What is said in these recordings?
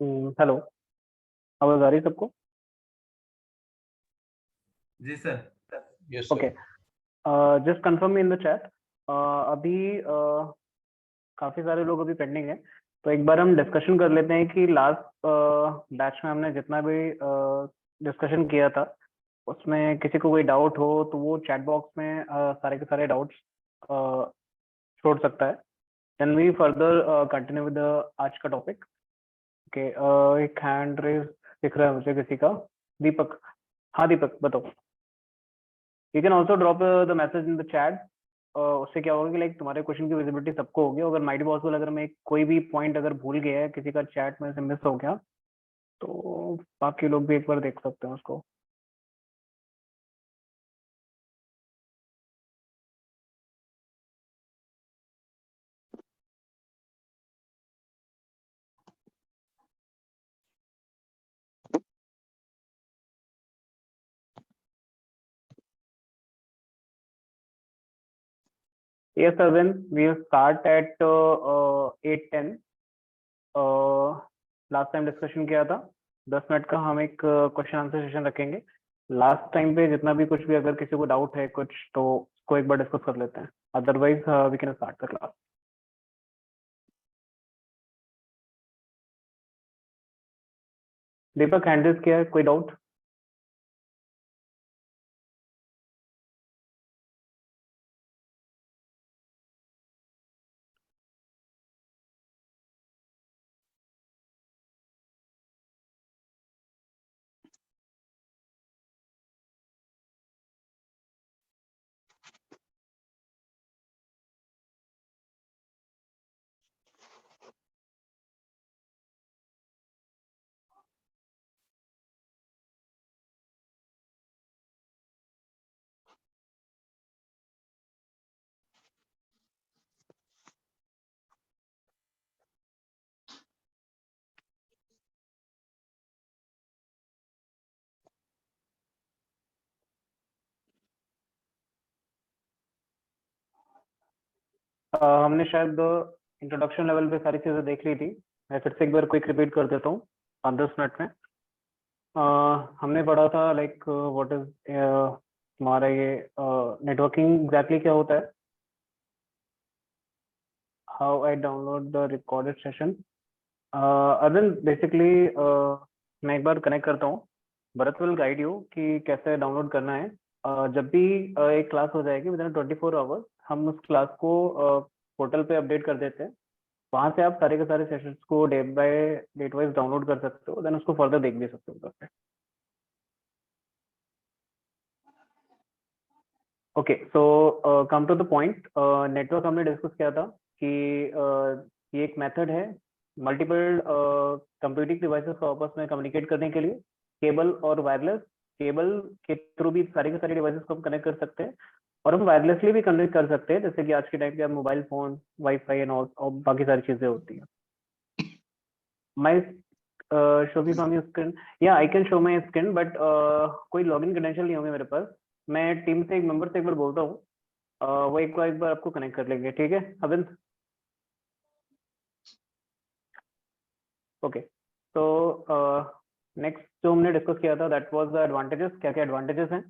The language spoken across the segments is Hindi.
हेलो। आवाज आ रही है सबको? जी sir. Yes, okay. sir. Just confirm in the chat. अभी काफी सारे लोग अभी पेंडिंग है, तो एक बार हम डिस्कशन कर लेते हैं कि लास्ट बैच में हमने जितना भी डिस्कशन किया था उसमें किसी को कोई डाउट हो तो वो चैट बॉक्स में सारे के सारे डाउट्स छोड़ सकता है। Then we further continue with आज का टॉपिक। ओके। एक हैंड रेज दिख रहा है मुझे किसी का। दीपक। हाँ दीपक बताओ। You can also drop the message in the chat. उससे क्या होगा कि लाइक तुम्हारे क्वेश्चन की विजिबिलिटी सबको होगी। अगर माइट पॉसिबल अगर मैं कोई भी पॉइंट अगर भूल गया है, किसी का चैट में से मिस हो गया, तो बाकी लोग भी एक बार देख सकते हैं उसको। Yes, Arvind, we'll start at 8:10। Last time discussion किया था 10 मिनट का, हम एक क्वेश्चन आंसर सेशन रखेंगे। लास्ट टाइम पे जितना भी कुछ भी अगर किसी को डाउट है कुछ, तो उसको एक बार डिस्कस कर लेते हैं। Otherwise we can start the class. Deepak, handles किया है, कोई डाउट? हमने शायद इंट्रोडक्शन लेवल पे सारी चीजें देख ली थी। मैं फिर से एक बार क्विक रिपीट कर देता हूँ 5-10 मिनट में। हमने पढ़ा था लाइक व्हाट इज तुम्हारा ये नेटवर्किंग एग्जैक्टली क्या होता है, how I download the recorded session. Other basically मैं एक बार कनेक्ट करता हूँ। भरत विल गाइड यू कि कैसे डाउनलोड करना है। जब भी एक क्लास हो जाएगी विद इन 24 आवर्स, हम उस क्लास को पोर्टल पे अपडेट कर देते हैं। वहां से आप सारे के सारे सेशंस को day by date wise download कर सकते हो, देन उसको फर्दर देख भी सकते हो। Okay, so come to the point. Network हमने डिस्कस किया था कि ये एक मेथड है मल्टीपल कंप्यूटिंग डिवाइसेस को आपस में कम्युनिकेट करने के लिए। केबल और वायरलेस, केबल के थ्रू भी सारे के सारे डिवाइसेस को हम कनेक्ट कर सकते हैं, और हम वायरलेसली भी कनेक्ट कर सकते हैं, जैसे कि आज के टाइम पे मोबाइल फोन, वाईफाई एंड और बाकी सारी चीजें होती हैं। माई शो भी फ्रॉम योर स्क्रीन? या I can show my screen, but कोई लॉगिन क्रेडेंशियल नहीं होंगे मेरे पास। मैं टीम से एक मेंबर से एक बार बोलता हूँ, वो एक बार आपको कनेक्ट कर लेंगे, ठीक है अविंद? ओके, तो नेक्स्ट जो हमने डिस्कस किया था दैट वाज द एडवांटेजेस। क्या क्या एडवांटेजेस हैं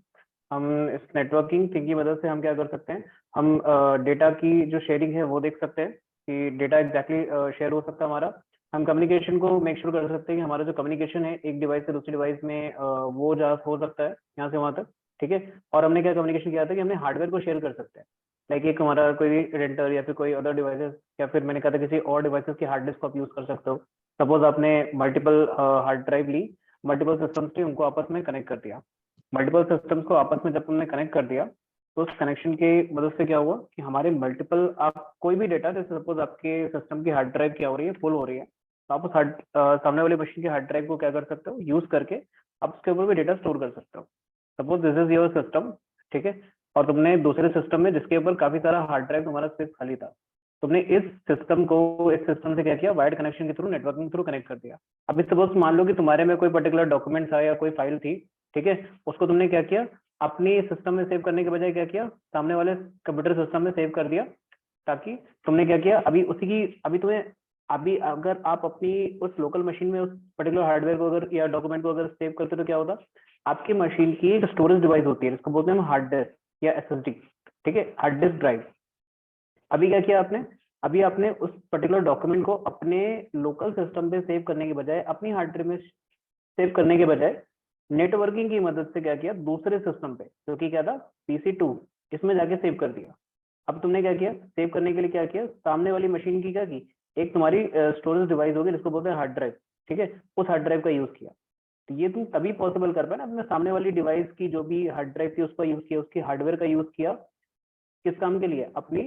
हम इस नेटवर्किंग थिंग की मदद से हम क्या कर सकते हैं? हम डेटा की जो शेयरिंग है वो देख सकते हैं कि डेटा एग्जैक्टली शेयर हो सकता है हमारा। हम कम्युनिकेशन को मेक श्योर कर सकते हैं कि हमारा जो कम्युनिकेशन है एक डिवाइस से दूसरी डिवाइस में वो जा हो सकता है यहाँ से वहां तक, ठीक है। और हमने क्या कम्युनिकेशन किया था कि हमने हार्डवेयर को शेयर कर सकते हैं, लाइक एक हमारा कोई रेंटर या फिर कोई अदर डिवाइसेस, या फिर मैंने कहा था किसी और डिवाइसेस की हार्ड डिस्क को आप यूज कर सकते हो। सपोज आपने मल्टीपल हार्ड ड्राइव ली, मल्टीपल सिस्टम्स थी, उनको आपस में कनेक्ट कर दिया। मल्टीपल सिस्टम्स को आपस में जब तुमने कनेक्ट कर दिया, तो उस कनेक्शन की मदद से क्या हुआ कि हमारे मल्टीपल, आप कोई भी डेटा, जैसे सपोज आपके सिस्टम की हार्ड ड्राइव क्या हो रही है, फुल हो रही है, तो आप उस सामने वाले मशीन की हार्ड ड्राइव को क्या कर सकते हो, यूज करके आप उसके ऊपर भी डेटा स्टोर कर सकते हो। Suppose this is your system, ठीक है, और तुमने दूसरे सिस्टम में जिसके ऊपर काफी सारा हार्ड ड्राइव तुम्हारा स्पेस खाली था, तुमने इस सिस्टम को इस सिस्टम से क्या किया, वायर्ड कनेक्शन के थ्रू, नेटवर्किंग थ्रू कनेक्ट कर दिया। अभी सपोज मान लो कि तुम्हारे में कोई पर्टिकुलर डॉक्यूमेंट था या कोई फाइल थी, ठीक है, उसको तुमने क्या किया, अपनी सिस्टम में सेव करने के बजाय क्या किया, सामने वाले कंप्यूटर सिस्टम में सेव कर दिया, ताकि तुमने क्या किया, अभी उसी की, अभी तुम्हें अभी अगर आप अपनी उस लोकल मशीन में उस पर्टिकुलर हार्डवेयर को अगर या डॉक्यूमेंट को अगर सेव करते तो क्या होता, आपकी मशीन की एक स्टोरेज डिवाइस होती है, जिसको बोलते हैं हम हार्ड डिस्क या एसएसडी, ठीक है, हार्ड डिस्क ड्राइव। अभी क्या किया आपने, अभी आपने उस पर्टिकुलर डॉक्यूमेंट को अपने लोकल सिस्टम पे सेव करने के बजाय, अपनी हार्ड ड्राइव में सेव करने के बजाय, नेटवर्किंग की मदद से क्या किया, दूसरे सिस्टम पे, जो कि क्या था, PC2, इसमें जाके सेव कर दिया। अब तुमने क्या किया, सेव करने के लिए क्या किया, सामने वाली मशीन की क्या की, एक तुम्हारी स्टोरेज डिवाइस होगी जिसको बोलते हैं हार्ड ड्राइव, ठीक है, उस हार्ड ड्राइव का यूज किया। तो ये तुम तभी पॉसिबल कर पाए ना, अपने सामने वाली डिवाइस की जो भी हार्ड ड्राइव थी उसका यूज किया, उसकी हार्डवेयर का यूज किया, किस काम के लिए, अपनी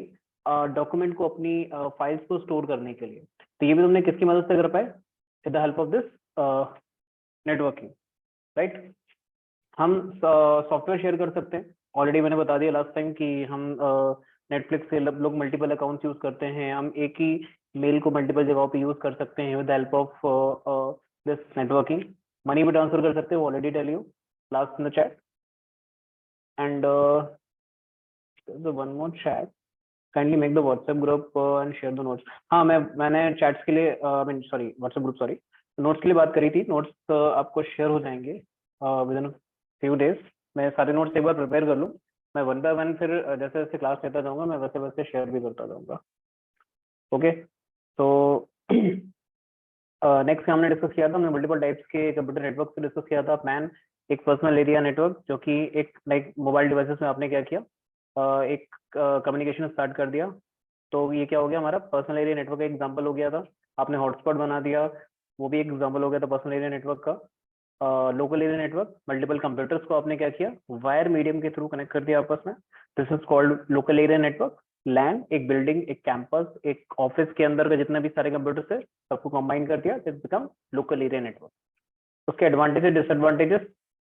डॉक्यूमेंट को, अपनी फाइल्स को स्टोर करने के लिए। तो ये भी तुमने किसकी मदद से कर पाए, with the help of this networking, right. हम सॉफ्टवेयर शेयर कर सकते हैं, ऑलरेडी मैंने बता दिया लास्ट टाइम कि हम नेटफ्लिक्स से लोग मल्टीपल अकाउंट्स यूज करते हैं, हम एक ही मेल को मल्टीपल जगहों पे यूज कर सकते हैं with help of this networking. Money भी ट्रांसफर कर सकते हैं, already tell you last in the chat. And the one more chat, kindly make the WhatsApp group and share the notes। हाँ, मैंने चैट्स के लिए mean sorry WhatsApp group, sorry notes के लिए बात करी थी। नोट्स आपको शेयर हो जाएंगे विद इन फ्यू डेज। मैं सारे नोट्स एक बार प्रिपेयर कर लूँ, मैं वन बाय वन फिर जैसे जैसे क्लास लेता जाऊंगा मैं वैसे वैसे शेयर भी करता जाऊंगा। ओके, तो नेक्स्ट हमने डिस्कस किया था, हमने मल्टीपल टाइप्स के कंप्यूटर नेटवर्क पे डिस्कस किया था। मैन एक पर्सनल एरिया नेटवर्क, जो कि एक लाइक मोबाइल डिवाइसेस में आपने क्या किया, एक कम्युनिकेशन स्टार्ट कर दिया। तो ये क्या हो गया, हमारा पर्सनल एरिया नेटवर्क का एग्जांपल हो गया था। आपने हॉटस्पॉट बना दिया, वो भी एक एग्जांपल हो गया था पर्सनल एरिया नेटवर्क का। Local area network, multiple computers को आपने क्या किया, वायर मीडियम के थ्रू कनेक्ट कर दिया आपस में, this is called local area network. LAN एक बिल्डिंग, एक कैंपस, एक ऑफिस के अंदर का जितना भी सारे कंप्यूटर्स है सबको कंबाइन कर दिया, this become local area network. उसके एडवांटेजेस डिसएडवांटेजेस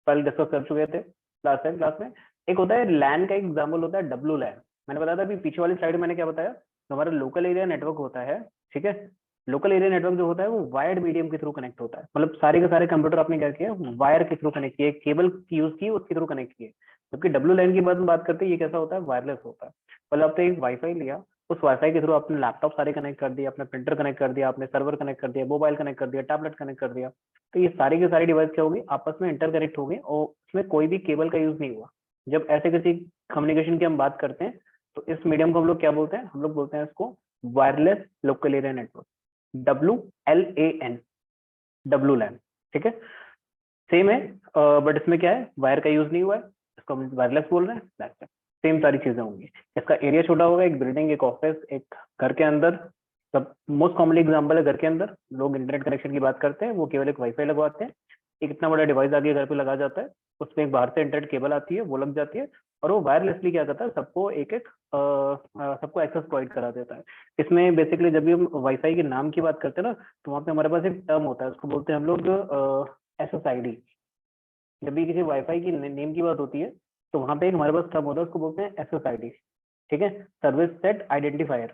कल डिस्कस कर चुके थे लास्ट टाइम क्लास में। एक होता है लैन का एग्जाम्पल होता है डब्लू लैन। मैंने बताया था अभी पीछे वाली स्लाइड में, मैंने क्या बताया, तो हमारा लोकल एरिया नेटवर्क होता है, ठीक है। लोकल एरिया नेटवर्क जो होता है वो वायर्ड मीडियम के थ्रू कनेक्ट होता है, मतलब सारे के सारे कंप्यूटर आपने क्या किया, वायर के थ्रू कनेक्ट किए, केबल यूज की उसके थ्रू कनेक्ट किए। जबकि डब्लू लैन की बात करते हैं, ये कैसा होता है, वायरलेस होता है। मतलब आपने एक वाईफाई लिया, उस वाईफाई के थ्रू आपने लैपटॉप सारे कनेक्ट कर दिया, अपने प्रिंटर कनेक्ट कर दिया, आपने सर्वर कनेक्ट कर दिया, मोबाइल कनेक्ट कर दिया, टैबलेट कनेक्ट कर दिया। तो ये सारी की सारी डिवाइस क्या होगी, आपस में इंटरकनेक्ट हो गई और उसमें कोई भी केबल का यूज नहीं हुआ। जब ऐसे किसी कम्युनिकेशन की हम बात करते हैं तो इस मीडियम को हम लोग क्या बोलते हैं, हम लोग बोलते हैं इसको wireless local area network, WLAN, W LAN, ठीक है। सेम है, बट इसमें क्या है, वायर का यूज नहीं हुआ है, इसको हम वायरलेस बोल रहे हैं। सेम सारी चीजें होंगी, इसका एरिया छोटा होगा, एक बिल्डिंग, एक ऑफिस, एक घर के अंदर। सब मोस्ट कॉमनली एग्जांपल है घर के अंदर, लोग इंटरनेट कनेक्शन की बात करते हैं, वो केवल एक वाईफाई लगवाते हैं, एक इतना बड़ा डिवाइस आगे घर पे लगा जाता है, उसमें एक बाहर से इंटरनेट केबल आती है, वो लग जाती है, और वो वायरलेसली क्या करता है, सबको एक एक सबको एक्सेस प्रोवाइड करा देता है। इसमें बेसिकली जब भी हम वाईफाई के नाम की बात करते हैं ना, तो वहाँ पे हमारे पास एक टर्म होता है, उसको बोलते हैं हम लोग SSID। जब भी किसी वाईफाई की नेम की बात होती है तो वहाँ पे एक हमारे पास टर्म होता है, उसको बोलते हैं SSID, ठीक है, सर्विस सेट आइडेंटिफायर।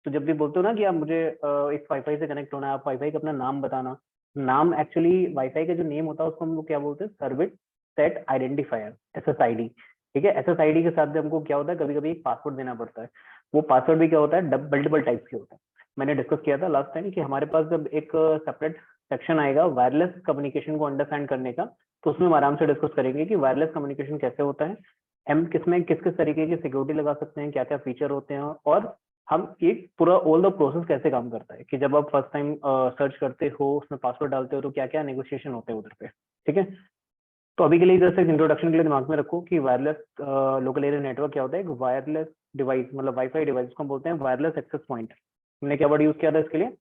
तो जब भी बोलते हो ना कि आप मुझे एक वाईफाई से कनेक्ट होना है, आप वाईफाई का अपना नाम बताना, नाम एक्चुअली वाईफाई का जो नेम होता है उसको हम लोग क्या बोलते हैं, सर्विस सेट आइडेंटिफायर, SSID, ठीक है। SSID के साथ भी हमको क्या होता है, कभी कभी एक पासवर्ड देना पड़ता है। वो पासवर्ड भी क्या होता है, मल्टीपल टाइप्स के होता है। मैंने डिस्कस किया था लास्ट टाइम कि हमारे पास जब एक सेपरेट सेक्शन आएगा वायरलेस कम्युनिकेशन को अंडरस्टैंड करने का, तो उसमें हम आराम से डिस्कस करेंगे कि वायरलेस कम्युनिकेशन कैसे होता है, हम किसमें किस किस तरीके की सिक्योरिटी लगा सकते हैं, क्या क्या फीचर होते हैं, और हम एक पूरा ऑल द प्रोसेस कैसे काम करता है, कि जब आप फर्स्ट टाइम सर्च करते हो, उसमें पासवर्ड डालते हो, तो क्या क्या नेगोशिएशन होते हैं उधर पे, ठीक है। तो अभी के लिए जैसे इंट्रोडक्शन के लिए दिमाग में रखो कि वायरलेस लोकल एरिया नेटवर्क क्या होता है, एक वायरलेस डिवाइस, मतलब वाईफाई डिवाइस को हम बोलते हैं वायरलेस एक्सेस पॉइंट। हमने क्या वर्ड यूज किया था इसके लिए,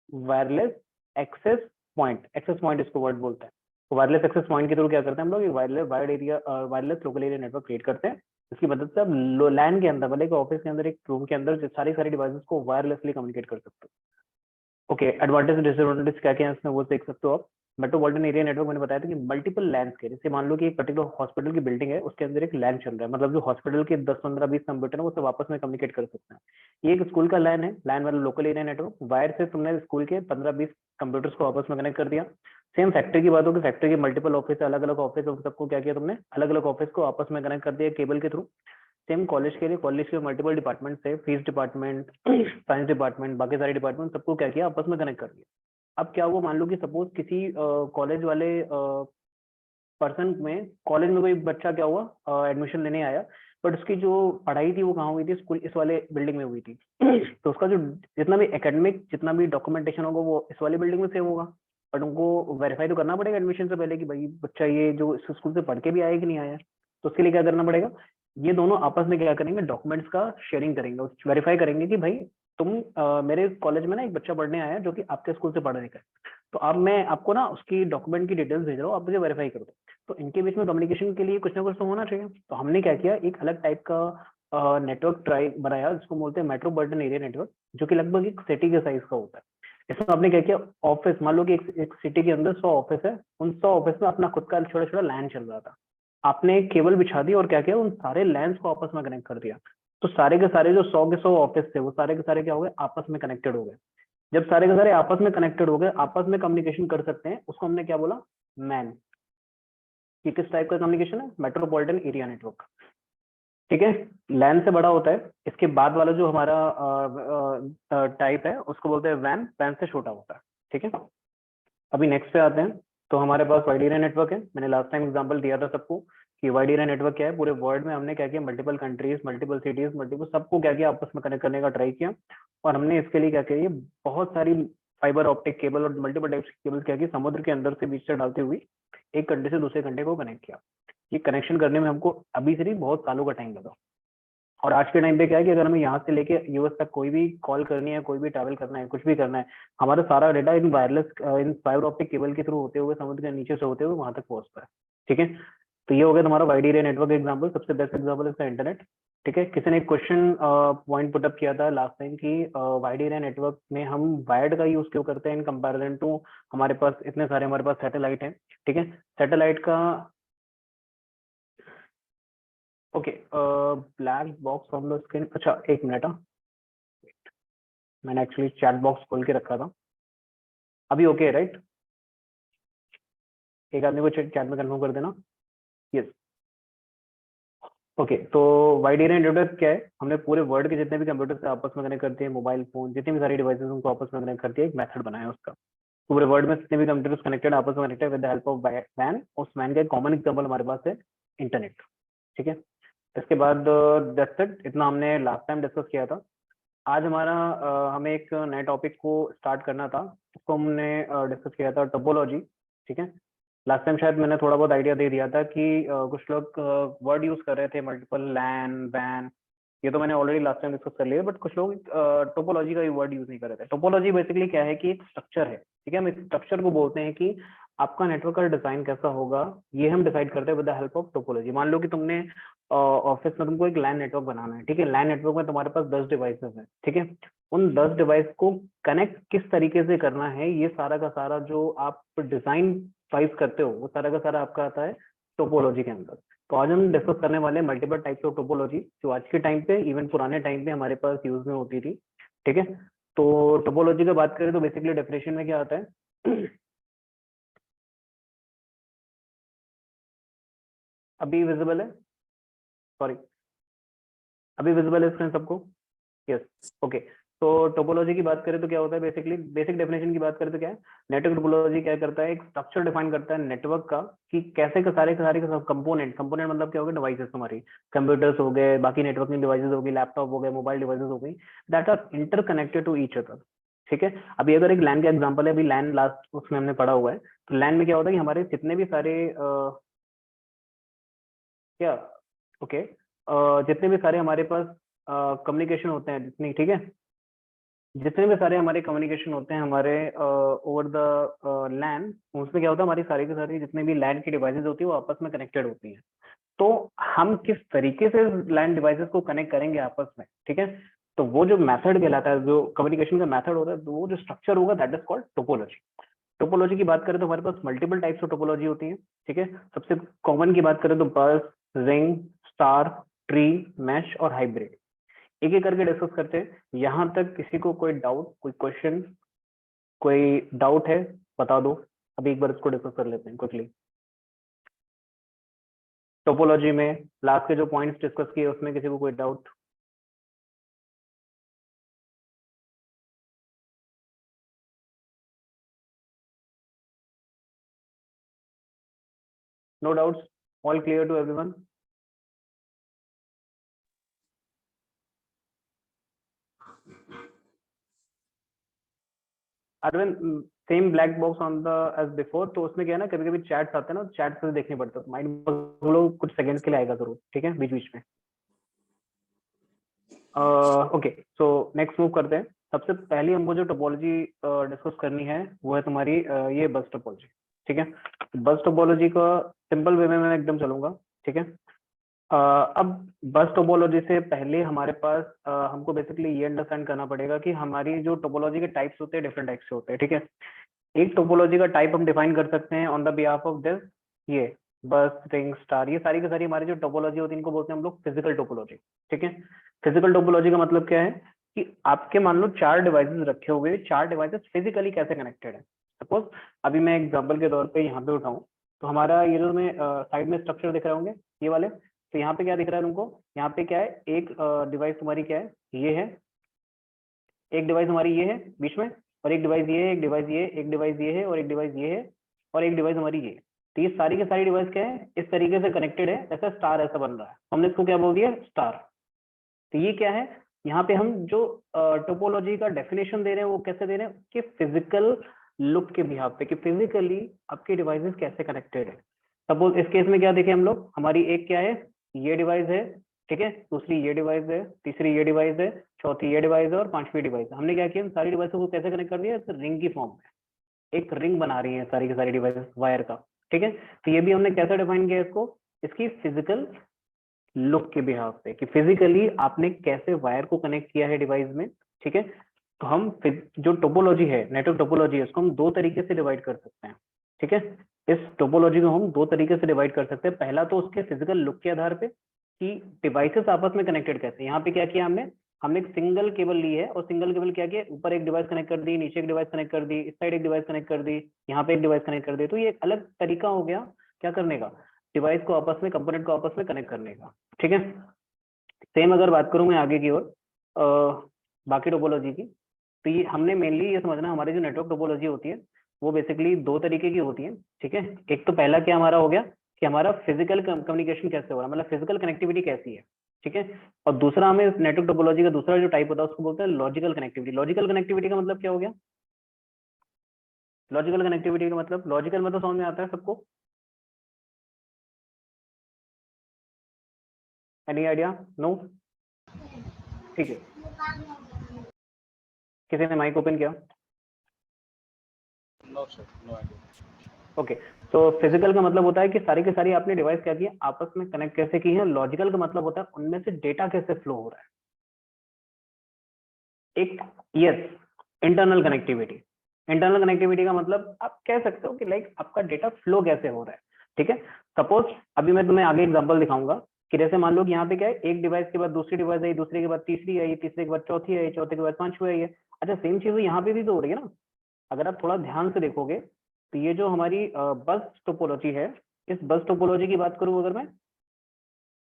wireless access point, access point इसको वर्ड बोलते हैं। तो वायरलेस एक्सेस पॉइंट के थ्रू क्या करते हैं हम लोग, wireless wireless local area network create करते हैं, इसकी मदद से आप लैन के अंदर, मतलब एक ऑफिस के अंदर, एक रूम के अंदर सारी सारी डिवाइसेस को वायरलेसली कम्युनिकेट कर सकते हो। ओके, एडवांटेज डिसएडवांटेज क्या क्या है इसमें वो देख सकते हो आप। मेट्रोपॉलिटन एरिया नेटवर्क मैंने बताया था कि मल्टीपल लैंड्स के, जैसे मान लो कि एक पर्टिकुलर हॉस्पिटल की बिल्डिंग है, उसके अंदर एक लैन चल रहा है, मतलब जो हॉस्पिटल के 10 15 20 कंप्यूटर है वो सब आपस में कम्युनिकेट कर सकते हैं। ये एक स्कूल का लैन है, लैन वाला लोकल एरिया नेटवर्क, वायर से तुमने स्कूल के 15 20 कंप्यूटर्स को आपस में कनेक्ट कर दिया। सेम फैक्ट्री की बात होगी, फैक्ट्री के मल्टीपल ऑफिस, अलग अलग ऑफिस, सबको क्या किया तुमने, अलग अलग ऑफिस को आपस में कनेक्ट कर दिया केबल के थ्रू। सेम कॉलेज के लिए कॉलेज के मल्टीपल डिपार्टमेंट है, फीस डिपार्टमेंट, साइंस डिपार्टमेंट, बाकी सारे डिपार्टमेंट सबको क्या किया, आपस में कनेक्ट कर दिया। अब क्या हुआ, मान लो कि सपोज किसी कॉलेज वाले पर्सन में, कॉलेज में कोई बच्चा क्या हुआ, एडमिशन लेने आया, बट उसकी जो पढ़ाई थी वो कहाँ हुई थी, स्कूल इस वाले बिल्डिंग में हुई थी। तो उसका जो जितना भी एकेडमिक, जितना भी डॉक्यूमेंटेशन होगा वो इस वाली बिल्डिंग में सेव होगा। बट उनको वेरीफाई तो करना पड़ेगा एडमिशन से पहले कि भाई बच्चा ये जो इस स्कूल से पढ़ के भी आया कि नहीं आया। तो उसके लिए क्या करना पड़ेगा, ये दोनों आपस में क्या करेंगे, डॉक्यूमेंट्स का शेयरिंग करेंगे, वेरीफाई करेंगे कि भाई तुम मेरे कॉलेज में ना एक बच्चा पढ़ने आया जो कि आपके स्कूल से पढ़ने का है, तो अब मैं आपको ना उसकी डॉक्यूमेंट की डिटेल्स भेज रहा हूँ, आप मुझे वेरीफाई कर दो। तो इनके बीच में कम्युनिकेशन के लिए कुछ ना कुछ तो होना चाहिए। तो हमने क्या किया, एक अलग टाइप का नेटवर्क ट्राई बनाया जिसको बोलते हैं मेट्रोपॉलिटन एरिया नेटवर्क, जो कि लगभग एक सिटी के साइज का होता है। इसमें आपने क्या किया, ऑफिस मान लो कि एक सिटी के अंदर 100 ऑफिस है, उन 100 ऑफिस में अपना खुद का छोटा छोटा लैन चल रहा था। आपने केबल बिछा दी और क्या किया, उन सारे लैंस को आपस में कनेक्ट कर दिया। तो सारे के सारे जो 100 के 100 ऑफिस थे वो सारे के सारे क्या हो गए, आपस में कनेक्टेड हो गए। जब सारे के सारे आपस में कनेक्टेड हो गए, आपस में कम्युनिकेशन कर सकते हैं, उसको हमने क्या बोला, मैन। ये किस टाइप का कम्युनिकेशन है, मेट्रोपॉलिटन एरिया नेटवर्क। ठीक है, लैन से बड़ा होता है। इसके बाद वाला जो हमारा टाइप है उसको बोलते हैं वैन, वैन से छोटा होता है। ठीक है, अभी नेक्स्ट पे आते हैं। तो हमारे पास वाइड एरिया नेटवर्क है। मैंने लास्ट टाइम एग्जांपल दिया था सबको कि वाइड एरिया नेटवर्क क्या है। पूरे वर्ल्ड में हमने क्या किया, multiple countries, multiple cities, multiple सबको क्या किया, आपस में कनेक्ट करने का ट्राई किया। और हमने इसके लिए क्या किया, बहुत सारी फाइबर ऑप्टिक केबल और मल्टीपल टाइप्स की केबल क्या की, समुद्र के अंदर से बीच से डालते हुए एक कंट्री से दूसरे कंट्री को कनेक्ट किया। ये कनेक्शन करने में हमको अभी से नहीं बहुत सालों का टाइम लगा। और आज के टाइम पे क्या है कि अगर हमें यहाँ से लेके यूएस तक कोई भी कॉल करनी है, कोई भी ट्रैवल करना है, कुछ भी करना है, हमारा सारा डेटा इन वायरलेस, इन फाइबर ऑप्टिक केबल के थ्रू होते हुए, समुद्र के नीचे से होते हुए वहां तक पहुंचता है। ठीक है, तो ये हो गया तुम्हारा वाइड एरिया नेटवर्क एग्जाम्पल। सबसे बेस्ट एग्जाम्पल इसका इंटरनेट। ठीक है, किसी ने एक क्वेश्चन पॉइंट पुटअप किया था लास्ट टाइम कि वाइड एरिया नेटवर्क में हम वायर्ड का यूज क्यों करते हैं इन कंपैरिजन टू, हमारे पास इतने सारे हमारे पास सैटेलाइट है। ठीक है, सैटेलाइट का, okay, black box on the screen, अच्छा एक मिनट, हाँ मैंने एक्चुअली चैट बॉक्स खोल के रखा था। अभी ओके राइट, एक आदमी को चैट में कंफर्म कर देना। Yes, okay. तो वाइड एरिया नेटवर्क क्या है, हमने पूरे वर्ल्ड के जितने भी कंप्यूटर से आपस में कनेक्ट करते हैं, मोबाइल फोन, जितनी भी सारी डिवाइसेस उनको आपस में कनेक्ट करती है, एक मेथड बनाया उसका। पूरे वर्ल्ड में जितने भी कंप्यूटर्स कनेक्टेड आपस में connected with the help of वैन, उस वैन का एक कॉमन एग्जांपल हमारे पास है इंटरनेट। ठीक है, इसके बाद दैट्स इट, इतना हमने लास्ट टाइम डिस्कस किया था। आज हमारा हमें एक नए टॉपिक को स्टार्ट करना था, उसको हमने डिस्कस किया था टोपोलॉजी। ठीक है, लास्ट टाइम शायद मैंने थोड़ा बहुत आइडिया दे दिया था कि कुछ लोग वर्ड यूज कर रहे थे मल्टीपल लैन वैन, ये तो मैंने ऑलरेडी लास्ट टाइम डिस्कस कर लिया, बट कुछ लोग टोपोलॉजी का भी वर्ड यूज नहीं कर रहे थे। टोपोलॉजी बेसिकली क्या है कि एक स्ट्रक्चर है। ठीक है, हम इस स्ट्रक्चर को बोलते हैं कि आपका नेटवर्क का डिजाइन कैसा होगा, ये हम डिसाइड करते हैं with the help of topology. मान लो कि तुमने ऑफिस में तुमको एक लैन नेटवर्क बनाना है। ठीक है, लैन नेटवर्क में तुम्हारे पास 10 डिवाइसेस हैं। ठीक है, उन 10 डिवाइस को कनेक्ट किस तरीके से करना है, ये सारा का सारा जो आप डिजाइन वाइज करते हो, वो सारा का सारा आपका आता है टोपोलॉजी के अंदर। तो आज हम डिस्कस करने वाले हैं मल्टीपल टाइप्स ऑफ टोपोलॉजी, जो आज के टाइम पे, इवन पुराने टाइम पे हमारे पास यूज में होती थी। ठीक है, तो टोपोलॉजी की बात करें तो बेसिकली डेफिनेशन में क्या आता है, अभी विजिबल है, सॉरी, अभी विजिबल है स्क्रीन सबको? Yes, okay. तो टोपोलॉजी की बात करें तो क्या होता है, बेसिकली बेसिक डेफिनेशन की बात करें तो क्या है, नेटवर्क टोपोलॉजी क्या करता है, एक स्ट्रक्चर डिफाइन करता है नेटवर्क का, कि कैसे के सारे के सब कंपोनेंट, कंपोनेंट मतलब क्या हो गया, डिवाइसेस तुम्हारी, कंप्यूटर्स हो गए, बाकी नेटवर्किंग डिवाइसेस हो गई, लैपटॉप हो गए, मोबाइल डिवाइसेस हो गई, that are interconnected to each other. ठीक है, अभी अगर एक लैन का एग्जांपल है, अभी लैन लास्ट उसमें हमने पढ़ा हुआ है। तो लैन में क्या होता है कि हमारे जितने भी सारे क्या, ओके, जितने भी सारे हमारे पास कम्युनिकेशन होते हैं जितनी, ठीक है, जितने भी सारे हमारे कम्युनिकेशन होते हैं हमारे ओवर द लैन, उसमें क्या होता है, हमारी सारी की सारी जितने भी लैन की डिवाइसेस होती है वो आपस में कनेक्टेड होती हैं। तो हम किस तरीके से लैन डिवाइसेस को कनेक्ट करेंगे आपस में, ठीक है, तो वो जो मेथड कहलाता है, जो कम्युनिकेशन का मेथड होता है, तो वो जो स्ट्रक्चर होगा that is called topology. Topology की बात करें तो हमारे पास मल्टीपल टाइप्स ऑफ टोपोलॉजी होती है। ठीक है, सबसे कॉमन की बात करें तो बस, रिंग, स्टार, ट्री, मैश और हाइब्रिड। एक एक करके डिस्कस करते हैं। यहाँ तक किसी को कोई डाउट, कोई क्वेश्चन, कोई डाउट है, बता दो। अभी एक बार इसको डिस्कस कर लेते हैं क्विकली। टोपोलॉजी में लास्ट के जो पॉइंट्स डिस्कस किए उसमें किसी को कोई doubt? No doubts, all clear to everyone? Arvind, same black box on the edge before, तो उसमें क्या है ना, कभी कभी चैट्स आते हैं ना, चैट से देखने पड़ते हैं, माइंड लोग कुछ सेकंड्स के लिए आएगा जरूर, ठीक है, बीच बीच में। ओके, सो नेक्स्ट मूव करते हैं। सबसे पहले हमको जो टोपोलॉजी डिस्कस करनी है वो है तुम्हारी ये बस टोपोलॉजी, ठीक है। बस टोपोलॉजी का सिंपल वे में मैं एकदम चलूंगा, ठीक है। अब बस टोपोलॉजी से पहले हमारे पास हमको बेसिकली ये अंडरस्टैंड करना पड़ेगा कि हमारी जो टोपोलॉजी के टाइप्स होते हैं डिफरेंट टाइप्स से होते हैं, ठीक है। एक टोपोलॉजी का टाइप हम डिफाइन कर सकते हैं on the behalf of this, ये बस, रिंग, स्टार, ये सारी की सारी हमारी जो टोपोलॉजी होती है इनको बोलते हैं हम लोग फिजिकल टोपोलॉजी, ठीक है। फिजिकल टोपोलॉजी का मतलब क्या है कि आपके मान लो 4 डिवाइसेस रखे हुए, 4 डिवाइसेस फिजिकली कैसे कनेक्टेड है। सपोज अभी मैं एग्जांपल के तौर पे यहाँ पे उठाऊं, तो हमारा ये जो मैं साइड में स्ट्रक्चर दिख रहे होंगे ये वाले, तो यहाँ पे क्या दिख रहा है तुमको, यहाँ पे क्या है, एक डिवाइस तुम्हारी क्या है, ये है, एक डिवाइस हमारी ये है बीच में, और एक डिवाइस ये है, एक डिवाइस ये, एक डिवाइस ये है, और एक डिवाइस ये है, और एक डिवाइस हमारी ये। तो ये सारी की सारी डिवाइस क्या है, इस तरीके से कनेक्टेड है, ऐसा स्टार ऐसा बन रहा है, हमने इसको क्या बोल दिया, स्टार। तो ये क्या है, यहाँ पे हम जो टोपोलॉजी का डेफिनेशन दे रहे हैं वो कैसे दे रहे हैं कि फिजिकल लुक के बिहाफ पे, कि फिजिकली आपके डिवाइसेस कैसे कनेक्टेड है। सपोज इस केस में क्या देखें हम लोग, हमारी एक क्या है, ये डिवाइस है, ठीक है, दूसरी ये डिवाइस है, तीसरी ये डिवाइस है, चौथी ये डिवाइस है, और पांचवी डिवाइस है। हमने क्या किया, सारी डिवाइसों को कैसे कनेक्ट कर दिया, रिंग की फॉर्म में एक रिंग बना रही है सारी की सारी डिवाइसेस वायर का, ठीक है। तो ये भी हमने कैसे डिफाइन किया इसको, इसकी फिजिकल लुक के बिहाफ पे, कि फिजिकली आपने कैसे वायर को कनेक्ट किया है डिवाइस में, ठीक है। तो हम जो टोपोलॉजी है, नेटवर्क टोपोलॉजी है, उसको हम दो तरीके से डिवाइड कर सकते हैं, ठीक है। इस टोपोलॉजी को हम दो तरीके से डिवाइड कर सकते हैं। पहला तो उसके फिजिकल लुक के आधार पे कि डिवाइसेस आपस में कनेक्टेड कैसे। यहाँ पे क्या किया हमने, हमने एक सिंगल केबल ली है, और सिंगल केबल क्या किया, ऊपर एक डिवाइस कनेक्ट कर दी, नीचे एक डिवाइस कनेक्ट कर दी, इस साइड एक डिवाइस कनेक्ट कर दी, यहाँ पे एक डिवाइस कनेक्ट कर दी। तो ये एक अलग तरीका हो गया क्या करने का, डिवाइस को आपस में, कंपोनेंट को आपस में कनेक्ट करने का, ठीक है। सेम अगर बात करूं मैं आगे की ओर बाकी टोपोलॉजी की, तो ये हमने मेनली ये समझना, हमारी जो नेटवर्क टोपोलॉजी होती है वो बेसिकली दो तरीके की होती है, ठीक है। एक तो पहला क्या हमारा हो गया कि हमारा फिजिकल कम्युनिकेशन कैसे हो रहा है, मतलब फिजिकल कनेक्टिविटी कैसी है, ठीक है। और दूसरा हमें नेटवर्क टोपोलॉजी का दूसरा जो टाइप होता है उसको बोलते हैं लॉजिकल कनेक्टिविटी। लॉजिकल कनेक्टिविटी का मतलब क्या हो गया, लॉजिकल कनेक्टिविटी का मतलब, लॉजिकल मतलब समझ में आता है सबको, एनी आइडिया? नो, ठीक है, किसी ने माइक ओपन किया? No sir, no idea. Okay, तो फिजिकल का मतलब होता है कि सारी की सारी आपने डिवाइस क्या की है, आपस में कनेक्ट कैसे की है। लॉजिकल का मतलब होता है उनमें से डेटा कैसे फ्लो हो रहा है। एक, yes, internal connectivity. Internal connectivity का मतलब आप कह सकते हो कि लाइक आपका डेटा फ्लो कैसे हो रहा है, ठीक है। सपोज अभी मैं तुम्हें आगे एग्जांपल दिखाऊंगा कि जैसे मान लो कि यहाँ पे क्या है, एक डिवाइस के बाद दूसरी डिवाइस आई, दूसरे के बाद तीसरी आई, तीसरे के बाद चौथी आई, चौथे के बाद पांचवी आई है। अच्छा, सेम चीज यहाँ पे भी तो हो रही है ना, अगर आप थोड़ा ध्यान से देखोगे तो ये जो हमारी बस टोपोलॉजी है, इस बस टोपोलॉजी की बात करूं अगर मैं,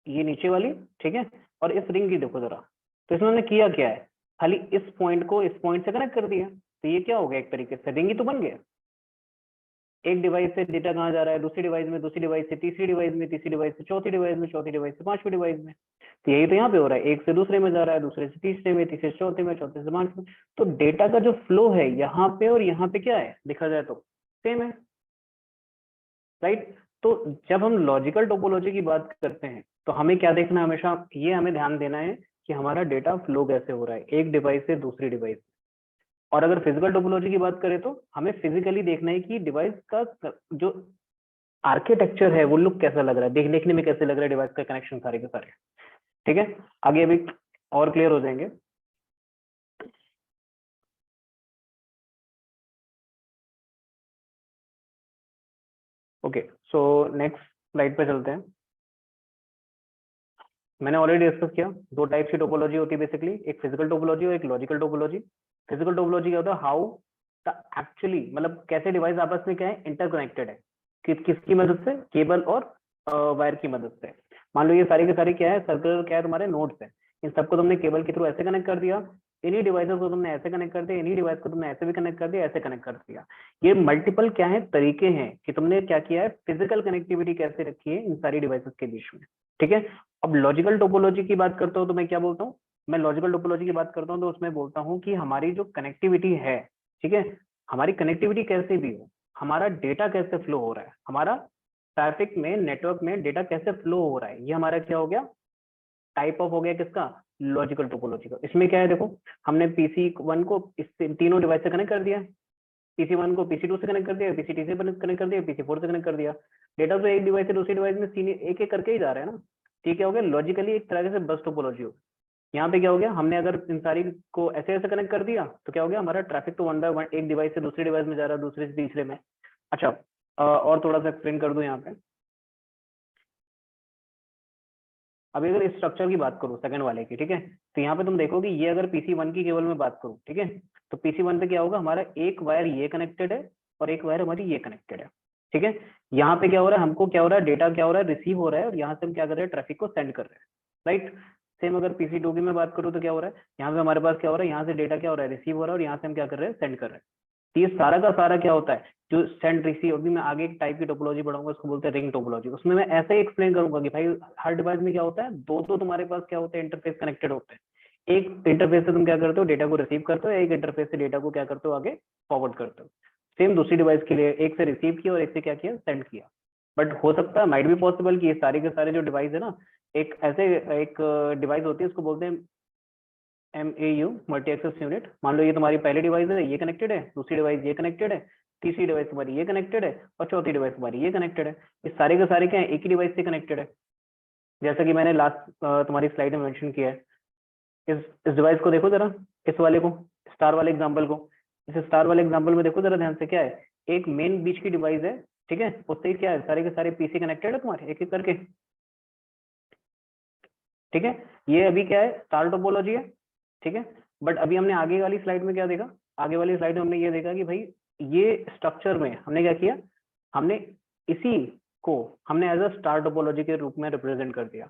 ये नीचे वाली, ठीक है, और इस रिंग की देखो जरा, तो इसमें हमने किया क्या है, खाली इस पॉइंट को इस पॉइंट से कनेक्ट कर दिया। तो ये क्या हो गया, एक तरीके से रिंग ही तो बन गया। एक डिवाइस से डेटा कहाँ जा रहा है, दूसरी डिवाइस में, दूसरी डिवाइस से तीसरी डिवाइस में, तीसरी डिवाइस से चौथी डिवाइस में, चौथी डिवाइस से पांचवी डिवाइस में। तो यही तो यहाँ पे हो रहा है, एक से दूसरे में जा रहा है, दूसरे से तीसरे में, तीसरे से चौथे में, चौथे से पांचवे में। तो डेटा का जो फ्लो है यहाँ पे और यहाँ पे क्या है, देखा जाए तो सेम है, राइट। तो जब हम लॉजिकल टोपोलॉजी की बात करते हैं तो हमें क्या देखना है, हमेशा ये हमें ध्यान देना है कि हमारा डेटा फ्लो कैसे हो रहा है एक डिवाइस से दूसरी डिवाइस। और अगर फिजिकल टोपोलॉजी की बात करें तो हमें फिजिकली देखना है कि डिवाइस का जो आर्किटेक्चर है वो लुक कैसा लग रहा है, देखने में कैसे लग रहा है डिवाइस का कनेक्शन सारे के सारे, ठीक है। आगे अभी और क्लियर हो जाएंगे। ओके, सो नेक्स्ट स्लाइड पे चलते हैं। मैंने ऑलरेडी डिस्कस किया, दो टाइप्स की टोपोलॉजी होती है बेसिकली, एक फिजिकल टोपोलॉजी और एक लॉजिकल टोपोलॉजी। फिजिकल टोपोलॉजी क्या होता है, हाउ द एक्चुअली, मतलब कैसे डिवाइस आपस में क्या है, इंटरकनेक्टेड है, किसकी मदद से, केबल और वायर की मदद से। मान लो ये सारे के सारे क्या है, सर्कुलर क्या है, तुम्हारे नोड्स है। इन सबको तुमने केबल के थ्रू ऐसे कनेक्ट कर दिया, इन्हीं डिवाइसेस को तुमने ऐसे कनेक्ट कर दिया, इन्हीं डिवाइस को तुमने ऐसे भी कनेक्ट कर दिया, ऐसे कनेक्ट कर दिया। ये मल्टीपल क्या है, तरीके हैं कि तुमने क्या किया है, फिजिकल कनेक्टिविटी कैसे रखी है इन सारी डिवाइसेस के बीच में। ठीक है, अब लॉजिकल टोपोलॉजी की बात करता हूँ तो मैं क्या बोलता हूँ, मैं लॉजिकल टोपोलॉजी की बात करता हूँ तो उसमें बोलता हूँ कि हमारी जो कनेक्टिविटी है, ठीक है, हमारी कनेक्टिविटी कैसे भी हो, हमारा डेटा कैसे फ्लो हो रहा है, हमारा ट्रैफिक में, नेटवर्क में डेटा कैसे फ्लो हो रहा है, ये हमारा क्या हो गया, टाइप ऑफ हो गया किसका, लॉजिकल टोपोलॉजी का। इसमें क्या है देखो, हमने पीसी वन को इस तीनों डिवाइस से कनेक्ट कर दिया, पीसी वन को पीसी टू से कनेक्ट कर दिया, पीसी थ्री से कनेक्ट कर दिया, पीसी फोर से कनेक्ट कर दिया। डेटा तो एक डिवाइस से दूसरी डिवाइस में सीनियर एक एक करके ही जा रहे हैं ना। ठीक है, हो गया लॉजिकली एक तरह से बस टोपोलॉजी हो। यहाँ पे क्या हो गया, हमने अगर इन सारी को ऐसे ऐसे कनेक्ट कर दिया तो क्या हो गया, हमारा ट्रैफिक तो वन बाय वन एक डिवाइस से दूसरी डिवाइस में जा रहा है, दूसरे से तीसरे में। अच्छा, और थोड़ा सा एक्सप्लेन कर दूं यहाँ पे। अभी अगर इस स्ट्रक्चर की बात करूँ सेकंड वाले की, ठीक है, तो यहाँ पे तुम देखोगे ये अगर पीसी वन की केवल में बात करूँ, ठीक है, तो पीसी वन पे क्या होगा, हमारा एक वायर ये कनेक्टेड है और एक वायर हमारी ये कनेक्टेड है। ठीक है, यहाँ पे क्या हो रहा है, हमको क्या हो रहा है, डेटा क्या हो रहा है, रिसीव हो रहा है, और यहाँ से हम क्या कर रहे हैं, ट्रैफिक को सेंड कर रहे हैं। राइट, सेम अगर पीसी टू की मैं बात करूँ तो क्या हो रहा है, यहाँ पे हमारे पास क्या हो रहा है, यहाँ से डेटा क्या हो रहा है, रिसीव हो रहा है, और यहाँ से हम क्या कर रहे हैं, सेंड कर रहे हैं। तो ये सारा का सारा क्या होता है, जो सेंड रिसीव, अभी मैं आगे एक टाइप की टोपोलॉजी पढ़ाऊंगा, उसको बोलते हैं रिंग टोपोलॉजी। उसमें मैं ऐसे ही एक्सप्लेन करूंगा कि भाई हर डिवाइस में क्या होता है, दो दो तुम्हारे पास क्या होते हैं, इंटरफेस कनेक्टेड होते हैं। एक इंटरफेस से तुम क्या करते हो, डेटा को रिसीव करते हो, एक इंटरफेस से डेटा को क्या करते हो, आगे फॉरवर्ड करते हो। सेम दूसरी डिवाइस के लिए एक से रिसीव किया और एक से क्या किया, सेंड किया। बट हो सकता है, माइट भी पॉसिबल कि ये सारे के सारे जो डिवाइस है ना, एक ऐसे एक डिवाइस होती है, उसको बोलते हैं MAU, मल्टी एक्सेस यूनिट। मान लो ये तुम्हारी पहली डिवाइस है, ये कनेक्टेड है, दूसरी डिवाइस ये कनेक्टेड है, तीसरी डिवाइस तुम्हारी ये कनेक्टेड है, और चौथी डिवाइस तुम्हारी ये कनेक्टेड है। ये सारे के सारे क्या है, एक ही डिवाइस से कनेक्टेड है। जैसा कि मैंने लास्ट तुम्हारी स्लाइड में मेंशन किया है। इस डिवाइस को देखो जरा, इस वाले को, स्टार वाले एग्जाम्पल को। इस स्टार वाले एग्जाम्पल में देखो जरा ध्यान से, क्या है, एक मेन बीच की डिवाइस है, ठीक है, उससे क्या है, सारे के सारे पीसी कनेक्टेड है तुम्हारे एक एक करके। ठीक है, ये अभी क्या है, स्टार टोपोलॉजी है। ठीक है, बट अभी हमने आगे वाली स्लाइड में क्या देखा, आगे वाली स्लाइड में हमने ये देखा कि भाई ये स्ट्रक्चर में हमने क्या किया, हमने इसी को हमने एज अ स्टार टोपोलॉजी के रूप में रिप्रेजेंट कर दिया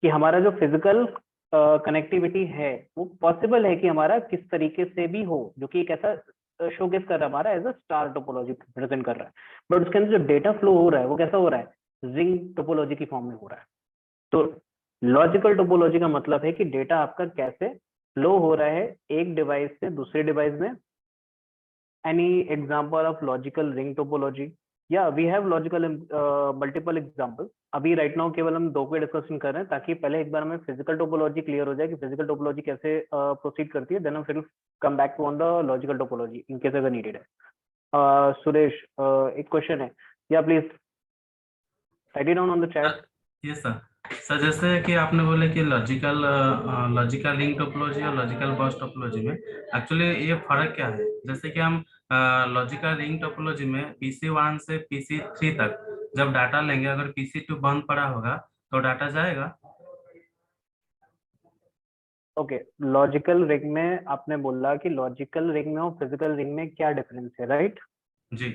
कि हमारा जो फिजिकल कनेक्टिविटी है वो पॉसिबल है कि हमारा किस तरीके से भी हो, जो कि एक ऐसा शोकेस कर रहा है, हमारा as a star topology present कर रहा है। बट उसके अंदर जो डेटा फ्लो हो रहा है वो कैसा हो रहा है, रिंग टोपोलॉजी की फॉर्म में हो रहा है। तो लॉजिकल टोपोलॉजी का मतलब है कि डेटा आपका कैसे फ्लो हो रहा है एक डिवाइस से दूसरे डिवाइस में। Any example of logical ring topology? या we have logical multiple example. अभी राइट नाउ केवल हम दो के डिस्कशन कर रहे हैं, ताकि पहले एक बार हमें फिजिकल टोपोलॉजी क्लियर हो जाए कि फिजिकल टोपोलॉजी कैसे प्रोसीड करती है, देन हम फिर come back to on the logical topology in case अगर नीडेड है। सुरेश, एक क्वेश्चन है, या please write it down on the chat. ये सर, जैसे कि आपने बोले कि लॉजिकल रिंग टोपोलॉजी और लॉजिकल बस टोपोलॉजी में एक्चुअली ये फर्क क्या है? जैसे कि हम लॉजिकल रिंग टोपोलॉजी में पीसी वन से पीसी थ्री तक जब डाटा लेंगे, अगर पीसी टू बंद पड़ा होगा तो डाटा जाएगा। ओके, लॉजिकल रिंग में आपने बोला कि लॉजिकल रिंग में और फिजिकल रिंग में क्या डिफरेंस है, राइट? जी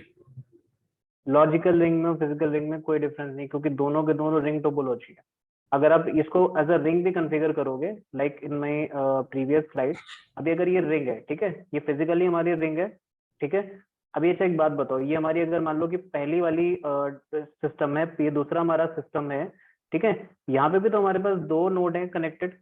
लॉजिकल रिंग में और फिजिकल रिंग में कोई डिफरेंस नहीं, क्योंकि दोनों के दोनों रिंग टोपोलॉजी है। अगर आप इसको एज अ रिंग भी कॉन्फ़िगर करोगे, like in my previous slide, अभी अगर ये रिंग है, ठीक है, ये फिजिकली हमारी रिंग है, ठीक है। अभी अच्छा एक बात बताओ, ये हमारी अगर मान लो कि पहली वाली सिस्टम है, ये दूसरा हमारा सिस्टम है, ठीक है, यहाँ पे भी तो हमारे पास दो नोड है कनेक्टेड।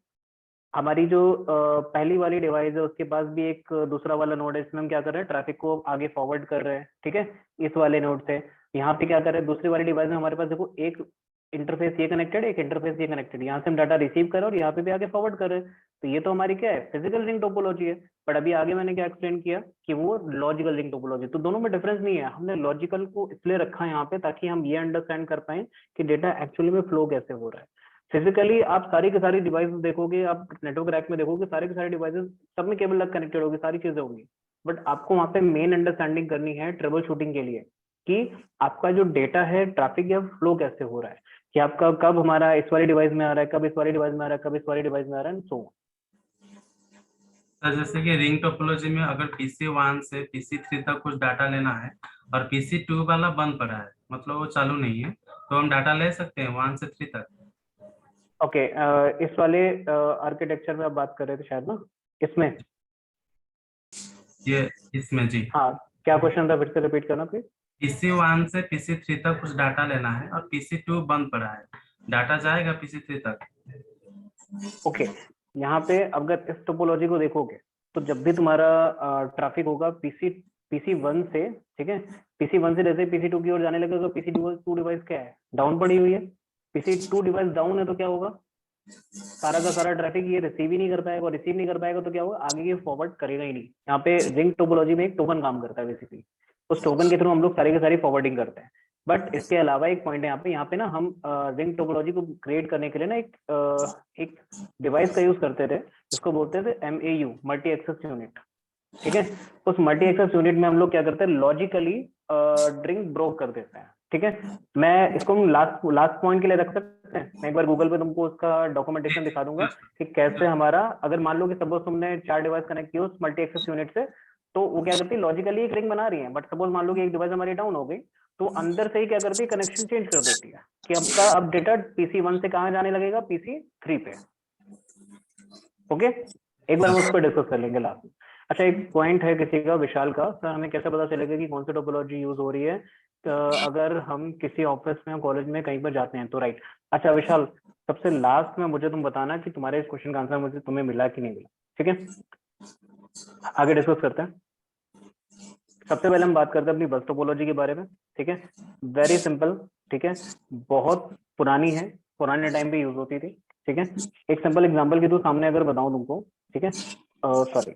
हमारी जो पहली वाली डिवाइस है उसके पास भी एक दूसरा वाला नोड है, इसमें हम क्या कर रहे हैं, ट्रैफिक को आगे फॉरवर्ड कर रहे हैं, ठीक है, इस वाले नोड से। यहाँ पे क्या कर रहे हैं, दूसरी वाली डिवाइस में हमारे पास देखो एक इंटरफेस ये कनेक्टेड है, एक इंटरफेस ये कनेक्टेड, यहाँ से हम डाटा रिसीव कर रहे हैं और यहाँ पे भी आगे फॉरवर्ड कर रहे हैं। तो ये तो हमारी क्या है, फिजिकल रिंग टोपोलॉजी है। बट अभी आगे मैंने क्या एक्सप्लेन किया कि वो लॉजिकल रिंग टोपोलॉजी। तो दोनों में डिफरेंस नहीं है, हमने लॉजिकल को इसलिए रखा है यहाँ पे ताकि हम ये अंडरस्टैंड कर पाए कि डेटा एक्चुअली में फ्लो कैसे हो रहा है। फिजिकली आप सारी की सारी डिवाइस देखोगे, आप नेटवर्क रैक में देखोगे, सारे के सारे डिवाइसेस सब में केबल लग कनेक्टेड होगी, सारी चीजें होंगी। बट आपको वहां पे मेन अंडरस्टैंडिंग करनी है ट्रबल शूटिंग के लिए कि आपका जो डेटा है, ट्रैफिक या फ्लो कैसे हो रहा है, कि आपका कब हमारा इस वाली डिवाइस में आ रहा है, कब इस वाली डिवाइस में आ रहा है, कब इस वाली डिवाइस में आ रहा है, सो। सर, जैसे कि रिंग टोपोलॉजी में अगर पीसी वन से पीसी थ्री तक कुछ डाटा लेना है और पीसी टू वाला बंद पड़ा है, मतलब वो चालू नहीं है, तो हम डाटा ले सकते हैं 1 से 3 तक। ओके, इस वाले आर्किटेक्चर में आप बात कर रहे थे शायद ना, इसमें। ये इसमें जी, हाँ, क्या क्वेश्चन था, फिर से रिपीट करना प्लीज। PC1 से PC3 तक कुछ डाटा लेना है और PC2 बंद पड़ा है, डाटा जाएगा PC3 तक। ओके, यहाँ पे अगर इस टोपोलॉजी को देखोगे तो जब भी तुम्हारा ट्रैफिक होगा PC1 से, ठीक है, PC1 से जैसे PC2 की ओर जाने लगेगा, PC2 डिवाइस क्या है, डाउन पड़ी हुई है। PC2 डिवाइस डाउन है तो क्या होगा, सारा का सारा ट्रैफिक ये रिसीव ही नहीं कर पाएगा, और रिसीव नहीं कर पाएगा तो क्या होगा, आगे की फॉरवर्ड करेगा ही नहीं। यहाँ पे रिंग टोपोलॉजी में एक टोकन काम करता है बेसिकली, उस टोकन के थ्रू हम लोग सारी की सारी फॉरवर्डिंग करते हैं। बट इसके अलावा एक पॉइंट है यहाँ पे ना, हम रिंग टोपोलॉजी को क्रिएट करने के लिए ना एक डिवाइस का यूज करते थे जिसको बोलते थे MAU, मल्टी एक्सेस यूनिट। ठीक है, उस मल्टी एक्सेस यूनिट में हम लोग क्या करते हैं, लॉजिकली ड्रिंक ब्रोक कर देते हैं। ठीक है, मैं इसको हम लास्ट पॉइंट के लिए रख सकते हैं, मैं एक बार गूगल पे तुमको उसका डॉक्यूमेंटेशन दिखा दूंगा कि कैसे हमारा, अगर मान लो कि सपोज तुमने 4 डिवाइस कनेक्ट किया उस मल्टी एक्सेस यूनिट से, तो वो क्या करती है, लॉजिकली एक रिंग बना रही है, बट सपोज मान लो कि एक डिवाइस हमारी डाउन हो गई, तो अंदर से ही क्या करती है, कनेक्शन चेंज कर देती है कि आपका अब डेटा PC1 से कहाँ जाने लगेगा, PC3 पे। ओके, एक बार हम उस पर डिस्कस कर लेंगे लास्ट में। अच्छा, एक पॉइंट है किसी का, विशाल का, सर हमें कैसे पता चलेगा कि कौन सी टोपोलॉजी यूज हो रही है अगर हम किसी ऑफिस में, कॉलेज में कहीं पर जाते हैं तो, राइट। अच्छा विशाल, सबसे लास्ट में मुझे तुम बताना कि तुम्हारे इस क्वेश्चन का आंसर मुझे तुम्हें मिला कि नहीं मिला। ठीक है, आगे डिस्कस करते हैं। सबसे पहले हम बात करते हैं अपनी बस टोपोलॉजी के बारे में। ठीक है, वेरी सिंपल। ठीक है, बहुत पुरानी है, पुराने टाइम पे यूज होती थी। ठीक है, एक सिंपल एग्जांपल के थ्रू सामने अगर बताऊं तुमको, ठीक है, सॉरी,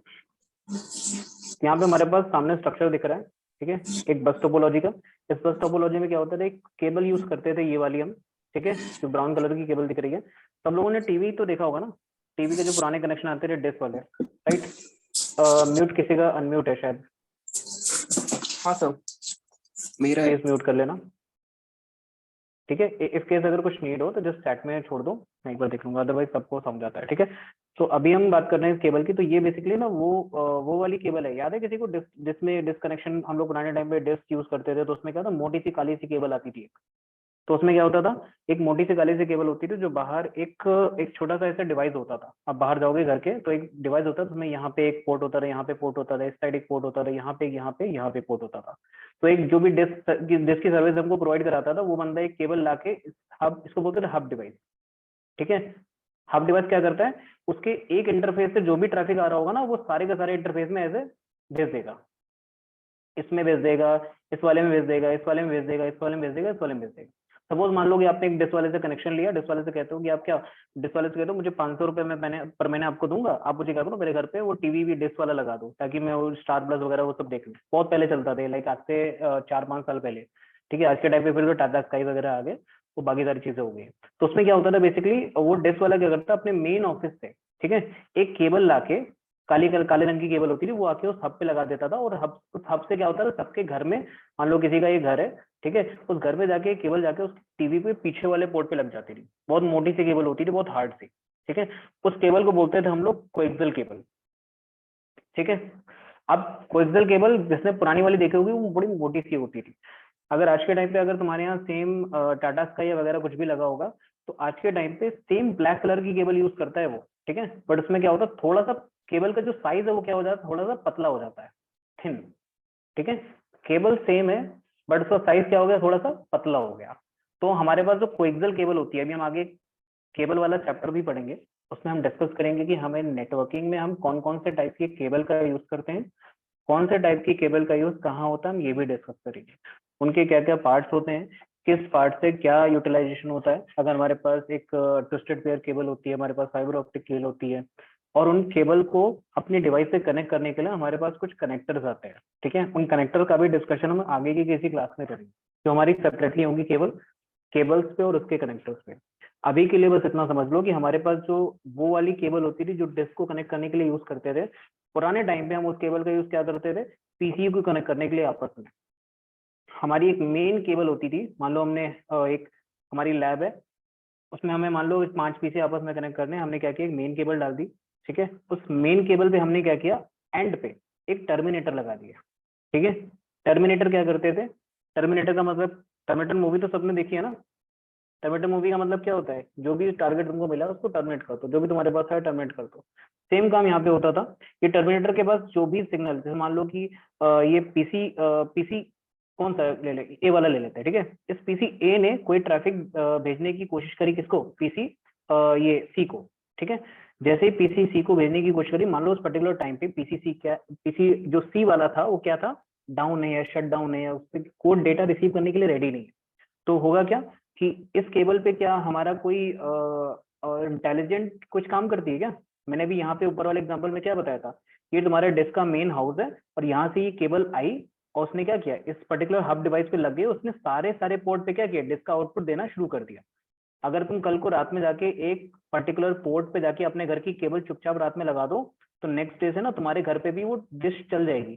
यहाँ पे हमारे पास सामने स्ट्रक्चर दिख रहा है। ठीक है, एक बस टोपोलॉजी का। इस बस टोपोलॉजी में क्या होता था, एक केबल यूज करते थे, ये वाली हम। ठीक है, जो ब्राउन कलर की केबल दिख रही है, सब लोगों ने टीवी तो देखा होगा ना, टीवी के जो पुराने कनेक्शन आते थे डिश वाले, राइट। म्यूट किसी का अनम्यूट है शायद, हाँ सर, मेरा है। प्लीज म्यूट कर लेना। ठीक है, इफ केस अगर कुछ नीड हो तो जस्ट चैट में छोड़ दो, मैं एक बार देख लूंगा, अदरवाइज सबको समझ आता है। ठीक है, तो अभी हम बात कर रहे हैं इस केबल की, तो ये बेसिकली ना वो वाली केबल है, याद है किसी को, जिसमें डिस्कनेक्शन हम लोग पुराने टाइम पे डिस्क यूज करते थे, तो उसमें क्या था, मोटी सी काली सी केबल आती थी। तो उसमें क्या होता था, एक मोटी सी काली सी केबल होती थी, जो बाहर एक छोटा सा ऐसा डिवाइस होता था। आप बाहर जाओगे घर के तो एक डिवाइस होता था, उसमें यहाँ पे एक पोर्ट होता था, यहाँ पे पोर्ट होता था, इस साइड एक पोर्ट होता था, यहाँ पे पोर्ट होता था। तो एक जो भी डिस्क की सर्विस हमको प्रोवाइड कराता था, वो बंदा एक केबल लाके हब, इसको बोलते थे हब डिवाइस। ठीक है, हब डिवाइस क्या करता है, उसके एक इंटरफेस से जो भी ट्रैफिक आ रहा होगा ना, वो सारे के सारे इंटरफेस में ऐसे भेज देगा, इसमें भेज देगा, इस वाले में भेज देगा, इस वाले में भेज देगा, इस वाले में भेज देगा, इस वाले में भेज देगा। सपोज मान लो कि आपने एक डिश वाले से कनेक्शन लिया, डिश वाले से कहते हो कि आप क्या, डिश वाले से कहते हो मुझे 500 रुपए में मैंने पर महीने आपको दूंगा, आप मुझे क्या करो, मेरे घर पे वो टीवी भी डिश वाला लगा दो, ताकि मैं वो स्टार प्लस वगैरह वो सब देख लूँ। बहुत पहले चलता था, लाइक आज से 4-5 साल पहले। ठीक है, आज के टाइम पे फिर तो टाटा स्काई वगैरह आ गए, वो बाकी सारी चीजें हो गई। तो उसमें क्या होता था, बेसिकली वो डिश वाला क्या करता, अपने मेन ऑफिस से, ठीक है, एक केबल लाके, काले रंग की केबल होती थी, वो आके उस हब पे लगा देता था, और उस हब से क्या होता था, सबके घर में, मान लो किसी का ये घर है, ठीक है, उस घर में जाके केबल जाके उस टीवी पे पीछे वाले पोर्ट पे लग जाती थी। बहुत मोटी सी केबल होती थी, बहुत हार्ड सी। ठीक है, उस केबल को बोलते थे हम लोग कोएक्सियल केबल। ठीक है, अब कोएक्सियल केबल जिसने पुरानी वाली देखी होगी, वो बड़ी मोटी सी होती थी। अगर आज के टाइम पे अगर तुम्हारे यहाँ सेम टाटा स्काई या वगैरह कुछ भी लगा होगा, तो आज के टाइम पे सेम ब्लैक कलर की केबल यूज करता है वो। ठीक है, बट उसमें क्या होता है, थोड़ा सा केबल का जो साइज है वो क्या हो जाता है, थोड़ा सा पतला हो जाता है, थिन। ठीक है, केबल सेम है, बट उसका साइज क्या हो गया, थोड़ा सा पतला हो गया। तो हमारे पास जो कोएक्सियल केबल होती है, अभी हम आगे केबल वाला चैप्टर भी पढ़ेंगे, उसमें हम डिस्कस करेंगे कि हमें नेटवर्किंग में हम कौन कौन से टाइप के केबल का यूज करते हैं, कौन से टाइप की केबल का यूज कहाँ होता है, हम ये भी डिस्कस करेंगे। उनके क्या क्या पार्ट्स होते हैं, किस पार्ट से क्या यूटिलाइजेशन होता है। अगर हमारे पास एक ट्विस्टेड पेयर केबल होती है, हमारे पास फाइबर ऑप्टिक केबल होती है, और उन केबल को अपनी डिवाइस से कनेक्ट करने के लिए हमारे पास कुछ कनेक्टर्स आते हैं। ठीक है, उन कनेक्टर का भी डिस्कशन हम आगे की किसी क्लास में करेंगे, जो हमारी सेपरेटली होंगी केबल्स पे और उसके कनेक्टर्स पे। अभी के लिए बस इतना समझ लो कि हमारे पास जो वो वाली केबल होती थी, जो डिस्क को कनेक्ट करने के लिए यूज करते थे, पुराने टाइम पे हम उस केबल का यूज क्या करते थे, पीसीयू को कनेक्ट करने के लिए आपस में। हमारी एक मेन केबल होती थी, मान लो हमने एक हमारी लैब है, उसमें हमें मान लो 5 पीसी आपस में कनेक्ट करने, हमने क्या किया, एक मेन केबल डाल दी। ठीक है, उस मेन केबल पे हमने क्या किया, एंड पे एक टर्मिनेटर लगा दिया। ठीक है, टर्मिनेटर क्या करते थे, टर्मिनेटर का मतलब, टर्मिनेटर मूवी तो सबने देखी है ना, टर्मिनेटर मूवी का मतलब क्या होता है, जो भी टारगेट तुमको मिला उसको टर्मिनेट कर दो, जो भी तुम्हारे पास है टर्मिनेट कर दो। सेम काम यहाँ पे होता था कि टर्मिनेटर के पास जो भी सिग्नल, जैसे मान लो कि ये पीसी कौन सा ले ले, ए वाला ले लेते हैं, ठीक है। इस पीसी ए ने कोई ट्रैफिक भेजने की कोशिश करी, किसको, पीसी ये सी को, ठीक है। जैसे ही पीसी सी को भेजने की कोशिश करी, मान लो उस पर्टिकुलर टाइम पे पीसी जो सी वाला था वो क्या था, डाउन है या शट डाउन है या उससे कोड डेटा रिसीव करने के लिए रेडी नहीं है। तो होगा क्या कि इस केबल पे क्या हमारा कोई इंटेलिजेंट कुछ काम करती है क्या। मैंने भी यहाँ पे ऊपर वाले एग्जांपल में क्या बताया था, ये तुम्हारे डिस्क का मेन हाउस है और यहाँ से ये केबल आई और उसने क्या किया, इस पर्टिकुलर हब डिवाइस पे लग गई, उसने सारे पोर्ट पे क्या किया, डिस्क का आउटपुट देना शुरू कर दिया। अगर तुम कल को रात में जाके एक पर्टिकुलर पोर्ट पे जाके अपने घर की केबल चुपचाप रात में लगा दो, तो नेक्स्ट डे से ना तुम्हारे घर पे भी वो डिश चल जाएगी।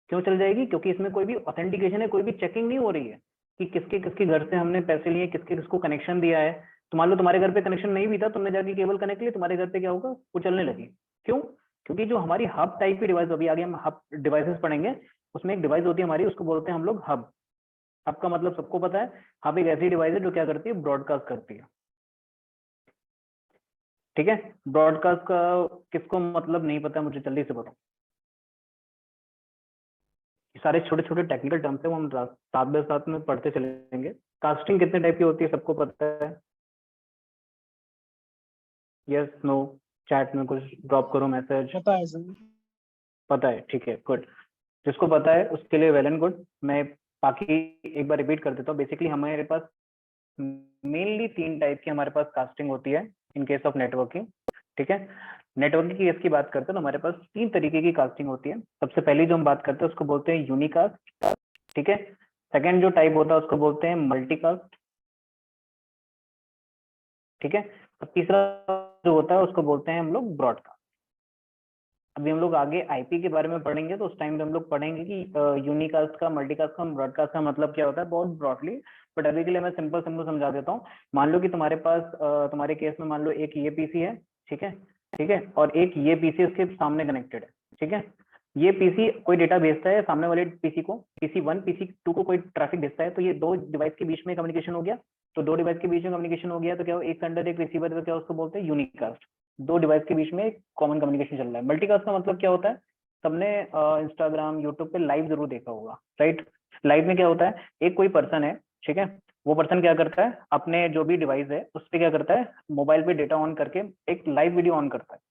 क्यों चल जाएगी, क्योंकि इसमें कोई भी ऑथेंटिकेशन है, कोई भी चेकिंग नहीं हो रही है कि किसके किसके घर से हमने पैसे लिए, किसके किसको कनेक्शन दिया है। तो मान लो तुम्हारे घर पे कनेक्शन नहीं भी था, तुमने जाके केबल कनेक्ट लिया, तुम्हारे घर पे क्या होगा, वो चलने लगी। क्यों, क्योंकि जो हमारी हब टाइप की डिवाइस, अभी आगे हम हब डिवाइसेस पढ़ेंगे, उसमें एक डिवाइस होती है हमारी, उसको बोलते हैं हम लोग हब। हब का मतलब सबको पता है, हब एक ऐसी डिवाइस है जो क्या करती है, ब्रॉडकास्ट करती है, ठीक है। ब्रॉडकास्ट का किसको मतलब नहीं पता, मुझे जल्दी से बताओ। सारे छोटे छोटे टेक्निकल टर्म्स है, वो हम साथ बाय साथ में पढ़ते चलेंगे। कास्टिंग कितने टाइप की होती है सबको पता है, यस नो, चैट में कुछ ड्रॉप करो मैसेज। पता है सर। पता है, ठीक है, गुड। जिसको पता है उसके लिए वेल एंड गुड। मैं बाकी एक बार रिपीट कर देता हूँ। बेसिकली हमारे पास मेनली 3 टाइप की हमारे पास कास्टिंग होती है इन केस ऑफ नेटवर्किंग, ठीक है। नेटवर्किंग की इसकी बात करते हैं तो हमारे पास 3 तरीके की कास्टिंग होती है। सबसे पहली जो हम बात करते हैं उसको बोलते हैं यूनिकास्ट, ठीक है। सेकंड जो टाइप होता है उसको बोलते हैं मल्टीकास्ट, ठीक है। और तीसरा जो होता है उसको बोलते हैं हम लोग ब्रॉडकास्ट। अभी हम लोग आगे आईपी के बारे में पढ़ेंगे तो उस टाइम पे हम लोग पढ़ेंगे कि यूनिकास्ट का, मल्टीकास्ट का, ब्रॉडकास्ट का मतलब क्या होता है बहुत ब्रॉडली। बट अभी के लिए मैं सिंपल समझा देता हूँ। मान लो कि तुम्हारे पास तुम्हारे केस में मान लो एक ये पीसी है, ठीक है, ठीक है, और एक ये पीसी उसके सामने कनेक्टेड है, ठीक है। ये पीसी कोई डेटा भेजता है सामने वाले पीसी को, पीसी 1 पीसी 2 को कोई ट्रैफिक भेजता है, तो ये 2 डिवाइस के बीच में कम्युनिकेशन हो गया। तो 2 डिवाइस के बीच में कम्युनिकेशन हो गया तो क्या, एक सेंडर एक रिसीवर, तो क्या उसको बोलते हैं यूनिकास्ट। 2 डिवाइस के बीच में कॉमन कम्युनिकेशन चल रहा है। मल्टीकास्ट का मतलब क्या होता है, सबने इंस्टाग्राम यूट्यूब पे लाइव जरूर देखा होगा, राइट। लाइव में क्या होता है, एक कोई पर्सन है, ठीक है, वो पर्सन क्या करता है, अपने जो भी डिवाइस है उस पर क्या करता है, मोबाइल पे डेटा ऑन करके एक लाइव वीडियो ऑन करता है।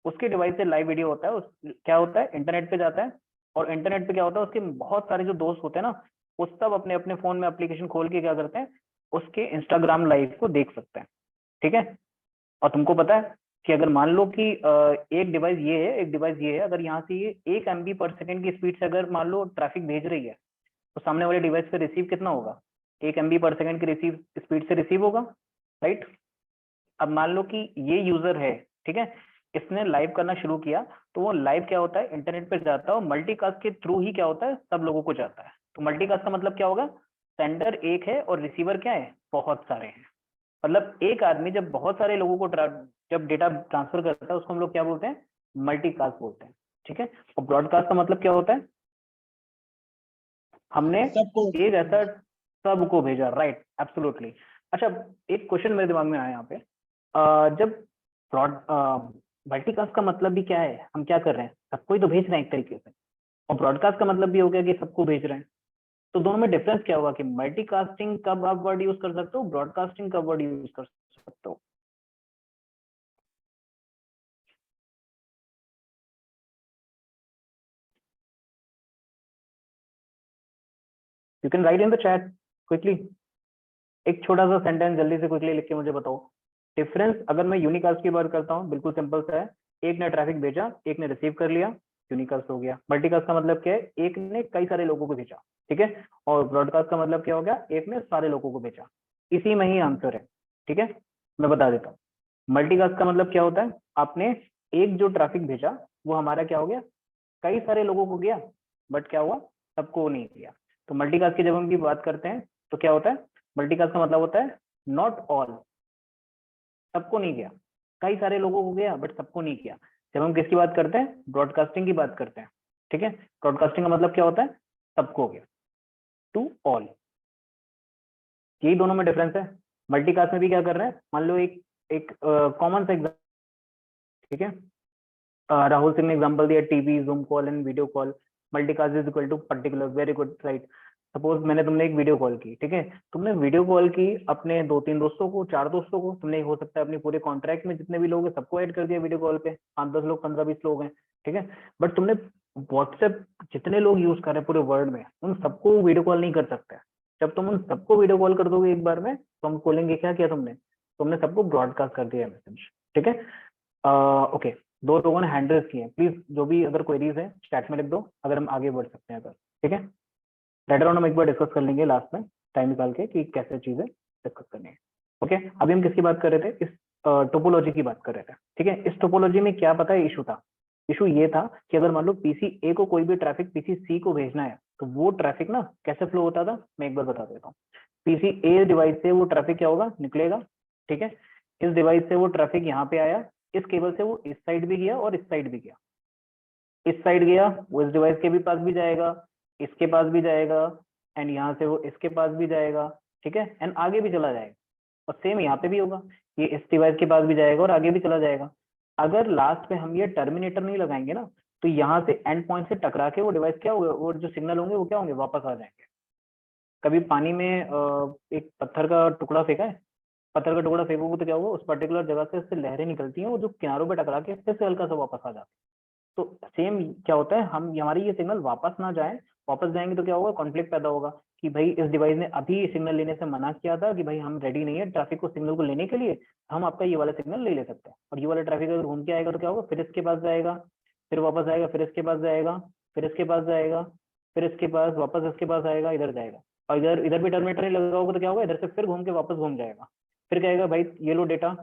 उसके डिवाइस से लाइव वीडियो होता है, क्या होता है, इंटरनेट पे जाता है। और इंटरनेट पे क्या होता है, उसके बहुत सारे जो दोस्त होते हैं ना, वो सब अपने अपने फोन में एप्लीकेशन खोल के क्या करते हैं, उसके इंस्टाग्राम लाइव को देख सकते हैं, ठीक है। और तुमको पता है कि अगर मान लो कि एक डिवाइस ये है, एक डिवाइस ये है, अगर यहाँ से ये 1 MB पर सेकंड की स्पीड से अगर मान लो ट्रैफिक भेज रही है, तो सामने वाले डिवाइस पे रिसीव कितना होगा, 1 MB पर सेकंड की रिसीव स्पीड से रिसीव होगा, राइट। अब मान लो कि ये यूजर है, ठीक है, इसने लाइव करना शुरू किया, तो वो लाइव क्या होता है, इंटरनेट पे जाता है और मल्टीकास्ट के थ्रू ही क्या होता है, सब लोगों को जाता है। तो मल्टीकास्ट का मतलब क्या होगा, सेंडर एक है और रिसीवर क्या है, बहुत सारे हैं। मतलब एक आदमी जब बहुत सारे लोगों को जब डेटा ट्रांसफर करता है उसको हम लोग क्या बोलते हैं, मल्टीकास्ट बोलते हैं, ठीक है। और ब्रॉडकास्ट का मतलब क्या होता है, हमने सबको एक ऐसा सबको भेजा, राइट, एब्सोल्युटली। अच्छा, एक क्वेश्चन मेरे दिमाग में आया यहाँ पे, जब ब्रॉड मल्टीकास्ट का मतलब भी क्या है, हम क्या कर रहे हैं, सबको ही तो भेज रहे हैं एक तरीके से, और ब्रॉडकास्ट का मतलब भी हो गया कि सबको भेज रहे हैं। तो दोनों में डिफरेंस क्या होगा कि मल्टीकास्टिंग कब आप वर्ड यूज कर सकते हो, ब्रॉडकास्टिंग कब वर्ड यूज कर सकते हो। You can write in the chat quickly, एक छोटा सा सेंटेंस जल्दी से क्विकली लिख के मुझे बताओ। डिफरेंस अगर मैं यूनिकास्ट की बात करता हूँ, बिल्कुल सिंपल सा है, एक ने ट्रैफिक भेजा, एक ने रिसीव कर लिया, यूनिकास्ट हो गया। मल्टीकास्ट का मतलब क्या है, एक ने कई सारे लोगों को भेजा, ठीक है। और ब्रॉडकास्ट का मतलब क्या हो गया, एक ने सारे लोगों को भेजा। इसी में ही आंसर है, ठीक है, मैं बता देता हूँ। मल्टीकास्ट का मतलब क्या होता है, आपने एक जो ट्रैफिक भेजा वो हमारा क्या हो गया, कई सारे लोगों को गया, बट क्या हुआ, सबको नहीं गया। तो मल्टीकास्ट की जब हम की बात करते हैं तो क्या होता है, मल्टीकास्ट का मतलब होता है नॉट ऑल, सबको नहीं गया, कई सारे लोगों को गया बट सबको नहीं किया। जब हम किसकी बात करते हैं, ब्रॉडकास्टिंग की बात करते हैं, ठीक है। ब्रॉडकास्टिंग का मतलब क्या होता है, सबको गया, टू ऑल। यही दोनों में डिफरेंस है। मल्टीकास्ट में भी क्या कर रहे हैं, मान लो एक कॉमन सा एग्जाम्पल, ठीक है, राहुल सिंह ने एग्जांपल दिया TV, Zoom call and video call, multicast is equal to particular, very good, right. Suppose मैंने तुमने एक वीडियो कॉल की, ठीक है, तुमने वीडियो कॉल की अपने 2-3 दोस्तों को, 4 दोस्तों को, तुमने हो सकता है अपने पूरे कॉन्ट्रैक्ट में जितने भी लोग हैं सबको ऐड कर दिया वीडियो कॉल पे, 5-10 लोग, 15-20 लोग हैं, ठीक है, बट तुमने व्हाट्सएप जितने लोग यूज कर रहे हैं पूरे वर्ल्ड में, उन सबको वीडियो कॉल नहीं कर सकते। जब तुम उन सबको वीडियो कॉल कर दोगे एक बार में, तो हम बोलेंगे क्या किया तुमने सबको ब्रॉडकास्ट कर दिया मैसेज, ठीक है। ओके, 2 लोगों ने हैंड रेज किए, प्लीज जो भी अगर क्वेरीज है चैट में लिख दो, अगर हम आगे बढ़ सकते हैं अगर, ठीक है। लेटर ऑन हम एक बार डिस्कस कर लेंगे लास्ट में टाइम निकाल के कि कैसे चीजें डिस्कस करनी है। ओके, अभी हम किसकी बात कर रहे थे, इस टोपोलॉजी की बात कर रहे थे, ठीक है। इस टोपोलॉजी में क्या पता है इशू था, इशू ये था कि अगर मान लो पीसी ए को कोई भी ट्रैफिक पीसी सी को भेजना है, तो वो ट्रैफिक ना कैसे फ्लो होता था, मैं एक बार बता देता हूँ। पीसी ए डिवाइस से वो ट्रैफिक क्या होगा, निकलेगा, ठीक है। इस डिवाइस से वो ट्रैफिक यहाँ पे आया, इस केबल से वो इस साइड भी गया और इस साइड भी गया, इस साइड गया वो इस डिवाइस के भी पास भी जाएगा, इसके पास भी जाएगा, एंड यहाँ से वो इसके पास भी जाएगा, ठीक है, एंड आगे भी चला जाएगा। और सेम यहाँ पे भी होगा, ये इस डिवाइस के पास भी जाएगा और आगे भी चला जाएगा। अगर लास्ट में हम ये टर्मिनेटर नहीं लगाएंगे ना, तो यहाँ से एंड पॉइंट से टकरा के वो डिवाइस क्या होगा, वो जो सिग्नल होंगे वो क्या होंगे, वापस आ जाएंगे। कभी पानी में एक पत्थर का टुकड़ा फेंका है, पत्थर का टुकड़ा फेंकोगे तो क्या होगा, उस पर्टिकुलर जगह से उससे लहरें निकलती हैं, वो जो किनारों पे टकरा के फिर से हल्का सा वापस आ जाता है। तो सेम क्या होता है, हम हमारी ये सिग्नल वापस ना जाए, वापस जाएंगे तो क्या होगा, कॉन्फ्लिक्ट पैदा होगा कि भाई इस डिवाइस ने अभी सिग्नल लेने से मना किया था कि भाई हम रेडी नहीं है ट्रैफिक को सिग्नल को लेने के लिए, हम आपका ये वाला सिग्नल ले ले सकते हैं। और ये वाला ट्रैफिक अगर घूम के आएगा तो क्या होगा, फिर इसके पास जाएगा, फिर वापस आएगा, फिर इसके पास जाएगा, फिर इसके पास जाएगा, फिर इसके पास, वापस इसके पास आएगा, इधर जाएगा। और इधर इधर भी टर्मिनेटर नहीं लगा होगा तो क्या होगा, इधर से फिर घूम के वापस घूम जाएगा, फिर कहेगा भाई ये लो डेटा,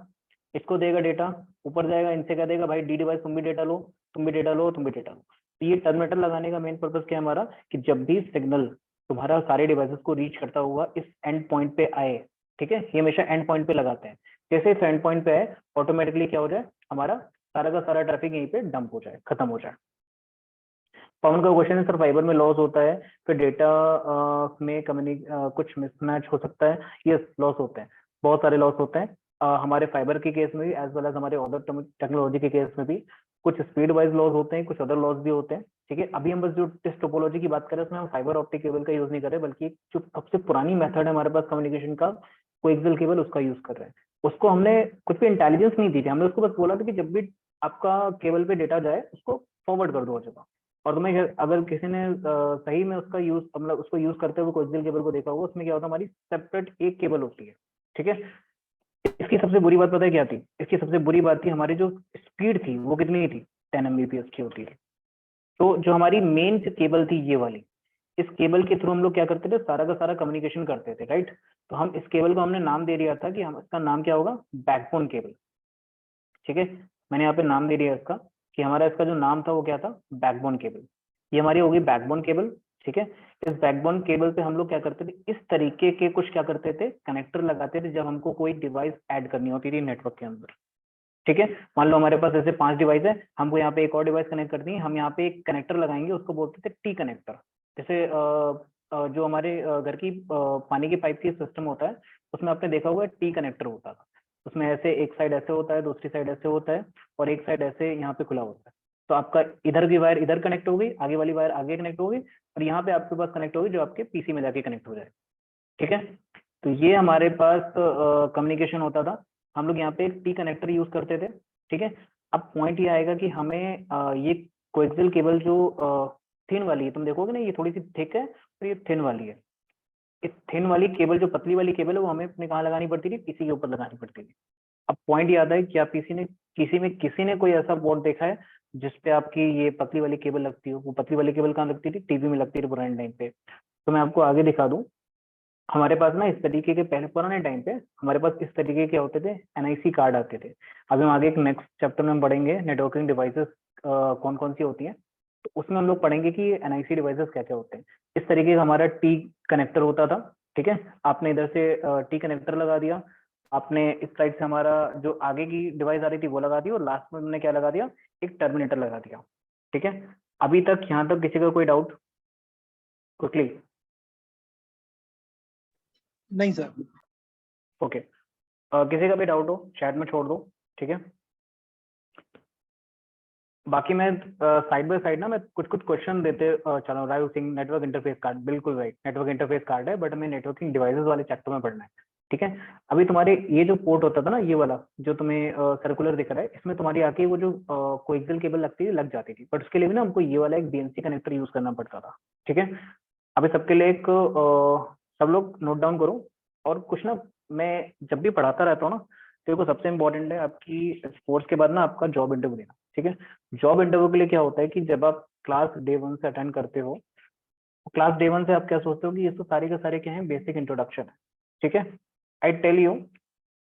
इसको देगा डेटा, ऊपर जाएगा, इनसे कह देगा भाई डी डिवाइस तुम भी डेटा लो, तुम भी डेटा लो, तुम भी डेटा लो। तो ये टर्मिनेटर लगाने का मेन पर्पस क्या है हमारा, कि जब भी सिग्नल तुम्हारा सारे डिवाइसेस को रीच करता हुआ इस एंड पॉइंट पे आए, ठीक है, ये हमेशा एंड पॉइंट पे लगाते हैं, जैसे इस एंड पॉइंट पे आए ऑटोमेटिकली क्या हो जाए, हमारा सारा का सारा ट्रैफिक यहीं पे डंप हो जाए, खत्म हो जाए। पवन का क्वेश्चन है सर फाइबर में लॉस होता है, फिर डेटा में कुछ मिसमैच हो सकता है, यस लॉस होते हैं, बहुत सारे लॉस होते हैं, हमारे फाइबर के केस में भी एज वेल एज हमारे अदर टेक्नोलॉजी के केस में भी कुछ स्पीड वाइज लॉस होते हैं, कुछ अदर लॉस भी होते हैं, ठीक है। अभी हम बस जो इस टोपोलॉजी की बात करें उसमें हम फाइबर ऑप्टिक केबल का यूज नहीं कर रहे, बल्कि जो सबसे पुरानी मेथड है हमारे पास कम्युनिकेशन का, कोएक्सियल केबल, उसका यूज कर रहे हैं। उसको हमने कुछ भी इंटेलिजेंस नहीं दी थी, हमने उसको बस बोला था कि जब भी आपका केबल पे डेटा जाए उसको फॉरवर्ड कर दो हर जगह। और तुम्हें अगर किसी ने सही में उसका यूज, मतलब उसको यूज करते हुए कोएक्सियल केबल को देखा होगा, उसमें क्या होता है, हमारी सेपरेट एक केबल होती है, ठीक है। इसकी सबसे बुरी बात पता है क्या थी, इसकी सबसे बुरी बात थी हमारी जो स्पीड थी वो कितनी थी, 10 Mbps की होती थी। तो जो हमारी मेन केबल थी ये वाली, इस केबल के थ्रू हम लोग क्या करते थे, सारा का सारा कम्युनिकेशन करते थे, राइट। तो हम इस केबल को हमने नाम दे दिया था कि हम इसका नाम क्या होगा, बैकबोन केबल, ठीक है। मैंने यहाँ पे नाम दे दिया इसका कि हमारा इसका जो नाम था वो क्या था, बैकबोन केबल। ये हमारी होगी बैकबोन केबल, ठीक है। इस बैकबोन केबल पे हम लोग क्या करते थे, इस तरीके के कुछ क्या करते थे, कनेक्टर लगाते थे जब हमको कोई डिवाइस ऐड करनी होती थी नेटवर्क के अंदर, ठीक है। मान लो हमारे पास ऐसे 5 डिवाइस है, हमको यहाँ पे एक और डिवाइस कनेक्ट करनी है, हम यहाँ पे एक कनेक्टर लगाएंगे, उसको बोलते थे टी कनेक्टर। जैसे जो हमारे घर की पानी की पाइप की सिस्टम होता है, उसमें आपने देखा होगा टी कनेक्टर होता था, उसमें ऐसे एक साइड ऐसे होता है, दूसरी साइड ऐसे होता है, और एक साइड ऐसे यहाँ पे खुला होता है। तो आपका इधर की वायर इधर कनेक्ट होगी, आगे वाली वायर आगे कनेक्ट होगी, और यहाँ पे आपके पास कनेक्ट होगी जो आपके पीसी में जाके कनेक्ट हो जाए, ठीक है। तो ये हमारे पास कम्युनिकेशन होता था, हम लोग यहाँ पे एक टी कनेक्टर यूज करते थे, ठीक है। अब पॉइंट ये आएगा कि हमें ये कोएक्सियल केबल जो थिन वाली है, तुम देखोगे ना ये थोड़ी सी थिक है और ये थिन वाली है, इस थिन वाली केबल जो पतली वाली केबल है वो हमें अपने कहाँ लगानी पड़ती थी, पीसी के ऊपर लगानी पड़ती थी। अब पॉइंट ये आता है कि आप किसी ने कोई ऐसा बोर्ड देखा है जिसपे आपकी ये पतली वाली केबल लगती हो, वो पतली वाली केबल कहाँ लगती थी, टीवी में लगती थी पुराने टाइम पे। तो मैं आपको आगे दिखा दूं, हमारे पास ना इस तरीके के पहले पुराने टाइम पे हमारे पास इस तरीके के होते थे, एनआईसी कार्ड आते थे। अभी हम आगे एक नेक्स्ट चैप्टर में हम पढ़ेंगे नेटवर्किंग डिवाइसेस कौन कौन सी होती हैं, तो उसमें हम लोग पढ़ेंगे कि एनआईसी डिवाइसेस क्या क्या होते हैं। इस तरीके का हमारा टी कनेक्टर होता था, ठीक है। आपने इधर से टी कनेक्टर लगा दिया, आपने इस साइड से हमारा जो आगे की डिवाइस आ रही थी वो लगा दी, और लास्ट में हमने क्या लगा दिया, एक टर्मिनेटर लगा दिया, ठीक है। अभी तक यहाँ तक किसी का कोई डाउट क्विकली? नहीं सर। ओके, किसी का भी डाउट हो चैट में छोड़ दो, ठीक है। बाकी मैं साइड बाय साइड ना मैं कुछ कुछ क्वेश्चन देते चल रहा हूँ। नेटवर्क इंटरफेस कार्ड, बिल्कुल राइट, नेटवर्क इंटरफेस कार्ड है, बट हमें नेटवर्किंग डिवाइसेस वाले चैप्टर में पढ़ना है, ठीक है। अभी तुम्हारे ये जो पोर्ट होता था ना, ये वाला जो तुम्हें सर्कुलर दिख रहा है, इसमें तुम्हारी आके वो जो कोएक्सियल केबल लगती है, लग जाती थी, बट उसके लिए भी ना हमको ये वाला एक बीएनसी कनेक्टर यूज करना पड़ता था, ठीक है। अभी सबके लिए एक सब लोग नोट डाउन करो। और कुछ ना, मैं जब भी पढ़ाता रहता हूँ ना, तो को सबसे इम्पोर्टेंट है आपकी स्पोर्ट्स के बाद ना आपका जॉब इंटरव्यू देना, ठीक है। जॉब इंटरव्यू के लिए क्या होता है कि जब आप क्लास डे 1 से अटेंड करते हो, क्लास डे 1 से आप क्या सोचते हो कि ये तो सारे के सारे क्या है, बेसिक इंट्रोडक्शन है, ठीक है। आई टेल यू,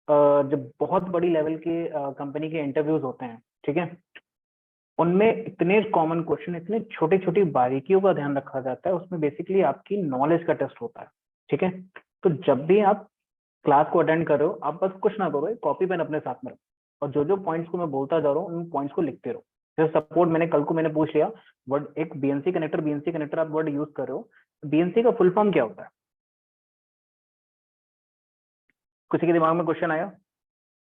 जब बहुत बड़ी लेवल के कंपनी के इंटरव्यूज होते हैं, ठीक है, उनमें इतने कॉमन क्वेश्चन, इतने छोटे छोटी बारीकियों का ध्यान रखा जाता है, उसमें बेसिकली आपकी नॉलेज का टेस्ट होता है, ठीक है। तो जब भी आप क्लास को अटेंड कर रहे हो, आप बस कुछ ना करो, कॉपी पेन अपने साथ में रखो, और जो जो पॉइंट्स को मैं बोलता जा रहा हूँ उन पॉइंट्स को लिखते रहो। जैसे सपोर्ट मैंने कल को मैंने पूछ लिया वर्ड, एक बीएनसी कनेक्टर आप वर्ड यूज कर रहे हो, बीएनसी का फुल फॉर्म क्या होता है? किसी के दिमाग में क्वेश्चन आया?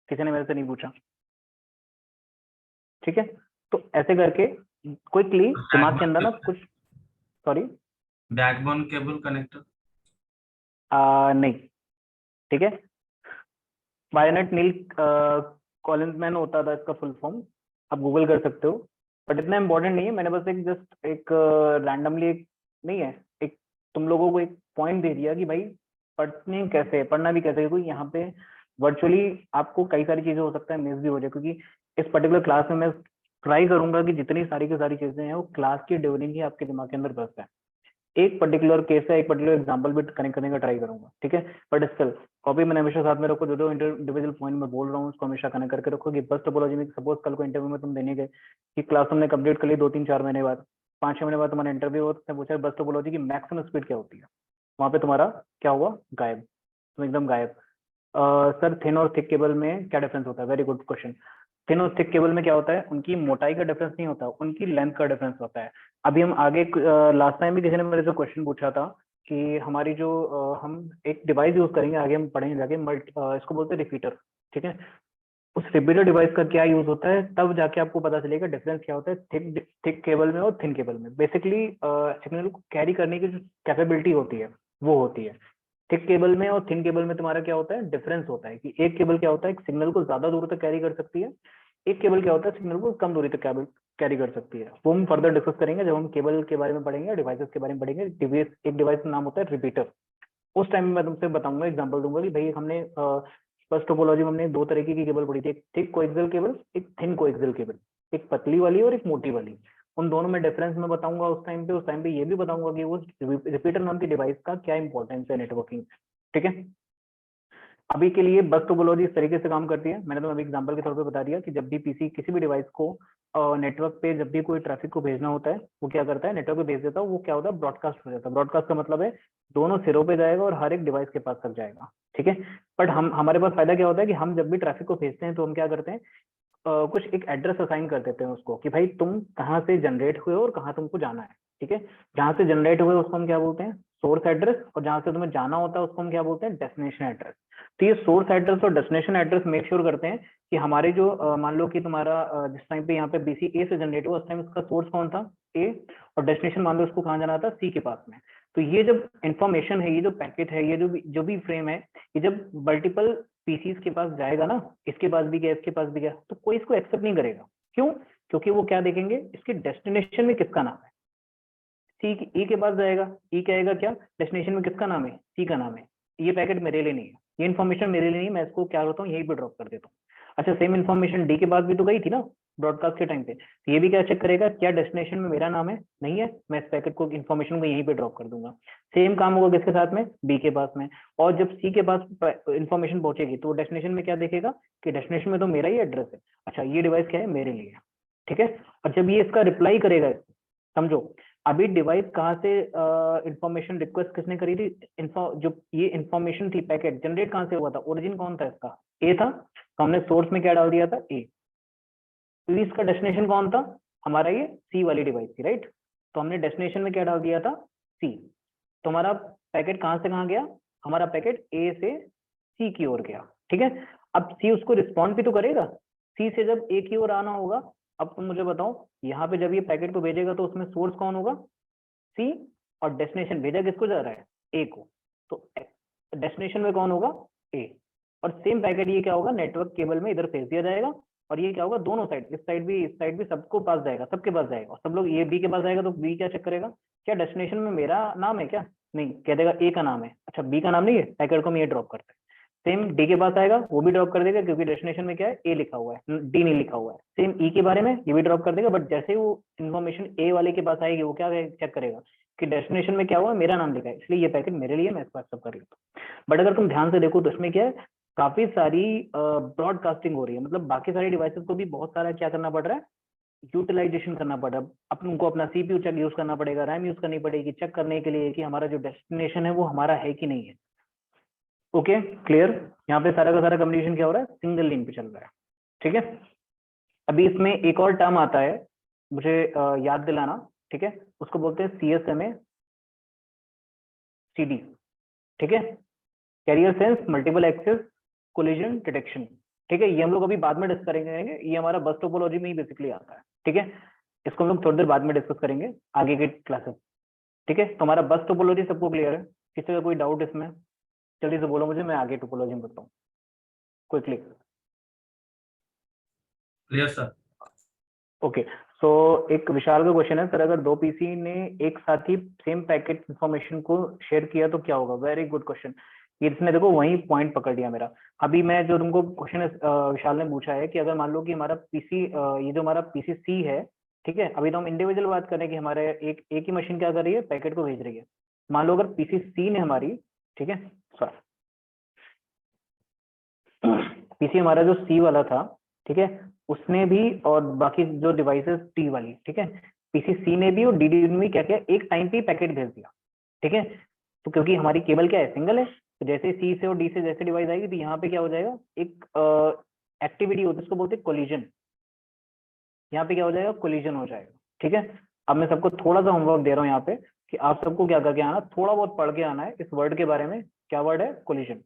किसी ने मेरे से नहीं पूछा, ठीक है। तो ऐसे करके क्विकली दिमाग के अंदर ना कुछ, सॉरी, बैकबोन केबल कनेक्टर, नहीं, ठीक है। वायरनेट नील कॉलिंसमैन होता था इसका फुल फॉर्म, आप गूगल कर सकते हो, बट इतना इंपॉर्टेंट नहीं है। मैंने बस एक जस्ट एक रैंडमली एक नहीं है, एक तुम लोगों को एक पॉइंट दे दिया कि भाई पढ़ने कैसे, पढ़ना भी कैसे, क्योंकि यहाँ पे वर्चुअली आपको कई सारी चीजें हो सकता है मिस भी हो जाए, क्योंकि इस पर्टिकुलर क्लास में मैं ट्राई करूंगा कि जितनी सारी की सारी चीजें हैं वो क्लास की ड्यूरिंग ही आपके दिमाग के अंदर बस है। एक पर्टिकुलर केस है, एक पर्टिकुलर एग्जांपल भी कनेक्ट करने का ट्राई करूंगा, ठीक है। बट स्टिल कॉपी मैंने हमेशा साथ में रखो, जो जो इंडिविजुअल पॉइंट में बोल रहा हूँ उसको हमेशा कनेक्ट करके रखो कि बस टोपोलॉजी में सपोज कल को इंटरव्यू में तुम देने गए कि क्लास तुमने कंप्लीट कर ली 2-3-4 महीने बाद, 5-6 महीने बाद तुम्हारा इंटरव्यू हो, तो पूछा बस टोपोलॉजी की मैक्सिमम स्पीड क्या होती है, वहां पे तुम्हारा क्या हुआ, गायब, तुम एकदम गायब। सर थिन और थिक केबल में क्या डिफरेंस होता है? Very good question. थिन और थिक केबल में क्या होता है, उनकी मोटाई का डिफरेंस नहीं होता, उनकी लेंथ का डिफरेंस होता है। अभी हम आगे लास्ट टाइम भी किसी ने मेरे से क्वेश्चन पूछा था कि हमारी जो हम एक डिवाइस यूज करेंगे, आगे हम पढ़ेंगे जाके, इसको बोलते हैं रिपीटर, ठीक है। उस रिपीटर डिवाइस का क्या यूज होता है, तब जाके आपको पता चलेगा डिफरेंस क्या होता है थिक केबल में और थिन केबल में। बेसिकली सिग्नल को कैरी करने की जो कैपेबिलिटी होती है वो होती है। थिक केबल में और थिन केबल में तुम्हारा क्या होता है, डिफरेंस होता है कि एक केबल क्या होता है, सिग्नल को ज्यादा दूर तक कैरी कर सकती है, एक केबल क्या होता है, सिग्नल को कम दूरी तक कैरी कर सकती है। वो हम फर्दर डिस्कस करेंगे जब हम केबल के बारे में पढ़ेंगे, डिवाइसेस के बारे में पढ़ेंगे। एक डिवाइस का नाम होता है रिपीटर, उस टाइम में मैं तुमसे बताऊंगा, एग्जांपल दूंगा कि भाई हमने फर्स्ट टोपोलॉजी में हमने 2 तरीके की केबल पढ़ी थी, एक थिक कोएक्सियल केबल, एक थिन कोएक्सियल केबल, एक पतली वाली और एक मोटी वाली। उन दोनों में डिफरेंस मैं बताऊंगा उस टाइम पे ये भी बताऊंगा कि वो रिपीटर नाम की डिवाइस का क्या इंपॉर्टेंस है नेटवर्किंग, ठीक है। अभी के लिए बस टोपोलॉजी इस तरीके से काम करती है, मैंने तो अभी एग्जांपल के तौर पे बता दिया कि जब भी पीसी किसी भी डिवाइस को नेटवर्क पे जब भी कोई ट्रैफिक को भेजना होता है, वो क्या करता है, नेटवर्क पे भेज देता है, वो क्या होता है, ब्रॉडकास्ट हो जाता है। ब्रॉडकास्ट का मतलब है दोनों सिरों पे जाएगा और हर एक डिवाइस के पास तक जाएगा, ठीक है। बट हमारे पास फायदा क्या होता है कि हम जब भी ट्रैफिक को भेजते हैं तो हम क्या करते हैं, कुछ एक एड्रेस असाइन कर देते हैं उसको कि भाई तुम कहाँ से जनरेट हुए हो और कहाँ तुमको जाना है, ठीक है। जहाँ से जनरेट हुए उसको हम क्या बोलते हैं, सोर्स एड्रेस, और जहाँ से तुम्हें जाना होता है उसको हम क्या बोलते हैं, डेस्टिनेशन एड्रेस। तो ये सोर्स एड्रेस और डेस्टिनेशन एड्रेस मेक श्योर करते हैं कि हमारे जो मान लो कि तुम्हारा जिस टाइम पे यहाँ पे बीसी ए से जनरेट हुआ, उस टाइम इसका सोर्स कौन था, ए, और डेस्टिनेशन मान लो इसको कहाँ जाना था, सी के पास में। तो ये जब इंफॉर्मेशन है, ये जो पैकेट है, ये जो भी फ्रेम है, ये जब मल्टीपल पीसीज के पास जाएगा ना, इसके पास भी गया, इसके पास भी गया, तो कोई इसको एक्सेप्ट नहीं करेगा। क्यों? क्योंकि वो क्या देखेंगे, इसके डेस्टिनेशन में किसका नाम है, सी ई के पास जाएगा, ई कहेगा क्या, डेस्टिनेशन में किसका नाम है, सी का नाम है, ये पैकेट मेरे लिए नहीं है, ये इन्फॉर्मेशन मेरे लिए नहीं, मैं इसको क्या करता हूँ, यहीं पे ड्रॉप कर देता हूँ। अच्छा, सेम इन्फॉर्मेशन डी के पास भी तो गई थी ना ब्रॉडकास्ट के टाइम पे, तो ये भी क्या चेक करेगा, क्या डेस्टिनेशन में मेरा नाम है, नहीं है, मैं इस पैकेट को इन्फॉर्मेशन को यहीं पे ड्रॉप कर दूंगा। सेम काम होगा किसके साथ में, बी के पास में। और जब सी के पास इन्फॉर्मेशन पहुंचेगी तो डेस्टिनेशन में क्या देखेगा कि डेस्टिनेशन में तो मेरा ही एड्रेस है, अच्छा ये डिवाइस क्या है, मेरे लिए, ठीक है। और जब ये इसका रिप्लाई करेगा, समझो अभी डिवाइस कहाँ से इंफॉर्मेशन रिक्वेस्ट किसने करी थी, जो ये इंफॉर्मेशन थी, पैकेट जनरेट कहाँ से हुआ था, ओरिजिन कौन था इसका, ए था, तो हमने सोर्स में क्या डाल दिया था, ए। तो इसका डेस्टिनेशन कौन था, हमारा ये सी वाली डिवाइस थी, राइट। तो हमने डेस्टिनेशन में क्या डाल दिया था, सी। तो हमारा पैकेट कहाँ से कहाँ गया, हमारा पैकेट ए से सी की ओर गया, ठीक है। अब सी उसको रिस्पॉन्ड भी तो करेगा, सी से जब ए की ओर आना होगा। अब तुम मुझे बताओ, यहाँ पे जब ये पैकेट को भेजेगा तो उसमें सोर्स कौन होगा, सी, और डेस्टिनेशन भेजा किसको जा रहा है, ए को, तो डेस्टिनेशन में कौन होगा, ए। और सेम पैकेट ये क्या होगा, नेटवर्क केबल में इधर भेज दिया जाएगा, और ये क्या होगा, दोनों साइड, इस साइड भी सबको पास जाएगा, सबके पास जाएगा, और सब लोग ये बी के पास जाएगा तो बी क्या चेक करेगा, क्या डेस्टिनेशन में मेरा नाम है क्या, नहीं, कह देगा ए का नाम है, अच्छा बी का नाम नहीं है, पैकेट को हम ये ड्रॉप करते हैं। सेम डी के पास आएगा, वो भी ड्रॉप कर देगा, क्योंकि डेस्टिनेशन में क्या है, ए लिखा हुआ है, डी नहीं लिखा हुआ है। सेम ई के बारे में ये भी ड्रॉप कर देगा, बट जैसे ही वो इन्फॉर्मेशन ए वाले के पास आएगी, वो क्या चेक करेगा कि डेस्टिनेशन में क्या हुआ, मेरा नाम लिखा है, इसलिए ये पैकेट मेरे लिए, मैं इसको एक्सेप्ट कर लेता हूँ। बट अगर तुम ध्यान से देखो तो इसमें क्या है, काफी सारी ब्रॉडकास्टिंग हो रही है, मतलब बाकी सारी डिवाइसेस को भी बहुत सारा क्या करना पड़ रहा है, यूटिलाइजेशन करना पड़ रहा है। अपन को अपना सीपीयू चेक यूज करना पड़ेगा, रैम यूज करनी पड़ेगी, चेक करने के लिए कि हमारा जो डेस्टिनेशन है वो हमारा है कि नहीं है। Okay, clear. यहाँ पे सारा का सारा कम्युनिकेशन क्या हो रहा है, सिंगल लिंक पे चल रहा है, ठीक है। अभी इसमें एक और टर्म आता है, मुझे याद दिलाना, ठीक है, उसको बोलते हैं CSMA CD, ठीक है, carrier sense multiple access collision detection, ठीक है। ये हम लोग अभी बाद में डिस्कस करेंगे, ये हमारा बस टोपोलॉजी में ही बेसिकली आता है, ठीक है। इसको हम लोग थोड़ी देर बाद में डिस्कस करेंगे आगे के क्लासेस, ठीक है। तो हमारा बस टोपोलॉजी सबको क्लियर है, किसी का कोई डाउट इसमें, जल्दी से बोलो मुझे, मैं आगे टोपोलॉजी में बताऊँ क्विकली। Clear sir. ओके, सो एक विशाल का क्वेश्चन है, सर अगर दो पीसी ने एक साथ ही सेम पैकेट इंफॉर्मेशन को शेयर किया तो क्या होगा। वेरी गुड क्वेश्चन, ये इसने देखो वही पॉइंट पकड़ लिया मेरा। अभी मैं जो तुमको क्वेश्चन विशाल ने पूछा है कि अगर मान लो कि हमारा पीसी, ये जो हमारा पीसी सी है, ठीक है, अभी तो हम इंडिविजुअल बात करें कि हमारे एक ही मशीन क्या कर रही है, पैकेट को भेज रही है। मान लो अगर पीसी सी ने हमारी, ठीक है, सॉरी पीसी हमारा जो सी वाला था, ठीक है, उसने भी, और बाकी जो डिवाइसेस टी वाली, ठीक है, पीसी सी ने भी और डीडी ने भी क्या किया, एक टाइम पे पैकेट भेज दिया, ठीक है। तो क्योंकि हमारी केबल क्या है, सिंगल है, तो जैसे सी से और डी से जैसे डिवाइस आएगी, तो यहाँ पे क्या हो जाएगा, एक एक्टिविटी होती है, उसको बोलते हैं कोलिजन। यहाँ पे क्या हो जाएगा, कोलिजन हो जाएगा, ठीक है। अब मैं सबको थोड़ा सा होमवर्क दे रहा हूँ यहाँ पे, कि आप सबको क्या करके आना, थोड़ा बहुत पढ़ के आना है इस वर्ड के बारे में। क्या वर्ड है, कोलिजन।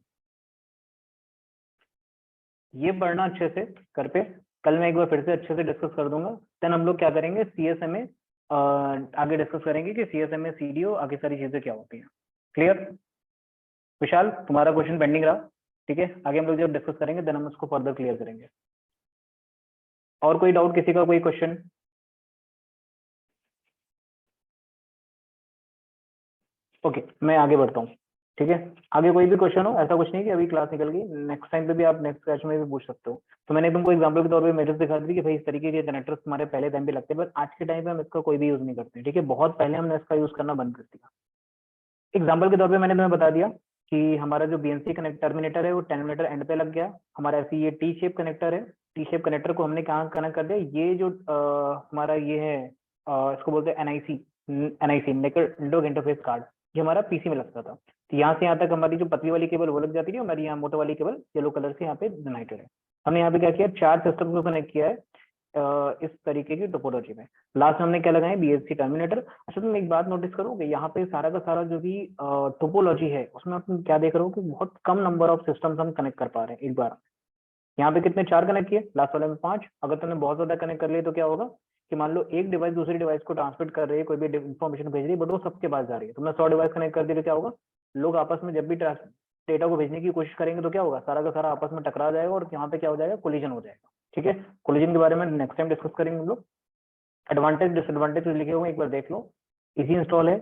ये पढ़ना अच्छे से कर पे, कल मैं एक बार फिर से अच्छे से डिस्कस कर दूंगा। देन हम लोग क्या करेंगे, CSMA आगे डिस्कस करेंगे कि CSMA CDO आगे सारी चीजें क्या होती हैं। क्लियर। विशाल तुम्हारा क्वेश्चन पेंडिंग रहा, ठीक है, आगे हम लोग जब डिस्कस करेंगे देन हम उसको फर्दर क्लियर करेंगे। और कोई डाउट, किसी का कोई क्वेश्चन। ओके, मैं आगे बढ़ता हूँ, ठीक है। आगे कोई भी क्वेश्चन हो, ऐसा कुछ नहीं कि अभी क्लास निकल गई, नेक्स्ट टाइम पे भी आप नेक्स्ट बैच में भी पूछ सकते हो। तो मैंने तुमको एग्जांपल के तौर पे मेथड्स दिखा दी कि भाई इस तरीके के कनेक्टर्स तुम्हारे पहले टाइम पे लगते हैं, पर आज के टाइम पे हम इसका कोई भी यूज नहीं करते, ठीक है। बहुत पहले हमने इसका यूज करना बंद कर दिया। एग्जाम्पल के तौर पे मैंने तुम्हें बता दिया कि हमारा जो BNC कनेक्ट टर्मिनेटर है वो टर्मिनेटर एंड पे लग गया। हमारा ऐसे ये टी शेप कनेक्टर है, टी शेप कनेक्टर को हमने कहाँ कनेक्ट कर दिया, ये जो हमारा ये है, इसको बोलते हैं NIC नेकेड इंटरफेस कार्ड, ये हमारा पीसी में लगता था। तो यहाँ से यहाँ तक हमारी जो पतली वाली केबल वो लग जाती थी, हमारी यहाँ मोटे वाली केबल येलो कलर से यहाँ पे यूनाइटेड है। हमने यहाँ पे क्या किया, 4 सिस्टम को कनेक्ट किया है इस तरीके की टोपोलॉजी में। लास्ट में हमने क्या लगाया, BNC टर्मिनेटर। अच्छा तुम एक बात नोटिस करोगे, यहाँ पे सारा का सारा जो भी टोपोलॉजी है उसमें तुम क्या देख रहे हो कि बहुत कम नंबर ऑफ सिस्टम्स हम कनेक्ट कर पा रहे हैं एक बार। यहाँ पे कितने, 4 कनेक्ट किए, लास्ट वाले में 5। अगर तुमने बहुत ज्यादा कनेक्ट कर लिए तो क्या होगा कि मान लो एक डिवाइस दूसरी डिवाइस को ट्रांसमिट कर रही है, कोई भी इन्फॉर्मेशन भेज रही है, बट वो सबके पास जा रही है। तुमने 100 डिवाइस कनेक्ट कर दी तो क्या होगा, लोग आपस में जब भी डेटा को भेजने की कोशिश करेंगे तो क्या होगा, सारा का सारा आपस में टकरा जाएगा और यहाँ पे क्या हो जाएगा, कोलिजन हो जाएगा, ठीक है। कोलिजन के बारे में नेक्स्ट टाइम डिस्कस करेंगे हम लोग। एडवांटेज डिसएडवांटेज लिखे हुए एक बार देख लो। इजी इंस्टॉल है,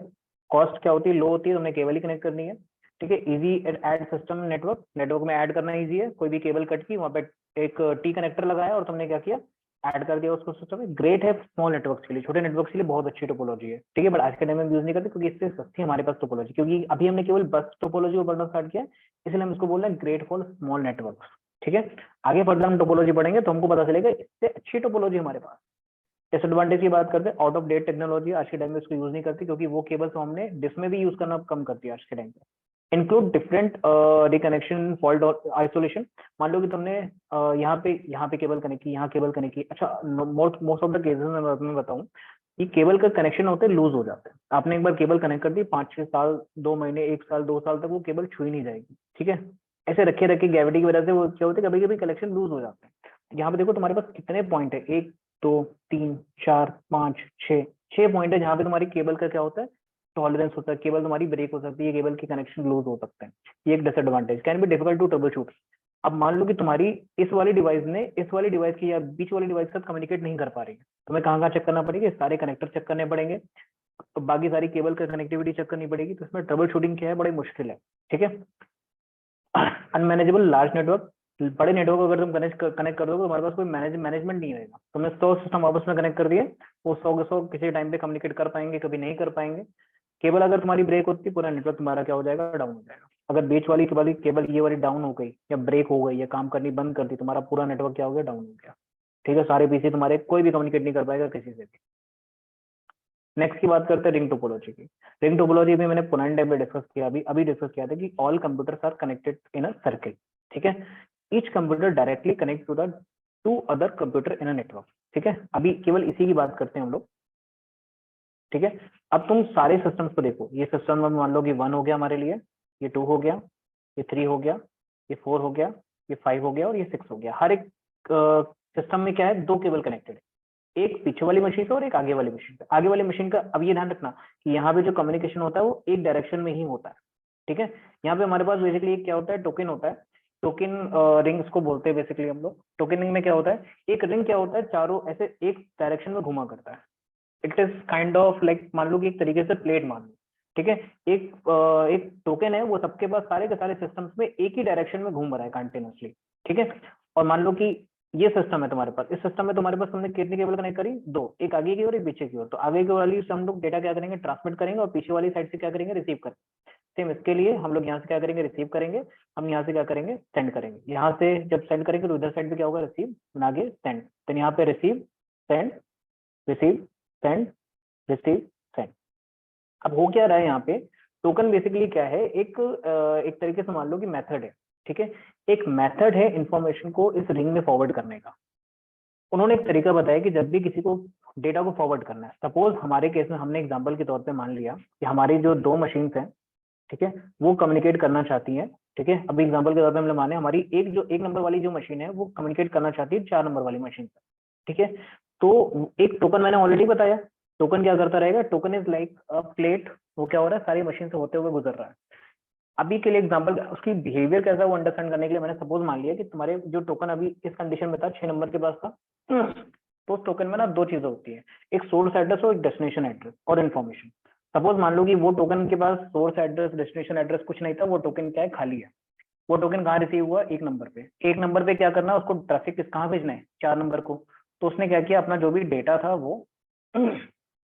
कॉस्ट क्या होती है, लो होती है, तुमने केबल ही कनेक्ट करनी है, ठीक है। इजी ऐड सिस्टम नेटवर्क में ऐड करना इजी है, कोई भी केबल कट की वहाँ पे एक टी कनेक्टर लगाया और तुमने क्या किया, ऐड कर दिया उसको सिस्टम में। ग्रेट है स्मॉल नेटवर्क्स के लिए, छोटे नेटवर्क्स के लिए बहुत अच्छी टोपोलॉजी है, ठीक है। बट आज के टाइम में यूज नहीं करते क्योंकि इससे सस्ती हमारे पास टोपोलॉजी, क्योंकि अभी हमने केवल बस टोपोलॉजी को पढ़ना स्टार्ट किया है, इसलिए हम इसको बोल रहे हैं ग्रेट फॉर स्मॉल नेटवर्क्स, ठीक है। आगे फर्दर हम टोपोलॉजी पढ़ेंगे तो हमको पता चलेगा इससे अच्छी टोपोलॉजी हमारे पास। डिसएडवांटेज की बात करते हैं, आउट ऑफ डेट टेक्नोलॉजी, आज के टाइम में इसको यूज नहीं करती क्योंकि वो केबल्स हमने डिस में भी यूज करना कम कर दिया आज के टाइम पे। इंक्लूड डिफरेंट रिकनेक्शन फॉल्ट और आइसोलेशन। मान लो कि तुमने यहाँ पे केबल कनेक्ट की, यहाँ केबल कनेक्ट की। अच्छा मोस्ट ऑफ द केसेस में मैं बताऊं कि केबल का कनेक्शन होते हैं लूज हो जाते हैं। आपने एक बार केबल कनेक्ट कर दी, 5-6 साल, 2 महीने, 1 साल, 2 साल तक वो केबल छुई नहीं जाएगी, ठीक है। ऐसे रखे रखे ग्रेविटी की वजह से वो क्या होता है, कभी कभी कलेक्शन लूज हो जाते हैं। यहाँ पे देखो तुम्हारे पास कितने पॉइंट है, 1 2 3 4 5 6 पॉइंट है, जहाँ पे तुम्हारी केबल का क्या होता है, टॉलरेंस होता है, केबल तुम्हारी ब्रेक हो सकती है, केबल के कनेक्शन लूज हो सकते हैं। ये एक disadvantage, can be difficult to troubleshoot. अब मान लो कि तुम्हारी इस वाली डिवाइस ने इस वाली डिवाइस की या बीच वाली डिवाइस के साथ कम्युनिकेट नहीं कर पा रही है, तुम्हें कहाँ कहाँ चेक करना पड़ेगा, सारे कनेक्टर चेक करने पड़ेंगे, तो बाकी सारी केबल का कनेक्टिविटी चेक करनी पड़ेगी। तो इसमें ट्रबल शूटिंग क्या है, बड़ी मुश्किल है। ठीक है, अनमैनेजेबल लार्ज नेटवर्क, बड़े नेटवर्क अगर तुम कनेक्ट कर दोगे तो हमारे पास कोई मैनेजमेंट नहीं रहेगा। तुमने 100 सिस्टम आपस में कनेक्ट कर दिए, वो 100 के 100 किसी टाइम पे कम्युनिकेट कर पाएंगे, कभी नहीं कर पाएंगे। केबल अगर तुम्हारी ब्रेक होती है, पूरा नेटवर्क तुम्हारा क्या हो जाएगा, डाउन हो जाएगा। अगर बीच वाली केबल ये वाली डाउन हो गई या ब्रेक हो गई या काम करनी बंद कर दी, तुम्हारा पूरा नेटवर्क क्या हो गया, डाउन हो गया। ठीक है, सारे पीसी तुम्हारे कोई भी कम्युनिकेट नहीं कर पाएगा किसी से भी। नेक्स्ट की बात करते हैं रिंग टोपोलॉजी की। रिंग टोपोलॉजी में मैंने पुराने टाइम पे डिस्कस किया, अभी डिस्कस किया था कि all computers are connected in a circle. ठीक है, each computer directly connect to the two other computer in a network. ठीक है, अभी केवल इसी की बात करते हैं हम लोग। ठीक है, अब तुम सारे सिस्टम्स को देखो, ये सिस्टम में मान लो कि 1 हो गया हमारे लिए, ये 2 हो गया, ये 3 हो गया, ये 4 हो गया, ये 5 हो गया और ये 6 हो गया। हर एक सिस्टम में क्या है, 2 केबल कनेक्टेड है, एक पीछे वाली मशीन से और एक आगे वाली मशीन पे। आगे वाली मशीन का अब ये ध्यान रखना कि यहाँ पे जो कम्युनिकेशन होता है वो एक डायरेक्शन में ही होता है। ठीक है, यहाँ पे हमारे पास बेसिकली क्या होता है, टोकन होता है, टोकन रिंग्स को बोलते हैं बेसिकली हम लोग। टोकन रिंग में क्या होता है, एक रिंग क्या होता है, चारों ऐसे एक डायरेक्शन में घुमा करता है। It is kind of like, मान लो कि एक तरीके से प्लेट मान लो। ठीक है, एक टोकन है, वो सबके पास सारे के सारे सिस्टम्स में एक ही डायरेक्शन में घूम रहा है कंटिन्यूसली। ठीक है, और मान लो कि ये सिस्टम है तुम्हारे पास, इस सिस्टम में तुम्हारे पास तुमने कितनी केबल कनेक्ट करी, 2, एक आगे की और एक पीछे की ओर। तो आगे की वाली से हम लोग डेटा क्या करेंगे, ट्रांसमिट करेंगे, और पीछे वाली साइड से क्या करेंगे, रिसीव करेंगे। सेम इसके लिए हम लोग यहाँ से क्या करेंगे, रिसीव करेंगे, हम यहाँ से क्या करेंगे, सेंड करेंगे। यहाँ से जब सेंड करेंगे तो इधर साइड पे क्या होगा, रिसीव, आगे सेंड। तो यहाँ पे receive send receive send receive send. अब हो क्या रहा है यहाँ पे, टोकन बेसिकली क्या है, एक तरीके से मान लो कि मेथड है। ठीक है, एक मेथड है इंफॉर्मेशन को इस रिंग में फॉरवर्ड करने का। उन्होंने एक तरीका बताया कि जब भी किसी को डेटा को फॉरवर्ड करना है, सपोज हमारे केस में हमने एग्जांपल के तौर पे मान लिया कि हमारी जो 2 मशीन्स हैं, ठीक है, वो कम्युनिकेट करना चाहती हैं। ठीक है, अभी एग्जांपल के तौर पे हमने माने हमारी एक नंबर वाली जो मशीन है वो कम्युनिकेट करना चाहती है 4 नंबर वाली मशीन से। ठीक है, तो एक टोकन मैंने ऑलरेडी बताया, टोकन क्या करता रहेगा, token is like a plate, वो क्या हो रहा है, सारी मशीन से होते हुए गुजर रहा है। अभी के लिए एग्जांपल, उसकी बिहेवियर कैसा है वो अंडरस्टैंड करने के लिए मैंने सपोज मान लिया कि तुम्हारे जो टोकन अभी इस कंडीशन में था, 6 नंबर के पास था, तो उस टोकन में ना 2 चीजें होती है, एक सोर्स एड्रेस और एक डेस्टिनेशन एड्रेस और इन्फॉर्मेशन। सपोज मान लो कि वो टोकन के पास सोर्स एड्रेस डेस्टिनेशन एड्रेस कुछ नहीं था, वो टोकन क्या है, खाली है। वो टोकन कहाँ रिसीव हुआ, 1 नंबर पे। 1 नंबर पे क्या करना है, उसको ट्रैफिक कहाँ भेजना है, 4 नंबर को। तो उसने क्या किया, अपना जो भी डेटा था वो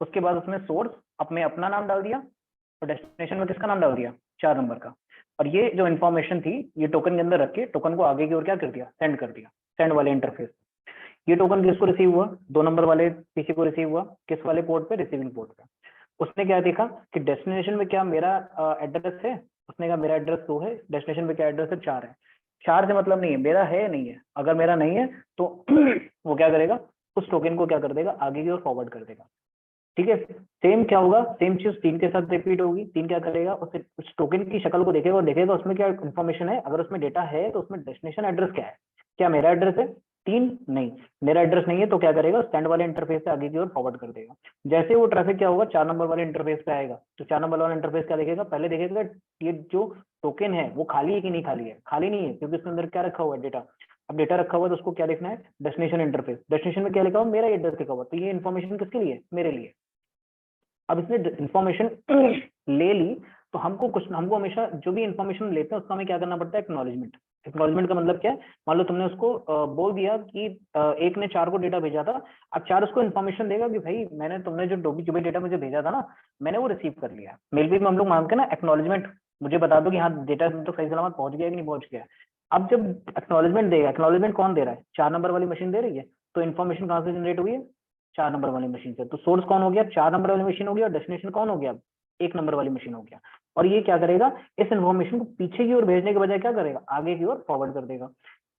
उसके बाद उसने सोर्स अपने अपना नाम डाल दिया और डेस्टिनेशन में किसका नाम डाल दिया, 4 नंबर का। और ये जो इन्फॉर्मेशन थी ये टोकन के अंदर रख के टोकन को आगे की ओर क्या कर दिया, सेंड कर दिया, सेंड वाले इंटरफेस। ये टोकन किसको रिसीव हुआ, 2 नंबर वाले पीसी को रिसीव हुआ, किस वाले पोर्ट पे, रिसीविंग पोर्ट पे। उसने क्या देखा कि डेस्टिनेशन में क्या मेरा एड्रेस है, उसने कहा मेरा एड्रेस 2 है, डेस्टिनेशन में क्या एड्रेस है, 4 है। 4 से मतलब नहीं है मेरा है या नहीं है, अगर मेरा नहीं है तो वो क्या करेगा, उस टोकन को क्या कर देगा, आगे की ओर फॉरवर्ड कर देगा। ठीक है, सेम क्या होगा, सेम चीज 3 के साथ रिपीट होगी। 3 क्या करेगा, उस टोकन की शक्ल को देखेगा और देखेगा उसमें क्या इन्फॉर्मेशन है, अगर उसमें डेटा है तो उसमें डेस्टिनेशन एड्रेस क्या है, क्या मेरा एड्रेस है, 3 नहीं, मेरा एड्रेस नहीं है, तो क्या करेगा, स्टैंड वाले इंटरफेस से आगे की ओर फॉरवर्ड कर देगा। जैसे वो ट्रैफिक क्या होगा, 4 नंबर वाले इंटरफेस पे आएगा, तो 4 नंबर वाला इंटरफेस क्या देखेगा, पहले देखेगा ये जो टोकन है वो खाली है कि नहीं खाली है, खाली नहीं है क्योंकि उसके अंदर क्या रखा हुआ है, डेटा। अब डेटा रखा हुआ है तो उसको क्या देखना है, डेस्टिनेशन इंटरफेस। डेस्टिनेशन में क्या लिखा हुआ, मेरा एड्रेस लिखा हुआ, तो ये इन्फॉर्मेशन किसके लिए, मेरे लिए। अब इसने इन्फॉर्मेशन ले ली तो हमको हमेशा जो भी इन्फॉर्मेशन लेते हैं उसका हमें क्या करना पड़ता है, एक्नॉलेजमेंट। एक्नॉलेजमेंट का मतलब क्या है, मान लो तुमने उसको बोल दिया कि 1 ने 4 को डेटा भेजा था, अब 4 उसको इन्फॉर्मेशन देगा कि भाई मैंने तुमने जो भी डेटा मुझे भेजा था ना, मैंने वो रिसीव कर लिया। मेल पे हम लोग मांगते हैं ना एक्नॉलेजमेंट, मुझे बता दो कि हाँ डेटा तो सही सलामत पहुंच गया कि नहीं पहुंच गया। अब जब एक्नॉलेजमेंट देगा, एक्नॉलेजमेंट कौन दे रहा है, 4 नंबर वाली मशीन दे रही है, तो इन्फॉर्मेशन कहाँ से जनरेट हुई है, 4 नंबर वाली मशीन से। तो सोर्स कौन हो गया, 4 नंबर वाली मशीन हो गया, और डेस्टिनेशन कौन हो गया, 1 नंबर वाली मशीन हो गया। और ये क्या करेगा, इस इन्फॉर्मेशन को पीछे की ओर भेजने के बजाय क्या करेगा, आगे की ओर फॉरवर्ड कर देगा।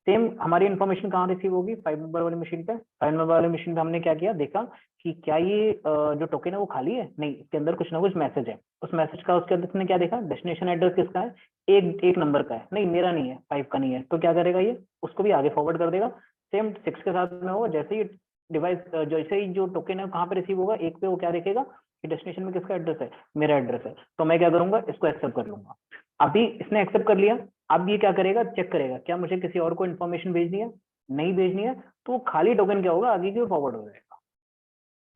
सेम हमारी इन्फॉर्मेशन कहाँ रिसीव होगी, 5 नंबर वाली मशीन पे। 5 नंबर वाली मशीन पे हमने क्या किया, देखा कि क्या ये जो टोकन है वो खाली है, नहीं, इसके अंदर कुछ ना कुछ मैसेज है। उस मैसेज का उसके अंदर ने क्या देखा, डेस्टिनेशन एड्रेस किसका है, एक नंबर का है, नहीं मेरा नहीं है, 5 का नहीं है, तो क्या करेगा ये, उसको भी आगे फॉरवर्ड कर देगा। सेम 6 के साथ में होगा, जैसे ही डिवाइस जैसे ही जो टोकन है कहाँ पे रिसीव होगा, एक पे, वो क्या देखेगा कि डेस्टिनेशन में किसका एड्रेस है, मेरा एड्रेस है, तो मैं क्या करूंगा, इसको एक्सेप्ट कर लूंगा। अभी इसने एक्सेप्ट कर लिया, अब ये क्या करेगा, चेक करेगा क्या मुझे किसी और को इन्फॉर्मेशन भेजनी है, नहीं भेजनी है, तो वो खाली टोकन क्या होगा, आगे की ओर फॉरवर्ड हो जाएगा।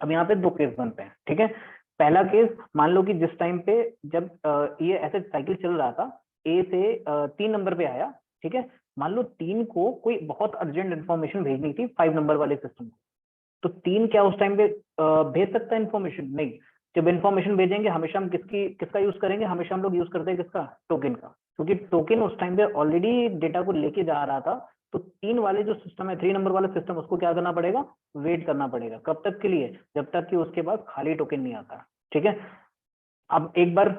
अब यहाँ पे 2 केस बनते हैं, ठीक है। पहला केस, मान लो कि जिस टाइम पे जब ये ऐसे साइकिल चल रहा था, ए से 3 नंबर पे आया, ठीक है, मान लो 3 को कोई बहुत अर्जेंट इन्फॉर्मेशन भेजनी थी 5 नंबर वाले सिस्टम को, तो 3 क्या उस टाइम पे भेज सकता है इन्फॉर्मेशन, नहीं। जब इन्फॉर्मेशन भेजेंगे हमेशा हम किसका यूज करेंगे, हमेशा हम लोग यूज करते हैं किसका, टोकन का, क्योंकि टोकन उस टाइम पे ऑलरेडी डेटा को लेके जा रहा था। तो 3 वाले जो सिस्टम है, 3 नंबर वाला सिस्टम, उसको क्या करना पड़ेगा, वेट करना पड़ेगा, कब तक के लिए, जब तक कि उसके पास खाली टोकन नहीं आता, ठीक है। अब एक बार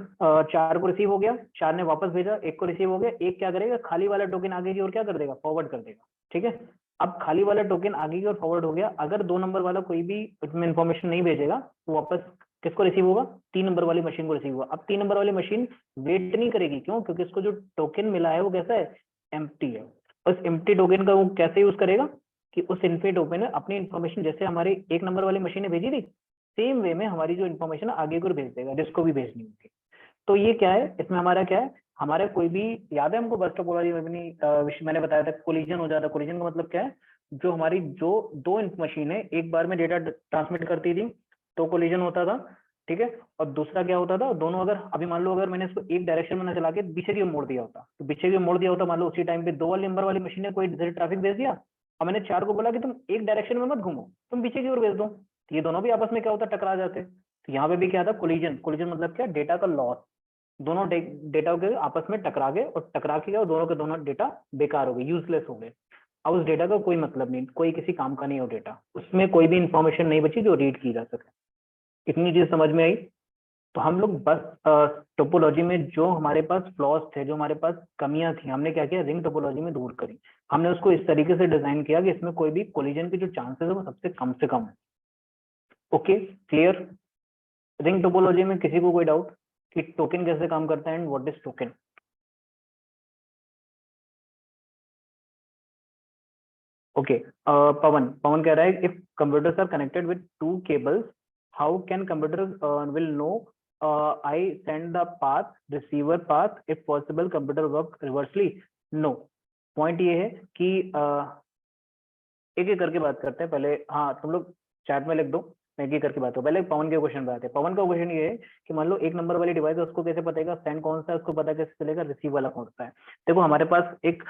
4 को रिसीव हो गया, 4 ने वापस भेजा, 1 को रिसीव हो गया, 1 क्या करेगा, खाली वाला टोकन आगे की ओर क्या कर देगा, फॉरवर्ड कर देगा, ठीक है। अब खाली वाला टोकन आगे की ओर फॉरवर्ड हो गया, अगर 2 नंबर वाला कोई भी उसमें इन्फॉर्मेशन नहीं भेजेगा तो वापस किसको रिसीव होगा, 3 नंबर वाली मशीन को रिसीव होगा। अब 3 नंबर वाली मशीन वेट नहीं करेगी, क्यों, क्योंकि इसको जो टोकन मिला है वो कैसा है, एम्प्टी है। उस एम्प्टी टोकन का वो कैसे यूज करेगा कि उस एम्प्टी टोकन में अपनी इन्फॉर्मेशन, जैसे हमारी 1 नंबर वाली मशीन ने भेजी थी, सेम वे में हमारी जो इन्फॉर्मेशन आगे को भेज देगा, जिसको भी भेजनी होगी। तो ये क्या है, इसमें हमारा क्या है, हमारा कोई भी, याद है हमको बर्स्ट टोपोलॉजी में भी मैंने बताया था, कोलिजन हो जाता है। कोलिजन का मतलब क्या है, जो हमारी जो 2 मशीनें एक बार में डेटा ट्रांसमिट करती थी तो कोलिजन होता था, ठीक है। और दूसरा क्या होता था, दोनों अगर, अभी मान लो अगर मैंने इसको एक डायरेक्शन में ना चला के पीछे की ओर मोड़ दिया होता, तो पीछे की ओर मोड़ दिया होता, मान लो उसी टाइम पे 2 वाले नंबर वाली मशीन ने कोई ट्रैफिक भेज दिया, और मैंने 4 को बोला कि तुम एक डायरेक्शन में मत घूमो, तुम पीछे की ओर भेज दो, तो ये दोनों भी आपस में क्या होता, टकरा जाते। तो यहाँ पे भी क्या था, कोलिजन। कोलिजन मतलब क्या, डेटा का लॉस, दोनों डेटा के आपस में टकरा गए, और टकरा के और दोनों के दोनों डेटा बेकार हो गए, यूजलेस हो गए। अब उस डेटा का कोई मतलब नहीं, कोई किसी काम का नहीं हो डेटा, उसमें कोई भी इंफॉर्मेशन नहीं बची जो रीड की जा सके। इतनी चीज समझ में आई। तो हम लोग बस टोपोलॉजी में जो हमारे पास फ्लॉज थे, जो हमारे पास कमियां थी, हमने क्या किया, रिंग टोपोलॉजी में दूर करी। हमने उसको इस तरीके से डिजाइन किया कि इसमें कोई भी कोलिजन के जो चांसेस है वो सबसे कम से कम है। Okay, clear. रिंग टोपोलॉजी में किसी को कोई डाउट कि टोकन कैसे काम करता है and what is token? Okay, Pavan कह रहा है, if computers are connected with 2 cables, how can computer will know I send the path, receiver path, if possible computer work reversely? No, point ये है कि एक एक करके बात करते हैं पहले। हाँ, तुम लोग चैट में लिख दो, मैं एक एक करके बात करूँ। पहले पवन के क्वेश्चन पे आते हैं। पवन का क्वेश्चन ये है कि मान लो 1 नंबर वाली डिवाइस है, उसको कैसे पता सेंड कौन सा है, उसको पता कैसे चलेगा रिसीव वाला कौन सा है? देखो, हमारे पास एक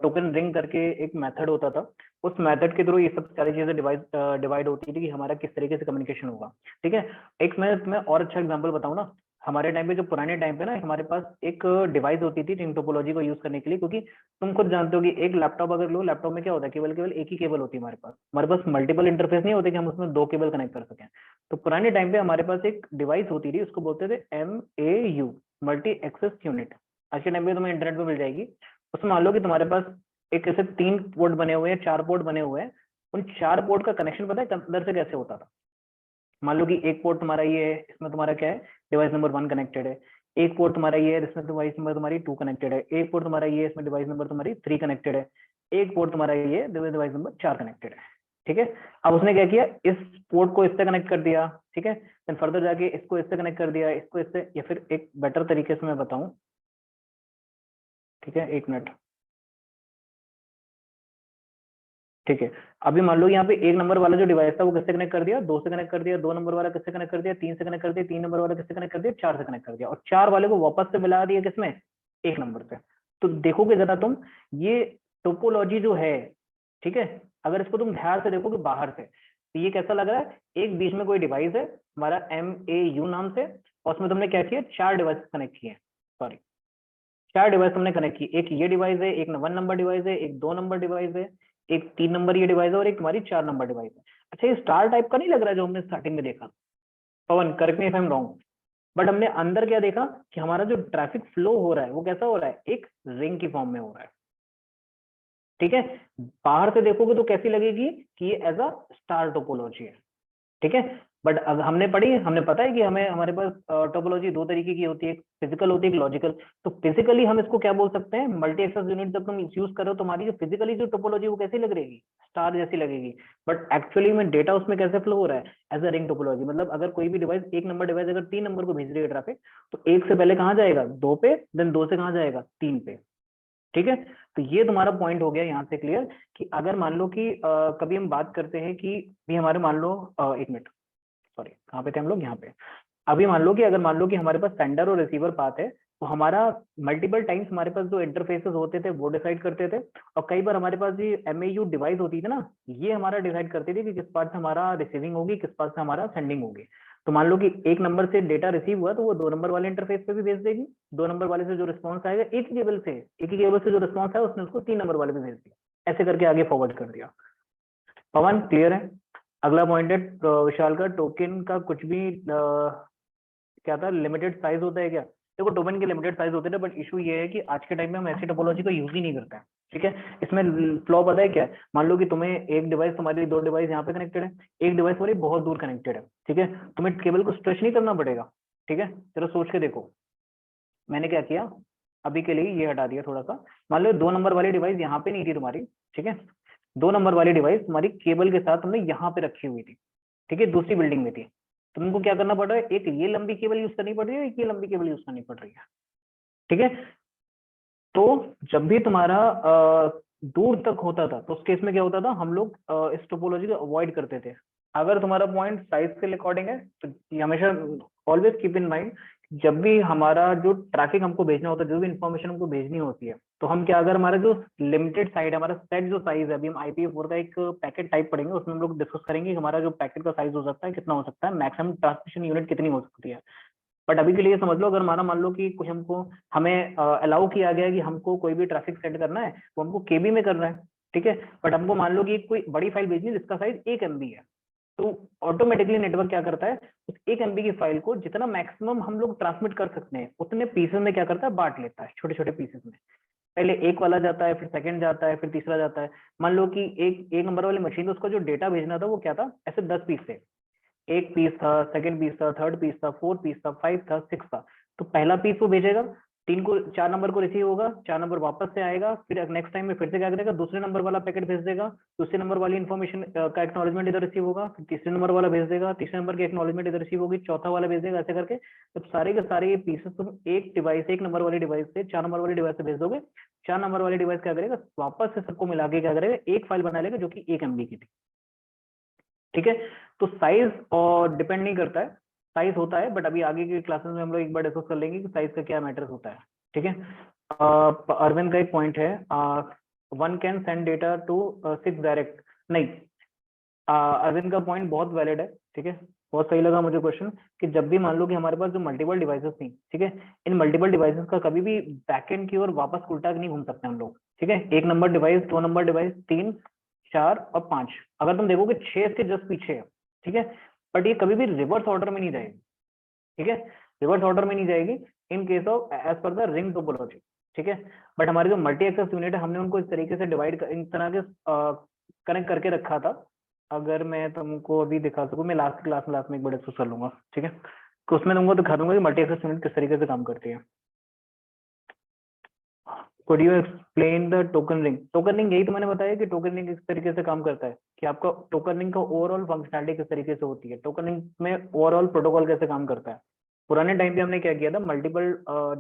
टोकन रिंग करके एक मेथड होता था, उस मेथड के थ्रू ये सब सारी चीजें डिवाइड होती थी कि हमारा किस तरीके से कम्युनिकेशन होगा, ठीक है। एक मैं तुम्हें और अच्छा एग्जाम्पल बताऊँ ना, हमारे टाइम पे, जो पुराने टाइम पे ना, हमारे पास एक डिवाइस होती थी रिंग टोपोलॉजी को यूज करने के लिए, क्योंकि तुम खुद जानते हो कि एक लैपटॉप अगर लो, लैपटॉप में क्या होता है, केवल एक ही केबल होती है हमारे पास मल्टीपल इंटरफेस नहीं होते कि हम उसमें 2 केबल कनेक्ट कर सकें। तो पुराने टाइम पे हमारे पास एक डिवाइस होती थी, उसको बोलते थे MAU, मल्टी एक्सेस यूनिट। आज के टाइम पे तुम्हें इंटरनेट पे मिल जाएगी। उसमें मान लो कि तुम्हारे पास एक ऐसे 3 पोर्ट बने हुए हैं, 4 पोर्ट बने हुए हैं। उन 4 पोर्ट का कनेक्शन पता है अंदर से कैसे होता था? मान लो कि एक पोर्ट तुम्हारा ये है, इसमें तुम्हारा क्या है, डिवाइस नंबर 1 कनेक्टेड है। एक पोर्ट तुम्हारा ये है, इसमें डिवाइस नंबर तुम्हारी 2 कनेक्टेड है। एक पोर्ट तुम्हारा ये है, इसमें डिवाइस नंबर तुम्हारी 3 कनेक्टेड है। एक पोर्ट तुम्हारा ये है, डिवाइस नंबर 4 कनेक्टेड है, ठीक है। अब उसने क्या किया, इस पोर्ट को इससे कनेक्ट कर दिया, ठीक है। देन फर्दर जाके इसको इससे कनेक्ट कर दिया, इसको इससे, या फिर एक बेटर तरीके से मैं बताऊं, ठीक है, 1 मिनट, ठीक है। अभी मान लो यहाँ पे 1 नंबर वाला जो डिवाइस था वो किससे कनेक्ट कर दिया, 2 से कनेक्ट कर दिया। 2 नंबर वाला किससे कनेक्ट कर दिया, 3 से कनेक्ट कर दिया। 3 नंबर वाला किससे कनेक्ट कर दिया, 4 से कनेक्ट कर दिया। और 4 वाले को वापस से मिला दिया किसमें, 1 नंबर से। तो देखोगे जरा तुम, ये टोपोलॉजी जो है, ठीक है, अगर इसको तुम ध्यान से देखोगे बाहर से, तो ये कैसा लग रहा है, एक बीच में कोई डिवाइस है हमारा MAU नाम से, और उसमें तुमने क्या किया, 4 डिवाइस कनेक्ट किए, सॉरी 4 डिवाइस तुमने कनेक्ट की। एक ये डिवाइस है, एक 1 नंबर डिवाइस है, एक 2 नंबर डिवाइस है, एक 3 नंबर ये डिवाइस है, और एक तुम्हारी 4 नंबर डिवाइस है। अच्छा, ये स्टार टाइप का नहीं लग रहा है जो हमने स्टार्टिंग में देखा? Pavan, correct me if I am wrong, but हमने अंदर क्या देखा कि हमारा जो ट्रैफिक फ्लो हो रहा है वो कैसा हो रहा है, एक रिंग की फॉर्म में हो रहा है। ठीक है, बाहर से देखोगे तो कैसी लगेगी कि ये एज अ स्टार टोपोलॉजी है, ठीक है। बट अब हमने पढ़ी, हमने पता है कि हमें हमारे पास टोपोलॉजी दो तरीके की होती है, एक फिजिकल होती है, एक लॉजिकल। तो फिजिकली हम इसको क्या बोल सकते हैं, मल्टी एक्सेस यूनिट जब तुम यूज करो तो हमारी जो फिजिकली जो टोपोलॉजी वो कैसी लग रहेगी, स्टार जैसी लगेगी। बट एक्चुअली में डेटा उसमें कैसे फ्लो हो रहा है, एज अ रिंग टोपोलॉजी। मतलब अगर कोई भी डिवाइस, एक नंबर डिवाइस अगर 3 नंबर को भेज रही है ट्रैफिक, तो 1 से पहले कहाँ जाएगा, 2 पे, देन 2 से कहाँ जाएगा, 3 पे, ठीक है। तो ये तुम्हारा पॉइंट हो गया यहाँ से क्लियर, कि अगर मान लो कि कभी हम बात करते हैं कि भी हमारे मान लो 1 मिनट, सॉरी कहाँ पे थे हम लोग, यहाँ पे। अभी मान लो कि अगर मान लो कि हमारे पास सेंडर और रिसीवर पाथ है, तो हमारा मल्टीपल टाइम्स हमारे पास जो इंटरफेसेस होते थे वो डिसाइड करते थे, और कई बार हमारे पास ये MAU डिवाइस होती थी ना, ये हमारा डिसाइड करती थी कि किस पार्ट से हमारा रिसीविंग होगी, किस पार्ट से हमारा सेंडिंग होगी। तो मान लो कि 1 नंबर से डेटा रिसीव हुआ तो वो 2 नंबर वाले इंटरफेस पे भी भेज देगी, 2 नंबर वाले से जो रिस्पॉन्स आएगा एक ही केबल से जो रिस्पॉन्स है उसने उसको 3 नंबर वाले पे भेज दिया, ऐसे करके आगे फॉरवर्ड कर दिया। पवन क्लियर है? अगला पॉइंट है विशाल का, टोकन का कुछ भी क्या था, लिमिटेड साइज होता है क्या? देखो टोकन के लिमिटेड साइज होते थे, बट इशू ये है कि आज के टाइम में हम ऐसी टोपोलॉजी को यूज ही नहीं करते हैं, ठीक है। इसमें फ्लॉ पता है क्या है, मान लो कि तुम्हें एक डिवाइस, तुम्हारी 2 डिवाइस यहाँ पे कनेक्टेड है, एक डिवाइस वाली बहुत दूर कनेक्टेड है, ठीक है। तुम्हें केबल को स्ट्रेच नहीं करना पड़ेगा, ठीक है। चलो सोच के देखो, मैंने क्या किया, अभी के लिए ये हटा दिया थोड़ा सा। मान लो 2 नंबर वाली डिवाइस यहाँ पे नहीं थी तुम्हारी, ठीक है। 2 नंबर वाली डिवाइस तुम्हारी केबल के साथ तुमने यहाँ पे रखी हुई थी, ठीक है, दूसरी बिल्डिंग में थी। तुमको क्या करना पड़ रहा है, एक ये लंबी केबल यूज करनी पड़ रही है, एक ये लंबी केबल यूज करनी पड़ रही है, ठीक है। तो जब भी तुम्हारा दूर तक होता था तो उस केस में क्या होता था, हम लोग इस टोपोलॉजी को अवॉइड करते थे। अगर तुम्हारा पॉइंट साइज के अकॉर्डिंग है तो ये हमेशा ऑलवेज कीप इन माइंड, जब भी हमारा जो ट्रैफिक हमको भेजना होता है, जो भी इंफॉर्मेशन हमको भेजनी होती है, तो हम क्या, अगर हमारा जो लिमिटेड साइड, हमारा सेट जो साइज है, अभी हम IPv4 का एक पैकेट टाइप पढ़ेंगे, उसमें हम लोग डिस्कस करेंगे कि हमारा जो पैकेट का साइज हो सकता है कितना हो सकता है, मैक्सिमम ट्रांसमिशन यूनिट कितनी हो सकती है। बट अभी के लिए समझ लो, अगर हमारा मान लो कि कुछ हमको, हमें अलाउ किया गया है कि हमको कोई भी ट्रैफिक सेंड करना है, वो हमको KB में करना है, ठीक है। बट हमको मान लो कि कोई बड़ी फाइल भेजनी है जिसका साइज 1 MB है, तो ऑटोमेटिकली नेटवर्क क्या करता है, उस 1 MB की फाइल को जितना मैक्सिमम हम लोग ट्रांसमिट कर सकते हैं उतने पीसेस में क्या करता है, बांट लेता है, छोटे छोटे पीसेस में। पहले एक वाला जाता है, फिर सेकंड जाता है, फिर तीसरा जाता है। मान लो कि एक नंबर वाली मशीन, तो उसका जो डेटा भेजना था वो क्या था, ऐसे 10 पीस थे, एक पीस था, सेकंड पीस था, थर्ड पीस था, फोर्थ पीस था, 5 था, 6 था। तो पहला पीस वो भेजेगा, 4 नंबर को रिसीव होगा, 4 नंबर वापस से आएगा, फिर नेक्स्ट टाइम में फिर से क्या करेगा, दूसरे नंबर वाला पैकेट भेज देगा, दूसरे नंबर वाली इन्फॉर्मेशन का एक्नॉलेजमेंट इधर रिसीव होगा, फिर तीसरे नंबर वाला भेज देगा, तीसरे नंबर की एक्नॉलेजमेंट इधर रिसीव होगी, चौथा वाला भेज देगा, ऐसे करके जब सारे के सारे ये पीसेस तुम एक डिवाइस, 1 नंबर वाली डिवाइस से 4 नंबर वाली डिवाइस से भेज दोगे, 4 नंबर वाली डिवाइस क्या करेगा, वापस से सबको मिला के क्या करेगा, एक फाइल बना लेगा जो कि 1 MB की थी, ठीक है। तो साइज और डिपेंड नहीं करता है, साइज होता है, बट अभी आगे की क्लासेस में हम लोग एक बार डिस्कस कर लेंगे कि साइज का क्या मैटर होता है, ठीक है। अरविंद का एक पॉइंट है, 1 can send data to 6 direct, नहीं, अरविंद का पॉइंट बहुत वैलिड है, ठीक है, बहुत सही लगा मुझे क्वेश्चन, कि जब भी मान लो कि हमारे पास जो मल्टीपल डिवाइसेस थी, ठीक है, इन मल्टीपल डिवाइसेस का कभी भी बैकएंड की ओर वापस उल्टा नहीं घूम सकते हम लोग, ठीक है। 1 नंबर डिवाइस, 2 नंबर डिवाइस, 3, 4 और 5, अगर तुम देखोगे 6 के जस्ट पीछे है, ठीक है। बट ये कभी भी रिवर्स ऑर्डर में नहीं जाएगी, ठीक है, रिवर्स ऑर्डर में नहीं जाएगी in case of as per the ring topology, ठीक है। बट हमारे जो मल्टी एक्सेस यूनिट है, हमने उनको इस तरीके से डिवाइड इन तरह के कनेक्ट करके रखा था। अगर मैं तुमको अभी दिखा सकूं, मैं लास्ट में एक बार डिस्कस कर लूंगा, ठीक है, तो उसमें तुमको दिखा दूंगा कि मल्टी एक्सेस यूनिट किस तरीके से काम करती है। Could you explain the token ring? Token ring, यही तो मैंने बताया कि टोकन रिंग किस तरीके से काम करता है, कि आपका टोकन रिंग का ओवरऑल फंक्शनैलिटी किस तरीके से होती है, टोकन रिंग में ओवरऑल प्रोटोकॉल कैसे काम करता है। पुराने टाइम पे हमने क्या किया था, मल्टीपल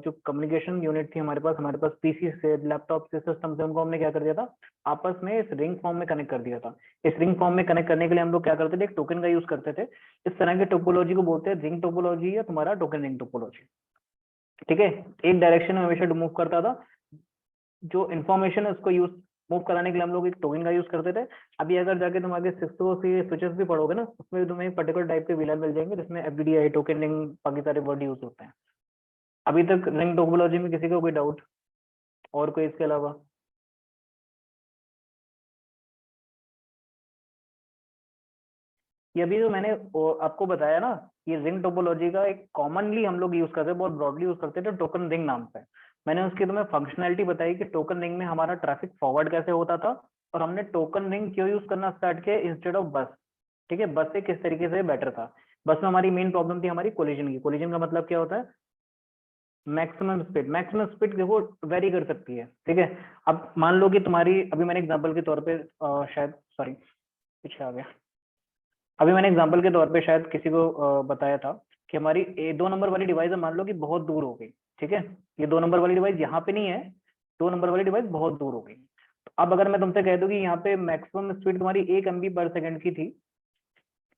जो कम्युनिकेशन यूनिट थी हमारे पास पीसी से, लैपटॉप से, सिस्टम से, उनको हमने क्या कर दिया था, आपस में इस रिंग फॉर्म में कनेक्ट कर दिया था। इस रिंग फॉर्म में कनेक्ट करने के लिए हम लोग क्या करते थे, एक टोकन का यूज करते थे। इस तरह के टोपोलॉजी को बोलते हैं रिंग टोपोलॉजी या तुम्हारा टोकन रिंग टोपोलॉजी, ठीक है। एक डायरेक्शन में हमेशा मूव करता था, जो इन्फॉर्मेशन है उसको यूज मूव कराने के लिए हम लोग एक टोकन का यूज करते थे। अभी अगर जाके तुम आगे 6 स्विचेस भी पढ़ोगे ना, उसमें तुम्हें एक पर्टिकुलर टाइप के वीलर मिल जाएंगे जिसमें FDDI, टोकन रिंग, बाकी सारे वर्ड यूज होते हैं। अभी तक रिंग टोपोलॉजी में किसी को कोई डाउट और कोई इसके अलावा? ये अभी जो मैंने आपको बताया ना, ये रिंग टोपोलॉजी का एक कॉमनली हम लोग यूज करते हैं, बहुत ब्रॉडली यूज करते थे टोकन रिंग नाम से। मैंने उसकी तुम्हें फंक्शनैलिटी बताई कि टोकन रिंग में हमारा ट्रैफिक फॉरवर्ड कैसे होता था, और हमने टोकन रिंग क्यों यूज करना स्टार्ट किया इंस्टेड ऑफ बस। ठीक है, बस से किस तरीके से बेटर था। बस में हमारी मेन प्रॉब्लम थी हमारी कोलिजन की। कोलिजन का मतलब क्या होता है, मैक्सिमम स्पीड। मैक्सिमम स्पीड देखो वेरी कर सकती है। ठीक है, अब मान लो कि तुम्हारी, अभी मैंने एग्जांपल के तौर पे शायद, सॉरी पीछे आ गया, अभी मैंने एग्जांपल के तौर पे शायद किसी को बताया था कि हमारी 2 नंबर वाली डिवाइस मान लो कि बहुत दूर हो गई। ठीक है, ये 2 नंबर वाली डिवाइस यहाँ पे नहीं है, 2 नंबर वाली डिवाइस बहुत दूर हो गई। तो अब अगर मैं तुमसे कह दूं कि यहाँ पे मैक्सिमम स्पीड तुम्हारी 1 MB पर सेकंड की थी,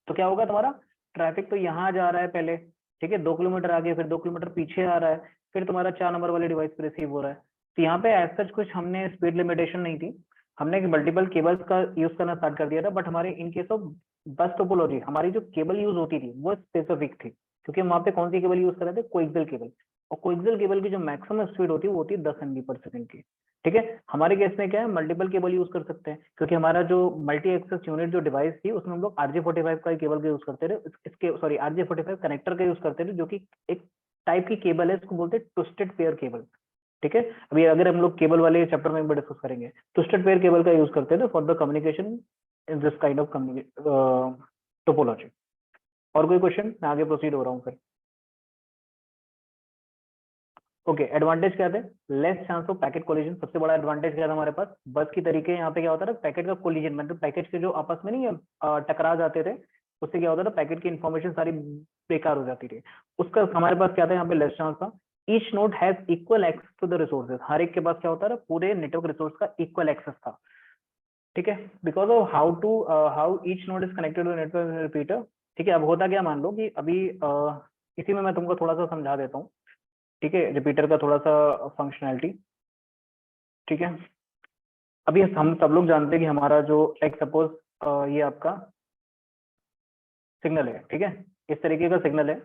तो क्या होगा, तुम्हारा ट्रैफिक तो यहाँ जा रहा है पहले, ठीक है, 2 किलोमीटर आगे, फिर 2 किलोमीटर पीछे आ रहा है, फिर तुम्हारा 4 नंबर वाली डिवाइस पे रिसीव हो रहा है। तो यहाँ पे एज सच कुछ हमने स्पीड लिमिटेशन नहीं थी, हमने मल्टीपल केबल्स का यूज करना स्टार्ट कर दिया था। बट हमारे इन केस ऑफ बस टोपोलॉजी हमारी जो केबल यूज होती थी वो स्पेसिफिक थी, क्योंकि हम वहाँ पे कौन सी केबल यूज कर रहे थे, कोएक्सियल केबल। और कोएक्सियल केबल की जो मैक्सिमम स्पीड होती है वो होती है 10 MB पर सेकंड की। ठीक है, हमारे केस में क्या है, मल्टीपल केबल यूज कर सकते हैं, क्योंकि हमारा जो मल्टी एक्सेस यूनिट जो डिवाइस थी उसमें हम लोग RJ45 का केबल का यूज करते थे, इसके सॉरी RJ45 कनेक्टर का यूज करते थे, जो कि एक टाइप की केबल है, इसको बोलते हैं ट्विस्टेड पेयर केबल। ठीक है, अभी अगर हम लोग केबल वाले चैप्टर में डिस्कस करेंगे, ट्विस्टेड पेयर केबल का यूज करते थे for the communication in this kind of topology. और कोई क्वेश्चन, मैं आगे प्रोसीड हो रहा हूँ फिर। ओके, एडवांटेज क्या थे, less chance of packet collision. सबसे बड़ा एडवांटेज क्या था हमारे पास, बस की तरीके यहाँ पे क्या होता था, पैकेट का कोलिजन मतलब पैकेट के जो आपस में नहीं टकरा जाते थे, उससे क्या होता था, पैकेट की इन्फॉर्मेशन सारी बेकार हो जाती थी। उसका हमारे पास क्या था, यहाँ पे लेस चांस था। Each node has equal access to the resources, हर एक के पास क्या होता था, पूरे नेटवर्क रिसोर्स का इक्वल एक्सेस था। ठीक है, because of how each node is connected to network repeater. ठीक है, अब होता क्या, मान लो कि अभी इसी में मैं तुमको थोड़ा सा समझा देता हूँ। ठीक है, रिपीटर का थोड़ा सा फंक्शनैलिटी। ठीक है, अभी हम सब लोग जानते हैं कि हमारा जो लाइक सपोज ये आपका सिग्नल है। ठीक है, इस तरीके का सिग्नल है।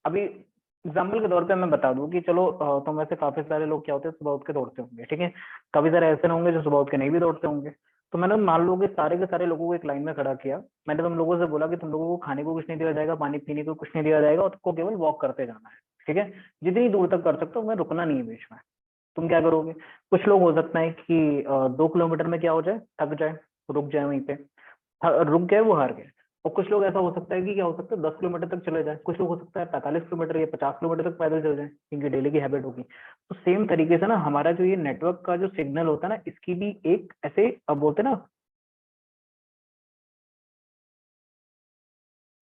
अभी एग्जाम्पल के तौर पे मैं बता दूं कि चलो तुम में से काफी सारे लोग क्या होते हैं, सुबह उठ के दौड़ते होंगे। ठीक है, काफी सारे ऐसे होंगे जो सुबह उठ के नहीं भी दौड़ते होंगे। तो मैंने मान लो कि सारे के सारे लोगों को एक लाइन में खड़ा किया, मैंने तुम लोगों से बोला कि तुम लोगों को खाने को कुछ नहीं दिया जाएगा, पानी पीने को कुछ नहीं दिया जाएगा, और तुमको केवल वॉक करते जाना है। ठीक है, जितनी दूर तक कर सकते हो, मैं रुकना नहीं है बीच में। तुम क्या करोगे, कुछ लोग हो सकता है कि 2 किलोमीटर में क्या हो जाए, थक जाए, रुक जाए वहीं पे, रुक गए, वो हार गए। और कुछ लोग ऐसा हो सकता है कि क्या हो सकता है, 10 किलोमीटर तक चले जाए, कुछ लोग हो सकता है 45 किलोमीटर या 50 किलोमीटर तक पैदल चल जाए, इनकी डेली की हैबिट होगी। तो सेम तरीके से ना हमारा जो ये नेटवर्क का जो सिग्नल होता है ना, इसकी भी एक ऐसे अब बोलते हैं ना,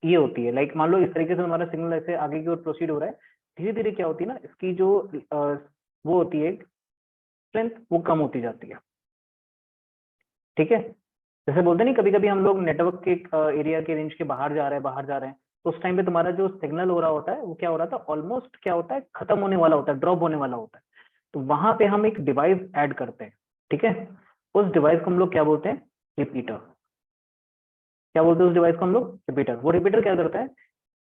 ये होती है, लाइक मान लो इस तरीके से हमारा सिग्नल ऐसे आगे की ओर प्रोसीड हो रहा है, धीरे धीरे क्या होती है ना, इसकी जो वो होती है स्ट्रेंथ, वो कम होती जाती है। ठीक है, जैसे बोलते नहीं, कभी कभी हम लोग नेटवर्क के एरिया के रेंज के बाहर जा रहे हैं, तो उस टाइम पे तुम्हारा जो सिग्नल हो रहा होता है वो क्या हो रहा था, ऑलमोस्ट क्या होता है, खत्म होने वाला होता है, ड्रॉप होने वाला होता है। तो वहां पे हम एक डिवाइस ऐड करते हैं। ठीक है, उस डिवाइस को हम लोग क्या बोलते हैं, रिपीटर। क्या बोलते हैं उस डिवाइस को हम लोग, रिपीटर। वो रिपीटर क्या करता है,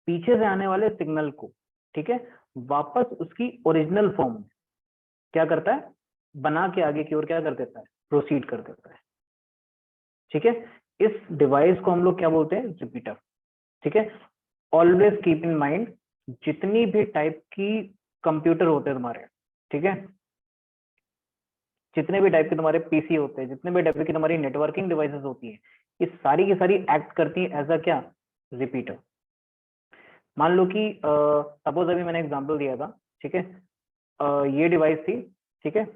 पीछे से आने वाले सिग्नल को, ठीक है, वापस उसकी ओरिजिनल फॉर्म में क्या करता है, बना के आगे की ओर क्या कर देता है, प्रोसीड कर देता है। ठीक है, इस डिवाइस को हम लोग क्या बोलते हैं, रिपीटर। ठीक है, ऑलवेज कीप इन माइंड, जितनी भी टाइप की कंप्यूटर होते हैं तुम्हारे, ठीक है, जितने भी टाइप के तुम्हारे पीसी होते हैं, जितने भी टाइप की तुम्हारी नेटवर्किंग डिवाइसेस होती है, ये सारी की सारी एक्ट करती है एज अ क्या, रिपीटर। मान लो कि सपोज अभी मैंने एग्जांपल दिया था, ठीक है, ये डिवाइस थी, ठीक है,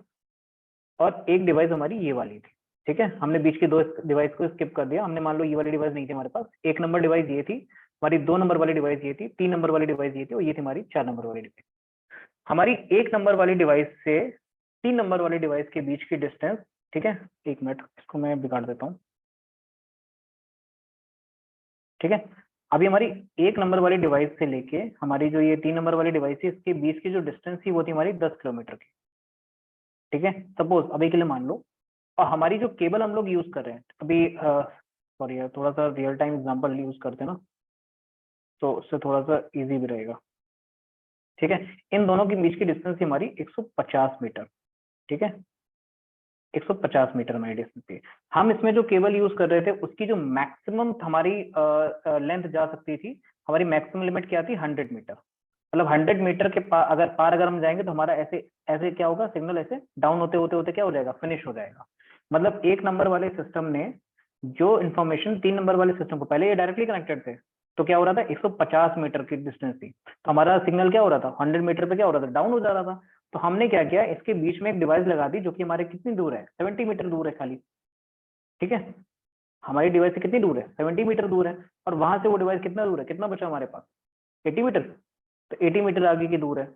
और एक डिवाइस हमारी ये वाली थी। ठीक है, हमने बीच की 2 डिवाइस को स्किप कर दिया, हमने मान लो ये वाली डिवाइस नहीं थी हमारे पास, 1 नंबर डिवाइस ये थी हमारी, 2 नंबर वाली डिवाइस ये थी, 3 नंबर वाली डिवाइस ये थी, और ये थी हमारी 4 नंबर वाली डिवाइस। हमारी 1 नंबर वाली डिवाइस से 3 नंबर वाली डिवाइस के बीच की डिस्टेंस, ठीक है, 1 मिनट इसको मैं बिगाड़ देता हूँ। ठीक है, अभी हमारी 1 नंबर वाली डिवाइस से लेके हमारी जो ये 3 नंबर वाली डिवाइस है, इसके बीच की जो डिस्टेंस थी वो थी हमारी 10 किलोमीटर की। ठीक है, सपोज अभी के लिए मान लो, और हमारी जो केबल हम लोग यूज कर रहे हैं अभी, सॉरी यार, थोड़ा सा रियल टाइम एग्जांपल यूज करते हैं ना, तो उससे थोड़ा सा इजी भी रहेगा। ठीक है, इन दोनों के बीच की डिस्टेंस थी हमारी 150 मीटर। ठीक है, 150 मीटर हमारी डिस्टेंस थी। हम इसमें जो केबल यूज कर रहे थे उसकी जो मैक्सिमम हमारी लेंथ जा सकती थी, हमारी मैक्सिमम लिमिट क्या थी, 100 मीटर। मतलब 100 मीटर के पार अगर हम जाएंगे तो हमारा ऐसे ऐसे क्या होगा, सिग्नल ऐसे डाउन होते होते होते क्या हो जाएगा, फिनिश हो जाएगा। मतलब 1 नंबर वाले सिस्टम ने जो इन्फॉर्मेशन 3 नंबर वाले सिस्टम को, पहले ये डायरेक्टली कनेक्टेड थे तो क्या हो रहा था, 150 मीटर की डिस्टेंस थी, तो हमारा सिग्नल क्या हो रहा था, 100 मीटर पे क्या हो रहा था, डाउन हो जा रहा था। तो हमने क्या किया, इसके बीच में एक डिवाइस लगा दी जो कि हमारे कितनी दूर है, 70 मीटर दूर है खाली। ठीक है, हमारी डिवाइस से कितनी दूर है, 70 मीटर दूर है, और वहां से वो डिवाइस कितना दूर है, कितना बचा हमारे पास, 80 मीटर। तो 80 मीटर आगे की दूर है।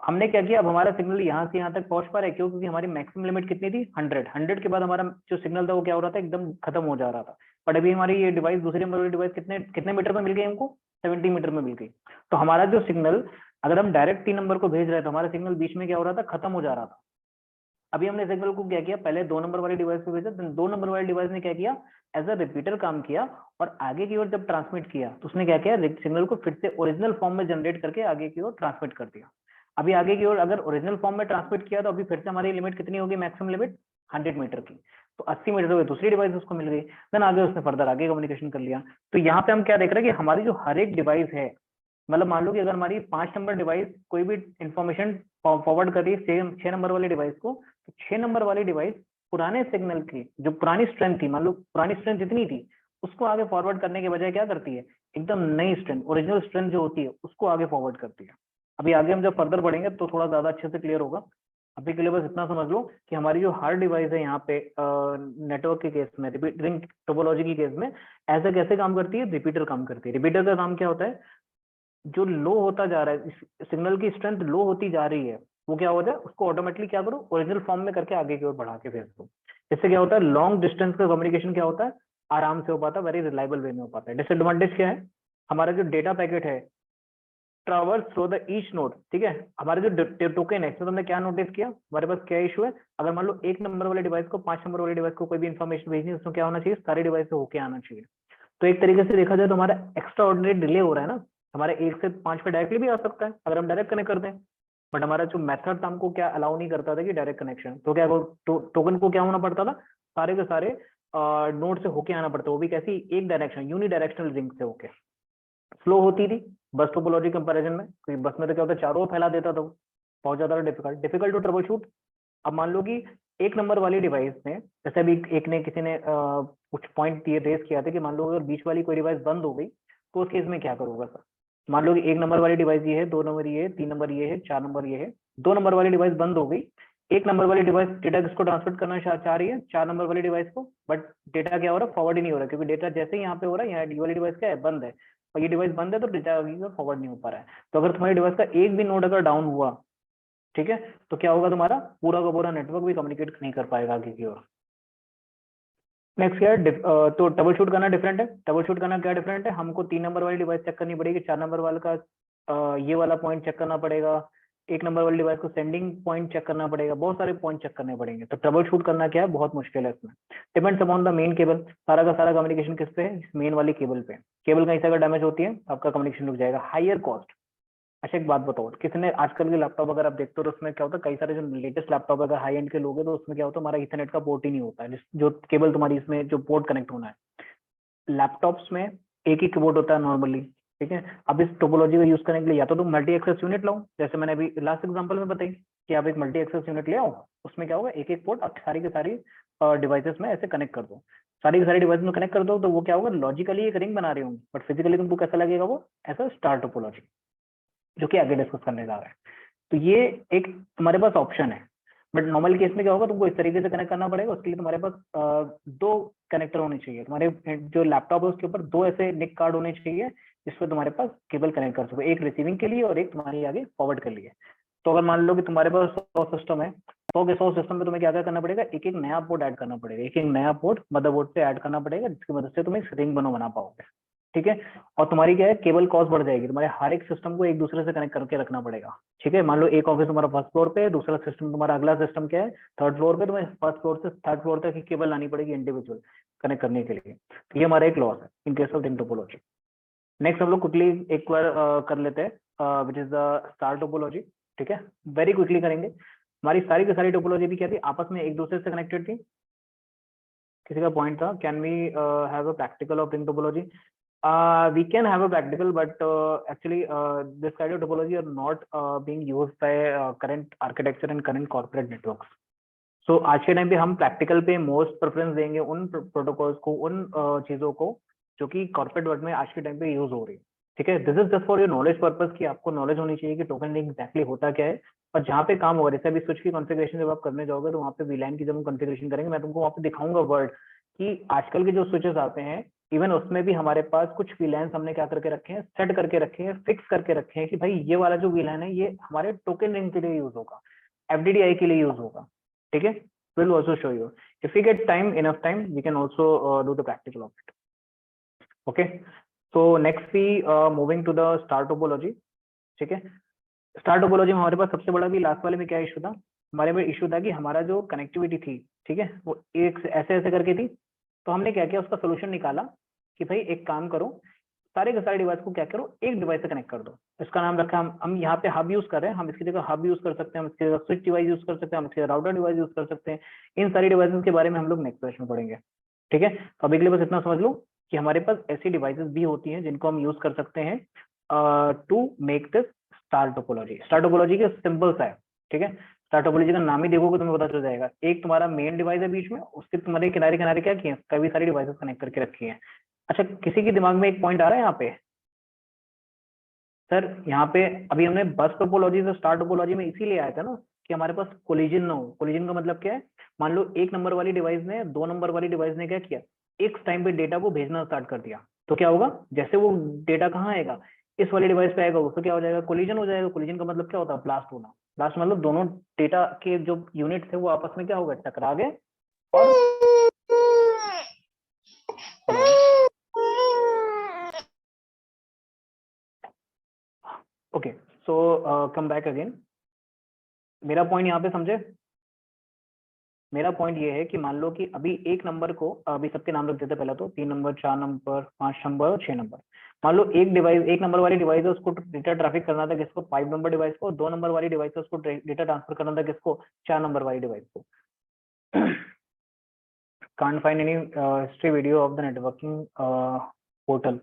हमने क्या किया, अब हमारा सिग्नल यहाँ से यहाँ तक पहुंच पा रहा है, क्यों, क्योंकि हमारी मैक्सिमम लिमिट कितनी थी, 100 के बाद हमारा जो सिग्नल था वो क्या हो रहा था, एकदम खत्म हो जा रहा था। बट अभी हमारी ये डिवाइस, दूसरी नंबर वाली डिवाइस कितने कितने मीटर में मिल गई हमको, 70 मीटर में मिल गई। तो हमारा जो सिग्नल, अगर हम डायरेक्ट 3 नंबर को भेज रहे हैं तो हमारा सिग्नल बीच में क्या हो रहा था, खत्म हो जा रहा था। अभी हमने सिग्नल को क्या किया, पहले 2 नंबर वाली डिवाइस को भेजा, 2 नंबर वाली डिवाइस ने क्या किया, एज अ रिपीटर काम किया, और आगे की ओर जब ट्रांसमिट किया तो उसने क्या किया, सिग्नल को फिर से ओरिजिनल फॉर्म में जनरेट करके आगे की ओर ट्रांसमिट कर दिया। अभी आगे की ओर अगर ओरिजिनल फॉर्म में ट्रांसमिट किया तो अभी फिर से हमारी लिमिट कितनी होगी, मैक्सिमम लिमिट 100 मीटर की। तो 80 मीटर हो गई, दूसरी डिवाइस उसको मिल गई, देन आगे उसने फर्दर आगे कम्युनिकेशन कर लिया। तो यहाँ पे हम क्या देख रहे हैं कि हमारी जो हर एक डिवाइस है, मतलब मान लो कि अगर हमारी 5 नंबर डिवाइस कोई भी इंफॉर्मेशन फॉरवर्ड कर रही है 6 नंबर वाली डिवाइस को, तो 6 नंबर वाली डिवाइस पुराने सिग्नल की जो पुरानी स्ट्रेंथ थी, मान लो पुरानी स्ट्रेंथ जितनी थी उसको आगे फॉरवर्ड करने के बजाय क्या करती है, एकदम नई स्ट्रेंथ, ओरिजिनल स्ट्रेंथ जो होती है उसको आगे फॉरवर्ड करती है। अभी आगे हम जब फर्दर बढ़ेंगे तो थोड़ा ज्यादा अच्छे से क्लियर होगा। अभी के लिए बस इतना समझ लो कि हमारी जो हार्ड डिवाइस है यहाँ पे नेटवर्क के केस में, रिंग टोपोलॉजी के केस में ऐसा कैसे काम करती है, रिपीटर काम करती है। रिपीटर का काम क्या होता है, जो लो होता जा रहा है, सिग्नल की स्ट्रेंथ लो होती जा रही है, वो क्या होता है, उसको ऑटोमेटिकली क्या करो, ओरिजिनल फॉर्म में करके आगे की ओर बढ़ा के भेज दो। इससे क्या होता है, लॉन्ग डिस्टेंस का कम्युनिकेशन क्या होता है, आराम से हो पाता है, वेरी रिलायबल वे में हो पाता है। डिसएडवांटेज क्या है, हमारा जो डेटा पैकेट है traverse through the each node, ठीक है, हमारे जो टोकन है, इसमें तुमने क्या नोटिस किया, हमारे पास क्या इशू है, अगर मान लो 1 नंबर वाले डिवाइस को 5 नंबर वाले डिवाइस को कोई भी इन्फॉर्मेशन भेजनी है, उसमें क्या होना चाहिए, सारी डिवाइस से होके आना चाहिए। तो एक तरीके से देखा जाए तो हमारा एक्स्ट्रा ऑर्डिनरी डिले हो रहा है ना, हमारे 1 से 5 पे डायरेक्टली भी आ सकता है अगर हम डायरेक्ट कनेक्ट करते हैं, बट हमारा जो मेथड था हमको क्या अलाउ नहीं करता था कि डायरेक्ट कनेक्शन, तो क्या टोकन को क्या होना पड़ता था, सारे के सारे नोड से होके आना पड़ता, वो भी कैसी, एक डायरेक्शन, यूनिडायरेक्शनल रिंग से होके। स्लो होती थी बस टोपोलॉजी कंपैरिजन में, क्योंकि बस में तो क्या होता है, चारों ओर फैला देता था वो, बहुत ज्यादा डिफिकल्ट टू ट्रबल शूट। अब मान लो कि 1 नंबर वाली डिवाइस में, जैसे अभी एक ने किसी ने कुछ पॉइंट ये रेस किया था कि मान लो अगर बीच वाली कोई डिवाइस बंद हो गई तो उस केस में क्या करोगा सर। मान लो कि 1 नंबर वाली डिवाइस ये है, 2 नंबर ये है, 3 नंबर ये है, 4 नंबर ये है, 2 नंबर वाली डिवाइस बंद हो गई, 1 नंबर वाली डिवाइस डेटा किसको ट्रांसमिट करना चाह रही है, 4 नंबर वाली डिवाइस को, बट डेटा क्या हो रहा है, फॉरवर्ड ही नहीं हो रहा, क्योंकि डेटा जैसे ही यहाँ पे हो रहा है, यहाँ ये वाली डिवाइस क्या है, बंद है, और ये डिवाइस बंद है तो डेटा फॉरवर्ड नहीं हो पा रहा है। तो अगर तुम्हारी डिवाइस का एक भी नोड अगर डाउन हुआ, ठीक है, तो क्या होगा, तुम्हारा पूरा का पूरा नेटवर्क भी कम्युनिकेट नहीं कर पाएगा आगे की ओर। नेक्स्ट क्या है, तो ट्रबल शूट करना डिफरेंट है। ट्रबल शूट करना क्या डिफरेंट है, हमको 3 नंबर वाली डिवाइस चेक करनी पड़ेगी, 4 नंबर वाले का ये वाला पॉइंट चेक करना पड़ेगा, 1 नंबर वाली डिवाइस को सेंडिंग पॉइंट चेक करना पड़ेगा, बहुत सारे पॉइंट चेक करने पड़ेंगे। तो ट्रबल शूट करना क्या है, बहुत मुश्किल है इसमें। Depends upon the main cable, सारा का सारा कम्युनिकेशन किस पे है, मेन वाली केबल पे। केबल कहीं से अगर डैमेज होती है आपका कम्युनिकेशन रुक जाएगा, हायर कॉस्ट। अच्छा एक बात बताओ, कितने आजकल के लैपटॉप अगर आप देखते हो तो उसमें क्या होता है, कई सारे जो लेटेस्ट लैपटॉप अगर हाई एंड के लोग हैं तो उसमें क्या होता है, हमारा इथरनेट का पोर्ट ही नहीं होता है, जो केबल तुम्हारी इसमें जो पोर्ट कनेक्ट होना है। लैपटॉप्स में एक ही कीबोर्ड होता है नॉर्मली, ठीक है। अब इस टोपोलॉजी का यूज करने के लिए या तो तुम मल्टी एक्सेस यूनिट लाओ, जैसे मैंने अभी लास्ट एग्जांपल में बताई कि आप एक मल्टी एक्सेस यूनिट ले आओ, उसमें क्या होगा, एक एक पोर्ट आप सारी की सारी डिवाइसेस में ऐसे कनेक्ट कर दो, सारी की सारी डिवाइस में कनेक्ट कर दो, तो वो क्या होगा, लॉजिकली एक रिंग बना रही होंगी, बट फिजिकली तुमको कैसा लगेगा, वो ऐसा स्टार टोपोलॉजी, जो कि आगे डिस्कस करने जा रहा है। तो ये एक तुम्हारे पास ऑप्शन है, बट नॉर्मल केस में क्या होगा, तुमको इस तरीके से कनेक्ट करना पड़ेगा। उसके लिए तुम्हारे पास 2 कनेक्टर होने चाहिए, तुम्हारे जो लैपटॉप है उसके ऊपर 2 ऐसे निक कार्ड होने चाहिए जिसपे तुम्हारे पास केबल कनेक्ट कर सको, एक रिसीविंग के लिए और एक तुम्हारी आगे फॉरवर्ड के लिए। तो अगर मान लो कि तुम्हारे पास 100 सिस्टम है, 100 के 100 सिस्टम में तुम्हें क्या क्या करना पड़ेगा, एक एक नया पोर्ट ऐड करना पड़ेगा, एक एक नया पोर्ट मदरबोर्ड पे ऐड करना पड़ेगा, जिसकी मदद से तुम एक रिंग बना पाओगे, ठीक है। और तुम्हारी क्या है, केबल कॉस्ट बढ़ जाएगी, तुम्हारे हर एक सिस्टम को एक दूसरे से कनेक्ट करके रखना पड़ेगा, ठीक है। मान लो एक ऑफिस तुम्हारा फर्स्ट फ्लोर पे है, दूसरा सिस्टम तुम्हारा अगला सिस्टम क्या है, थर्ड फ्लोर पे, तुम्हें फर्स्ट फ्लोर से थर्ड फ्लोर तक की केबल लानी पड़ेगी इंडिविजुअल कनेक्ट करने के लिए। तो ये हमारा एक लॉस है इन case of ring topology. Next हम लोग क्विकली एक बार कर लेते हैं which is the star topology, ठीक है, वेरी क्विकली करेंगे। हमारी सारी की सारी टोपोलॉजी भी क्या थी, आपस में एक दूसरे से कनेक्टेड थी। किसी का पॉइंट था, can we have a practical of ring topology, We can have a practical, but actually this kind of topology are not being used by current architecture and current corporate networks. So आज के टाइम पे हम प्रैक्टिकल पे मोस्ट प्रेफरेंस देंगे उन प्रोटोकॉल्स को, उन चीजों को जो कि कॉर्पोरेट वर्ल्ड में आज के टाइम पे यूज हो रही है, ठीक है। This is just for your knowledge purpose कि आपको नॉलेज होनी चाहिए कि टोकन लिंक एग्जैक्टली होता क्या है। और जहाँ पे काम होगा, जैसे अभी स्विच की कॉन्फ़िगरेशन जब आप करने जाओगे तो वहाँ पे वीलैन की जब हम कॉन्फ़िगरेशन करेंगे, मैं तुमको वहाँ पे दिखाऊंगा वर्ड कि आजकल के जो स्विचेस आते हैं, इवन उसमें भी हमारे पास कुछ वीलैन्स हमने क्या करके रखे हैं, सेट करके रखे हैं, फिक्स करके रखे हैं कि भाई ये वाला जो वीलैन है ये हमारे टोकन लिंक के लिए यूज होगा, एफडीडीआई के लिए यूज होगा, ठीक है। We'll also show you if we get enough time we can also do the practical of it. Okay, so next we moving to the star topology, ठीक है। स्टार टोपोलॉजी में हमारे पास सबसे बड़ा भी लास्ट वाले में क्या इशू था, हमारे में इशू था कि हमारा जो कनेक्टिविटी थी, ठीक है, वो एक ऐसे ऐसे करके थी। तो हमने क्या किया, उसका सोल्यूशन निकाला कि भाई एक काम करो, सारे के सारे डिवाइस को क्या करो, एक डिवाइस से कनेक्ट कर दो। इसका नाम रखा हम यहाँ पे हब यूज कर रहे हैं, हम इसकी जगह हब यूज कर सकते हैं, हम इसकी जगह स्विच डिवाइस यूज कर सकते हैं, हम इसकी जगह राउटर डिवाइस यूज कर सकते हैं। इन सारी डिवाइसेस के बारे में हम लोग नेक्स्ट क्लास में पढ़ेंगे, ठीक है। तो अभी के लिए बस इतना समझ लो कि हमारे पास ऐसी डिवाइसेस भी होती हैं जिनको हम यूज कर सकते हैं to make this star topology. Star topology के सिंपल सा है, ठीक है। स्टार टोपोलॉजी का नाम ही देखोगे तुम्हें पता चल जाएगा। एक तुम्हारा मेन डिवाइस है बीच में, उसके तुम्हारे किनारे किनारे क्या किए, कई सारी डिवाइसेस कनेक्ट करके रखी है। अच्छा, किसी के दिमाग में एक पॉइंट आ रहा है यहाँ पे, सर यहाँ पे अभी हमने बस टोपोलॉजी से स्टार टोपोलॉजी में इसीलिए आया था ना कि हमारे पास कोलिजन ना हो। कोलिजन का मतलब क्या है, मान लो एक नंबर वाली डिवाइस ने, दो नंबर वाली डिवाइस ने क्या किया, एक टाइम पे डेटा को भेजना स्टार्ट कर दिया, तो क्या होगा, जैसे वो डेटा कहाँ आएगा, इस वाली डिवाइस पे आएगा, उसको क्या हो जाएगा, कोलिजन हो जाएगा। कोलिजन का मतलब क्या होता है, ब्लास्ट होना। ब्लास्ट मतलब दोनों डेटा के जो यूनिट थे वो आपस में क्या होगा, टकरा गए और okay, so come back again. मेरा पॉइंट यहाँ पे समझे, मेरा पॉइंट ये है कि मान लो कि अभी एक नंबर को, अभी सबके नाम रख देते पहले तो, 3 नंबर, 4 नंबर, 5 नंबर और 6 नंबर। मान लो एक डिवाइस, एक नंबर वाली डिवाइस है, उसको डेटा ट्रैफिक करना था किसको, 5 नंबर डिवाइस को। 2 नंबर वाली डिवाइस है, उसको डेटा ट्रांसफर करना था किसको, 4 नंबर वाली डिवाइस को। can't find any history video of the networking portal,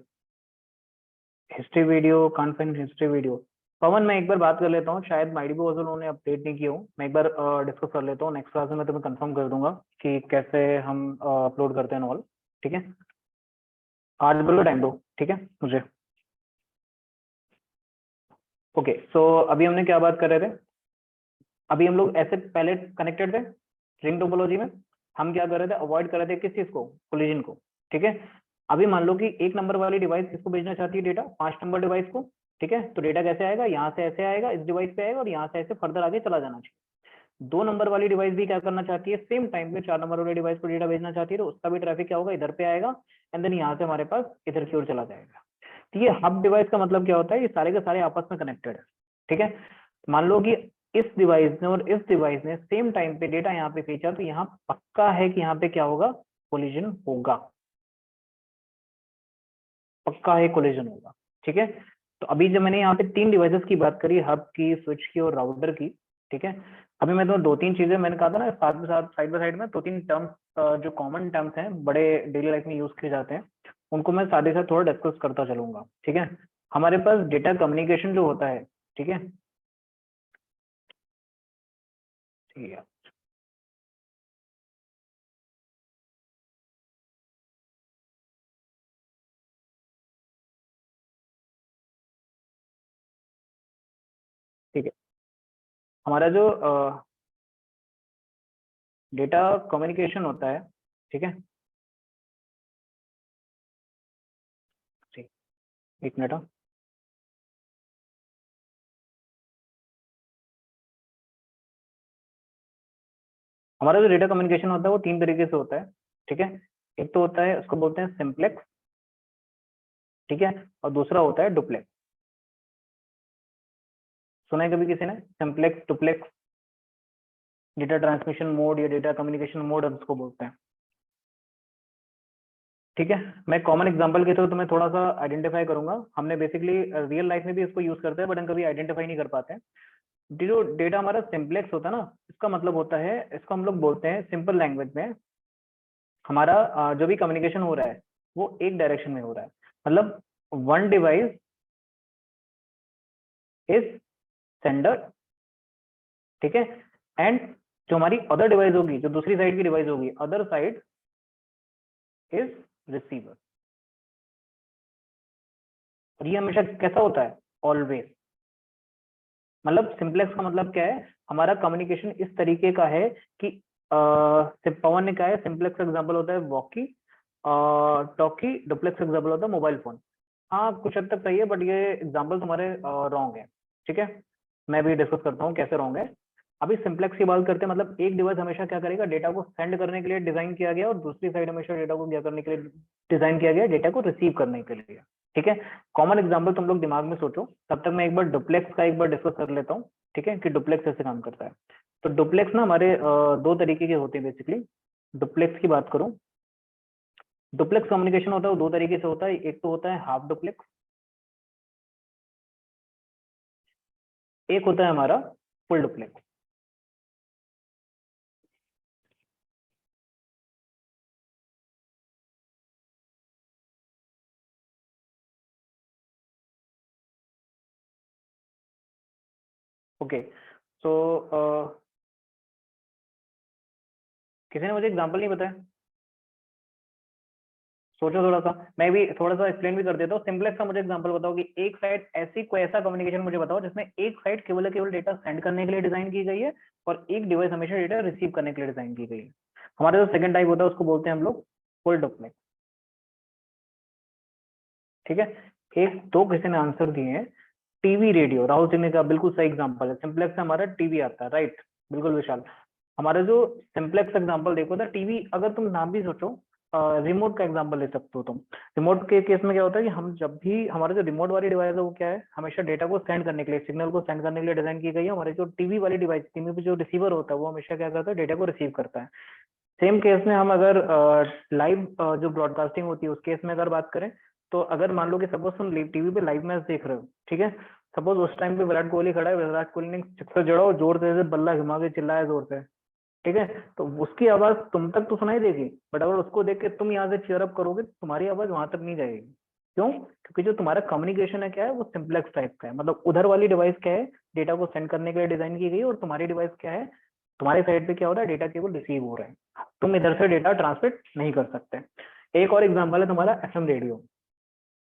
history video, can't find history video। पवन, मैं एक बार बात कर लेता हूँ, शायद माइडीबो वर्जन उन्होंने अपडेट नहीं किया हो, मैं एक बार डिस्कस कर लेता हूँ। नेक्स्ट क्लास में मैं तुम्हें कंफर्म कर दूंगा कि कैसे हम अपलोड करते हैं ऑल, ठीक है। आज बोलो टाइम दो, ठीक है मुझे। ओके, सो अभी हमने क्या बात कर रहे थे, अभी हम लोग ऐसे पहले कनेक्टेड थे रिंग टोपोलॉजी में, हम क्या कर रहे थे, अवॉइड कर रहे थे किस चीज को, कोलिजन को, ठीक है। अभी मान लो कि एक नंबर वाली डिवाइस किसको भेजना चाहती है डेटा, 5 नंबर डिवाइस को, ठीक है। तो डेटा कैसे आएगा, यहाँ से ऐसे आएगा, इस डिवाइस पे आएगा और यहाँ से ऐसे फर्दर आगे चला जाना चाहिए। 2 नंबर वाली डिवाइस भी क्या करना चाहती है, सेम टाइम पे 4 नंबर वाली डिवाइस को डेटा भेजना चाहती है, तो उसका भी ट्रैफिक क्या होगा, इधर पे आएगा एंड देन यहाँ से हमारे पास इधर की ओर चला जाएगा। तो ये हब डिवाइस का मतलब क्या होता है, ये सारे के सारे आपस में कनेक्टेड है, ठीक है। मान लो कि इस डिवाइस ने और इस डिवाइस ने सेम टाइम पे डेटा यहाँ पे भेजा, तो यहाँ पक्का है कि यहाँ पे क्या होगा, कोलिजन होगा, पक्का है कोलिजन होगा, ठीक है। तो अभी जब मैंने यहाँ पे 3 डिवाइसेस की बात करी, हब की, स्विच की और राउटर की, ठीक है। अभी मैं तो 2-3 चीजें मैंने कहा था ना, साथ में साथ साइड बाय साइड में 2-3 टर्म्स जो कॉमन टर्म्स हैं, बड़े डेली लाइफ में यूज किए जाते हैं, उनको मैं साथ ही साथ थोड़ा डिस्कस करता चलूंगा, ठीक है। हमारे पास डेटा कम्युनिकेशन जो होता है, ठीक है, ठीक है, ठीक है। हमारा जो डेटा कम्युनिकेशन होता है, ठीक है, ठीक, एक मिनट। हमारा जो डेटा कम्युनिकेशन होता है वो 3 तरीके से होता है, ठीक है। एक तो होता है, उसको बोलते हैं सिंप्लेक्स, ठीक है, और दूसरा होता है डुप्लेक्स। सुना है कभी किसी ने simplex, duplex? Data transmission mode या डेटा कम्युनिकेशन मोड हम उसको बोलते हैं, ठीक है। मैं कॉमन एग्जांपल के थ्रू तुम्हें थोड़ा सा आइडेंटिफाई करूंगा। हमने बेसिकली रियल लाइफ में भी इसको यूज करते हैं, बट हम कभी आइडेंटिफाई नहीं कर पाते हैं। जो डेटा हमारा सिंप्लेक्स होता है ना, इसका मतलब होता है, इसको हम लोग बोलते हैं सिंपल लैंग्वेज में, हमारा जो भी कम्युनिकेशन हो रहा है वो एक डायरेक्शन में हो रहा है। मतलब वन डिवाइस इज सेंडर, ठीक है, एंड जो हमारी अदर डिवाइस होगी, जो दूसरी साइड की डिवाइस होगी, अदर साइड इज रिसीवर। और ये हमेशा कैसा होता है? ऑलवेज। मतलब सिंप्लेक्स का मतलब क्या है? हमारा कम्युनिकेशन इस तरीके का है कि पवन ने कहा है सिंप्लेक्स एग्जांपल होता है वॉकी टॉकी, डुप्लेक्स एग्जांपल होता है मोबाइल फोन। हाँ कुछ हद तक सही है, बट ये एग्जांपल तुम्हारे रॉन्ग है, ठीक है। मैं भी डिस्कस करता हूँ कैसे रॉन्ग है। अभी सिंप्लेक्स की बात करते हैं, मतलब एक डिवाइस हमेशा क्या करेगा? डेटा को सेंड करने के लिए डिजाइन किया गया, और दूसरी साइड हमेशा डेटा को क्या करने के लिए डिजाइन किया गया? डेटा को रिसीव करने के लिए, ठीक है। कॉमन एग्जांपल तुम लोग दिमाग में सोचो, तब तक मैं एक बार डुप्लेक्स का एक बार डिस्कस कर लेता हूँ, ठीक है, कि डुप्लेक्स कैसे काम करता है। तो डुप्लेक्स ना हमारे दो तरीके के होते हैं बेसिकली। डुप्लेक्स की बात करूं, डुप्लेक्स कम्युनिकेशन होता है वो दो तरीके से होता है। एक तो होता है हाफ डुप्लेक्स, एक होता है हमारा फुल डुप्लेक्स। ओके, सो किसी ने मुझे एग्जांपल नहीं बताया? सोचो थोड़ा सा, मैं भी थोड़ा सा एक्सप्लेन भी कर देता हूँ। सिंप्लेक्स का मुझे एग्जांपल बताओ कि एक साइड ऐसी कोई ऐसा कम्युनिकेशन मुझे बताओ जिसमें एक साइड केवल केवल डेटा सेंड करने के लिए डिजाइन की गई है, और एक डिवाइस हमेशा डेटा रिसीव करने के लिए डिजाइन की गई है। हमारा जो सेकंड टाइप होता है उसको बोलते हैं हम लोग फुल डुप्लेक्स, ठीक है। एक दो किसी ने आंसर दिए हैं, टीवी रेडियो, राहुल सिंह ने कहा बिल्कुल सही एग्जांपल है। सिंप्लेक्स से हमारा टीवी आता है, राइट, बिल्कुल विशाल। हमारा जो सिंप्लेक्स एग्जांपल देखो था टीवी, अगर तुम नाम भी सोचो, रिमोट का एग्जांपल ले सकते हो तुम। रिमोट के केस में क्या होता है कि हम जब भी, हमारा जो रिमोट वाली डिवाइस है वो क्या है? हमेशा डेटा को सेंड करने के लिए, सिग्नल को सेंड करने के लिए डिजाइन की गई है। हमारे जो टीवी वाली डिवाइस, टीवी पे जो रिसीवर होता है वो हमेशा क्या करता है? डेटा को रिसीव करता है। सेम केस में हम अगर लाइव जो ब्रॉडकास्टिंग होती है उस केस में अगर बात करें, तो अगर मान लो कि सपोज तुम टीवी पे लाइव मैच देख रहे हो, ठीक है, सपोज उस टाइम पे विराट कोहली खड़ा है, विराट कोहली ने सिक्सर जड़ा और जोर से बल्ला घुमा के चिल्लाया जोर से, ठीक है, तो उसकी आवाज तुम तक तो सुनाई देगी, बट अगर उसको देख के तुम यहाँ से चीयर अप करोगे तो तुम्हारी आवाज वहां तक नहीं जाएगी। क्यों? क्योंकि जो तुम्हारा कम्युनिकेशन है क्या है? वो सिंप्लेक्स टाइप का है। मतलब उधर वाली डिवाइस क्या है? डेटा को सेंड करने के लिए डिजाइन की गई है, और तुम्हारी डिवाइस क्या है? तुम्हारे साइड पे क्या हो रहा है? डेटा केवल रिसीव हो रहा है, तुम इधर से डेटा ट्रांसमिट नहीं कर सकते। एक और एग्जांपल है तुम्हारा एफएम रेडियो।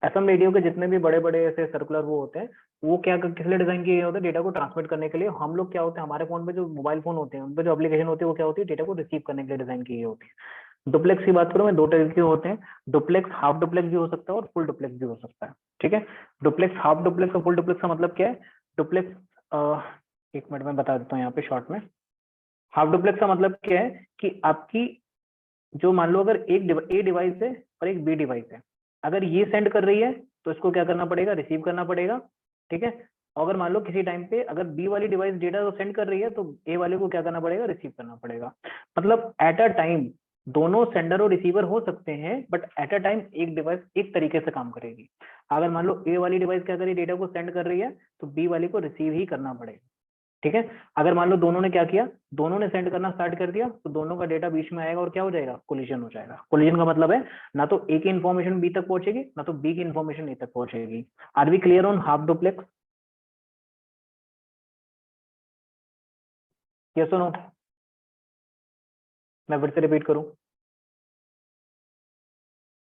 एफएम रेडियो के जितने भी बड़े बड़े ऐसे सर्कुलर वो होते हैं, वो क्या किस लिए डिजाइन किए गए होते हैं? डेटा को ट्रांसमिट करने के लिए। हम लोग क्या होते हैं, हमारे फोन पे जो मोबाइल फोन होते हैं उन पे जो एप्लीकेशन होती है वो क्या होती है? डेटा को रिसीव करने के लिए डिजाइन की गई होती है। डुप्लेक्स की बात करूं मैं, दो तरीके के होते हैं, डुप्लेक्स हाफ डुप्लेक्स भी हो सकता है और फुल डुप्लेक्स भी हो सकता है, ठीक है। डुप्लेक्स हाफ डुप्लेक्स और फुल डुप्लेक्स का मतलब क्या है? डुप्लेक्स एक मिनट में बता देता हूँ यहाँ पे शॉर्ट में। हाफ डुप्लेक्स का मतलब क्या है कि आपकी जो, मान लो अगर एक ए डिवाइस है और एक बी डिवाइस है, अगर ये सेंड कर रही है तो इसको क्या करना पड़ेगा? रिसीव करना पड़ेगा, ठीक है। और अगर मान लो किसी टाइम पे अगर बी वाली डिवाइस डेटा तो सेंड कर रही है, तो ए वाले को क्या करना पड़ेगा? रिसीव करना पड़ेगा। मतलब एट अ टाइम दोनों सेंडर और रिसीवर हो सकते हैं, बट एट अ टाइम एक डिवाइस एक तरीके से काम करेगी। अगर मान लो ए वाली डिवाइस क्या करी, डेटा को सेंड कर रही है, तो बी वाली को रिसीव ही करना पड़ेगा, ठीक है। अगर मान लो दोनों ने क्या किया, दोनों ने सेंड करना स्टार्ट कर दिया, तो दोनों का डेटा बीच में आएगा और क्या हो जाएगा? कोलिजन हो जाएगा। कोलिजन का मतलब है ना तो ए की इन्फॉर्मेशन बी तक पहुंचेगी, ना तो बी की इन्फॉर्मेशन ए तक पहुंचेगी। Are we clear on half duplex? Yes और नो? मैं फिर से रिपीट करूं?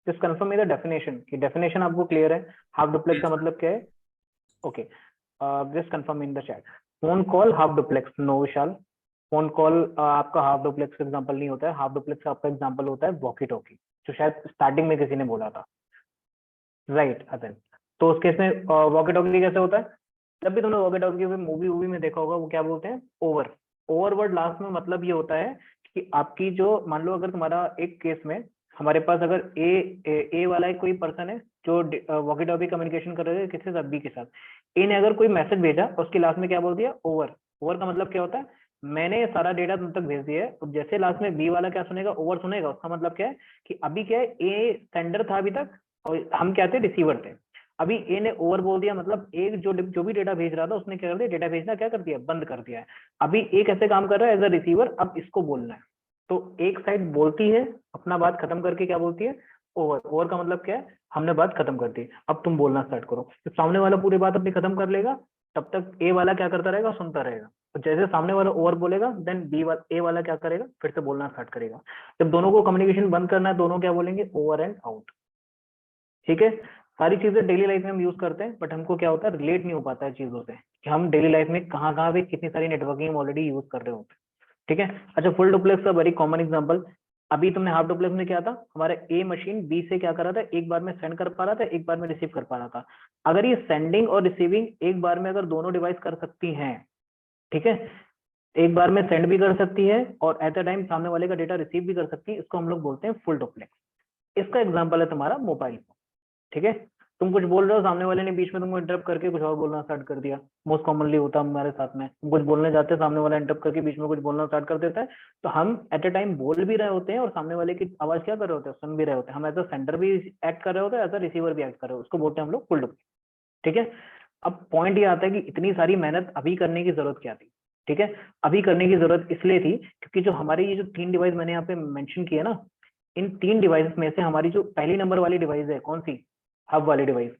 Just confirm me the definition, कि डेफिनेशन आपको क्लियर है? हाफ डुप्लेक्स का मतलब क्या है? Okay, just confirm in the chat. Phone call half duplex? No Vishal, phone call आपका हाफ डुप्लेक्स एग्जांपल नहीं होता है। हाफ डुप्लेक्स का आपका एग्जांपल होता है वॉकी टॉकी, जो शायद स्टार्टिंग में किसी ने बोला था, राइट अदन। तो उस केस में वॉकी टॉकी कैसे होता है? जब भी तुमने वॉकी टॉकी मूवी वूवी में देखा होगा, वो क्या बोलते हैं? ओवर। ओवर वर्ड लास्ट में मतलब ये होता है कि आपकी जो, मान लो अगर तुम्हारा एक केस में हमारे पास अगर ए वाला एक कोई पर्सन है जो वॉकी टॉकी कम्युनिकेशन कर रहे थे किसके साथ? बी के साथ। ए ने अगर कोई मैसेज भेजा, उसके लास्ट में क्या बोल दिया? ओवर। ओवर का मतलब क्या होता है? मैंने सारा डेटा तुम तक भेज दिया है। तो जैसे लास्ट में बी वाला क्या सुनेगा? ओवर सुनेगा। उसका मतलब क्या है कि अभी क्या है, ए सेंडर था अभी तक और हम क्या थे? रिसीवर थे। अभी ए ने ओवर बोल दिया, मतलब एक जो भी डेटा भेज रहा था उसने क्या कर दिया? डेटा भेजना क्या कर दिया? बंद कर दिया है। अभी ए कैसे काम कर रहा है? As a receiver. अब इसको बोलना है, तो एक साइड बोलती है अपना बात खत्म करके क्या बोलती है? ओवर। ओवर का मतलब क्या है, हमने बात खत्म कर दी, अब तुम बोलना स्टार्ट करो। तो सामने वाला पूरी बात अपनी खत्म कर लेगा, तब तक ए वाला क्या करता रहेगा, सुनता रहेगा। तो जैसे सामने वाला ओवर बोलेगा, देन ए वाला क्या करेगा, फिर से बोलना स्टार्ट करेगा। जब दोनों को कम्युनिकेशन बंद करना है, दोनों क्या बोलेंगे, ओवर एंड आउट। ठीक है, सारी चीजें डेली लाइफ में हम यूज करते हैं, बट हमको क्या होता है, रिलेट नहीं हो पाता है चीजों से, कि हम डेली लाइफ में कहाँ कहाँ पे कितनी सारी नेटवर्किंग हम ऑलरेडी यूज कर रहे होते हैं। ठीक है, अच्छा फुल डुप्लेक्स का वेरी कॉमन एग्जांपल, अभी तुमने हाफ डुप्लेक्स में क्या था, हमारा ए मशीन बी से क्या कर रहा था, एक बार में सेंड कर पा रहा था, एक बार में रिसीव कर पा रहा था। अगर ये सेंडिंग और रिसीविंग एक बार में अगर दोनों डिवाइस कर सकती हैं, ठीक है, एक बार में सेंड भी कर सकती है और एट द टाइम सामने वाले का डेटा रिसीव भी कर सकती है, इसको हम लोग बोलते हैं फुल डुप्लेक्स। इसका एग्जाम्पल है तुम्हारा मोबाइल फोन। ठीक है, तुम कुछ बोल रहे हो, सामने वाले ने बीच में तुमको इंटरप्ट करके कुछ और बोलना स्टार्ट कर दिया। मोस्ट कॉमनली होता है हमारे साथ में, तुम कुछ बोलने जाते हैं, सामने वाला इंटरप्ट करके बीच में कुछ बोलना स्टार्ट कर देता है, तो हम एट ए टाइम बोल भी रहे होते हैं और सामने वाले की आवाज क्या कर रहे होते हैं, सुन भी रहे होते हैं। हम एज अ सेंडर भी एक्ट कर रहे होते हैं, एज अ रिसीवर भी एक्ट कर रहे हो, उसको बोलते हैं हम लोग फुल डुप्लेक्स। ठीक है, अब पॉइंट ये आता है कि इतनी सारी मेहनत अभी करने की जरूरत क्या थी। ठीक है, अभी करने की जरूरत इसलिए थी क्योंकि जो हमारे ये जो 3 डिवाइस मैंने यहाँ पे मेंशन किए ना, इन 3 डिवाइस में से हमारी जो पहली नंबर वाली डिवाइस है, कौन सी, हब वाली डिवाइस।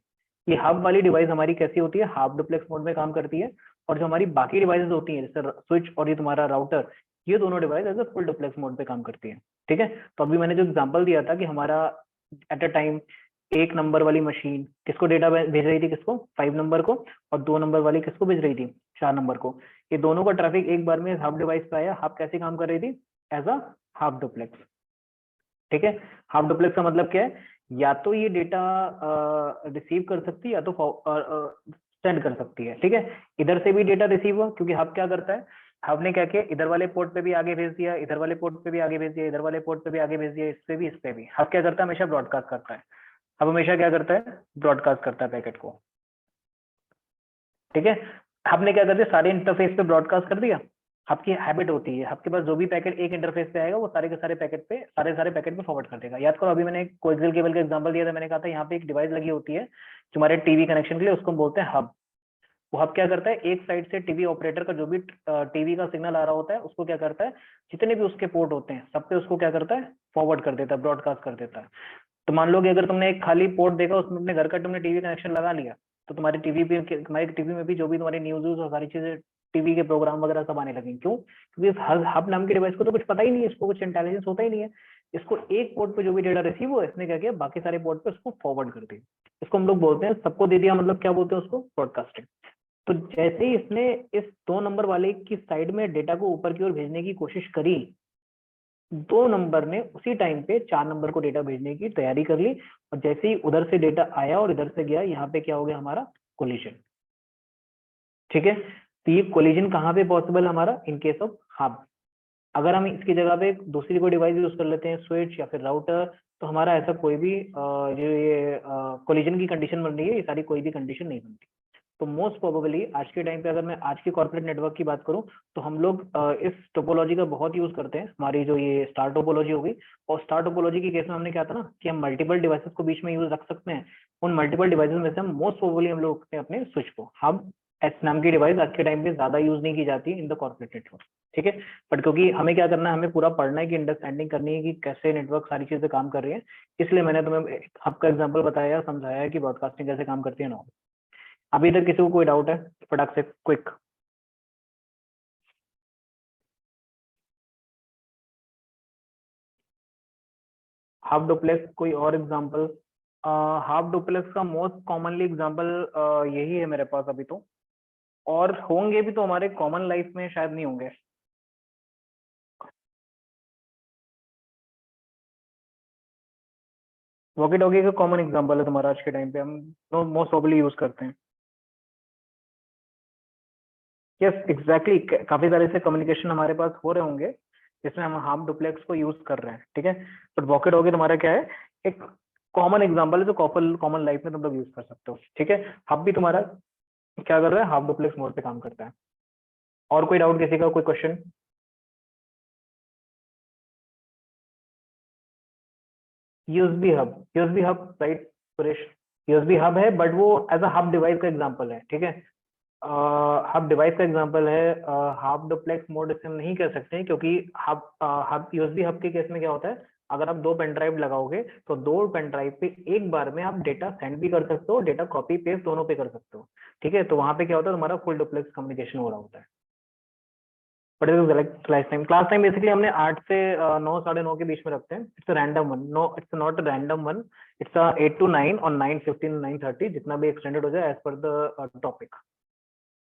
ये हब वाली डिवाइस हमारी कैसी होती है, हाफ डुप्लेक्स मोड में काम करती है। और जो हमारी बाकी डिवाइसेस होती हैं, जैसे स्विच और ये तुम्हारा राउटर, ये दोनों device as a full duplex mode पे काम करती है। ठीक है, तो अभी मैंने जो एग्जांपल दिया था कि हमारा एट अ टाइम एक नंबर वाली मशीन किसको डेटा भेज रही थी, किसको, 5 नंबर को, और 2 नंबर वाली किसको भेज रही थी, 4 नंबर को। ये दोनों का ट्रैफिक एक बार में हब डिवाइस पे आया। हब कैसे काम कर रही थी, एज अ हाफ डुप्लेक्स। ठीक है, हाफ डुप्लेक्स का मतलब क्या है, या तो ये डेटा रिसीव कर सकती है या तो सेंड कर सकती है। ठीक है, इधर से भी डेटा रिसीव हुआ, क्योंकि हब क्या करता है, हब ने क्या किया, इधर वाले पोर्ट पे भी आगे भेज दिया, इधर वाले पोर्ट पे भी आगे भेज दिया, इधर वाले पोर्ट पे भी आगे भेज दिया, इस पे भी, इस पे भी। हब क्या करता है, हमेशा ब्रॉडकास्ट करता है। हब हमेशा क्या करता है, ब्रॉडकास्ट करता है पैकेट को। ठीक है, हब ने क्या कर दिया, सारे इंटरफेस पे ब्रॉडकास्ट कर दिया। हब की हैबिट होती है, हब के पास जो भी पैकेट एक इंटरफेस पे आएगा, वो सारे के सारे पैकेट पे, सारे पैकेट पे फॉरवर्ड कर देगा। याद करो, अभी मैंने एक कोएक्सियल केबल का एग्जांपल दिया था, मैंने कहा था यहाँ पे एक डिवाइस लगी होती है तुम्हारे टीवी कनेक्शन के लिए, उसको हम बोलते हैं हब। वो हब क्या करता है, एक साइड से टीवी ऑपरेटर का जो भी टीवी का सिग्नल आ रहा होता है, उसको क्या करता है, जितने भी उसके पोर्ट होते हैं सब पे उसको क्या करता है, फॉरवर्ड कर देता है, ब्रॉडकास्ट कर देता है। तो मान लो कि अगर तुमने एक खाली पोर्ट देखा, उसमें अपने घर का तुमने टीवी कनेक्शन लगा लिया, तो तुम्हारी टीवी पे, तुम्हारी टीवी में भी जो भी तुम्हारी न्यूज और सारी चीजें, टीवी के प्रोग्राम वगैरह सब आने लगेंगे। क्यों, क्योंकि इस हब नाम के डिवाइस को तो कुछ पता ही नहीं है, इसको कुछ इंटेलिजेंस होता ही नहीं है। इसको एक पोर्ट पे जो भी डेटा रिसीव हुआ, इसने क्या किया, बाकी सारे पोर्ट पे उसको फॉरवर्ड कर दिया। इसको हम लोग बोलते हैं, सबको दे दिया, मतलब क्या बोलते हैं उसको, ब्रॉडकास्टिंग। तो जैसे ही इसने इस 2 नंबर वाले की साइड में डेटा को ऊपर की ओर भेजने की कोशिश करी, 2 नंबर ने उसी टाइम पे 4 नंबर को डेटा भेजने की तैयारी कर ली। और जैसे ही उधर से डेटा आया और इधर से गया, यहाँ पे क्या हो गया, हमारा कोलिजन। ठीक है, तो ये कोलिजन कहाँ पे पॉसिबल, हमारा इन केस ऑफ हब। अगर हम इसकी जगह पे दूसरी कोई डिवाइस यूज कर लेते हैं, स्विच या फिर राउटर, तो हमारा ऐसा कोई भी जो ये कोलिजन की कंडीशन बन रही है, ये सारी कोई भी कंडीशन नहीं बनती। तो मोस्ट प्रोबेबली आज के टाइम पे, अगर मैं आज की कॉर्पोरेट नेटवर्क की बात करूं, तो हम लोग इस टोपोलॉजी का बहुत यूज करते हैं। हमारी जो ये स्टार टोपोलॉजी हो गई, और स्टार टोपोलॉजी के केस में हमने क्या था ना, कि हम मल्टीपल डिवाइसेस को बीच में यूज रख सकते हैं। उन मल्टीपल डिवाइसेस में से हम मोस्ट प्रोबेबली हम लोग रखते हैं अपने स्विच को। हम एस नाम की डिवाइस आज के टाइम पे ज्यादा यूज नहीं की जाती है इन द कॉर्पोरेट नेटवर्क। ठीक है, बट क्योंकि हमें क्या करना है, हमें पूरा पढ़ना है, कि अंडरस्टैंडिंग करनी है कि कैसे नेटवर्क सारी चीजें काम कर रही है, इसलिए मैंने तुम्हें आपका एग्जांपल बताया, समझाया है कि ब्रॉडकास्टिंग कैसे काम करती है ना। अभी तक किसी को कोई डाउट है, फटाक से क्विक। हाफ डुप्लेक्स कोई और एग्जांपल, हाफ डुप्लेक्स का मोस्ट कॉमनली एग्जांपल यही है मेरे पास अभी तो, और होंगे भी तो हमारे कॉमन लाइफ में शायद नहीं होंगे। वॉकी टॉकी का कॉमन एग्जांपल है तुम्हारा, आज के टाइम पे हम मोस्ट प्रोबेबली यूज करते हैं। यस एग्जैक्टली, काफी सारे से कम्युनिकेशन हमारे पास हो रहे होंगे जिसमें हम हाफ डुप्लेक्स को यूज कर रहे हैं। ठीक है, बट वॉकी टॉकी तुम्हारा क्या है, एक कॉमन एग्जांपल है जो कॉमन लाइफ में तुम लोग यूज कर सकते हो। ठीक है, हब भी तुम्हारा क्या कर रहा है, हाफ डुप्लेक्स मोड पे काम करता है। और कोई डाउट किसी का, कोई question? USB hub right Suresh, USB hub है, बट वो एज अ हब डिवाइस का एग्जांपल है। ठीक है, हब डिवाइस का एग्जांपल है। हाफ डुप्लेक्स मोड इसे हम नहीं कर सकते हैं, क्योंकि हब यूएसबी हब के केस में क्या होता है, अगर आप 2 पेन ड्राइव लगाओगे तो 2 पेन ड्राइव पे एक बार में आप डेटा सेंड भी कर सकते हो, डेटा कॉपी पेस्ट दोनों पे कर सकते हो, ठीक है। तो वहां पे क्या होता है, तुम्हारा फुल डुप्लेक्स कम्युनिकेशन हो रहा होता है। बट क्लास टाइम बेसिकली हमने 8 से 9 साढ़े 9 के बीच में रखते हैं। It's random one, no it's not random one, it's 8 to 9 और 9:15 9:30 जितना भी एक्सटेंडेड हो जाए एज पर द टॉपिक,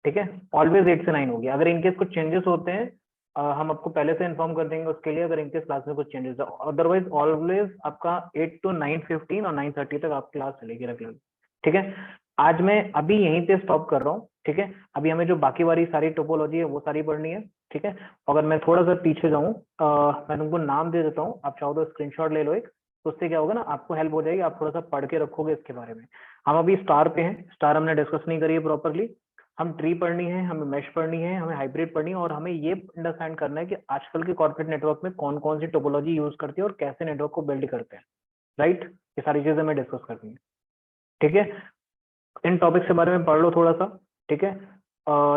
ठीक है। ऑलवेज 8 से 9 होगी। अगर इनकेस कुछ चेंजेस होते हैं हम आपको पहले से इन्फॉर्म कर देंगे उसके लिए, अगर इनकेस क्लास में कुछ चेंजेस है। अदरवाइज ऑलवेज आपका 8 to 9:15 और 9:30 तक आपकी क्लास चलेगी रेगुलर, ठीक है। आज मैं अभी यहीं पे स्टॉप कर रहा हूँ, ठीक है। अभी हमें जो बाकी वाली सारी टोपोलॉजी है वो सारी पढ़नी है, ठीक है। अगर मैं थोड़ा सा पीछे जाऊँ, मैं तुमको नाम दे देता हूँ, आप चाहो तो स्क्रीनशॉट ले लो एक, तो उससे क्या होगा ना, आपको हेल्प हो जाएगी, आप थोड़ा सा पढ़ के रखोगे इसके बारे में। हम अभी स्टार पे हैं, स्टार हमने डिस्कस नहीं करी है प्रॉपरली। हम ट्री पढ़नी है, हमें मैश पढ़नी है, हमें हाइब्रिड पढ़नी है, और हमें ये अंडरस्टैंड करना है कि आजकल के कॉर्पोरेट नेटवर्क में कौन कौन सी टोपोलॉजी यूज करती है और कैसे नेटवर्क को बिल्ड करते हैं, राइट। ये सारी चीजें हमें डिस्कस करनी है, ठीक है। इन टॉपिक के बारे में पढ़ लो थोड़ा सा, ठीक है।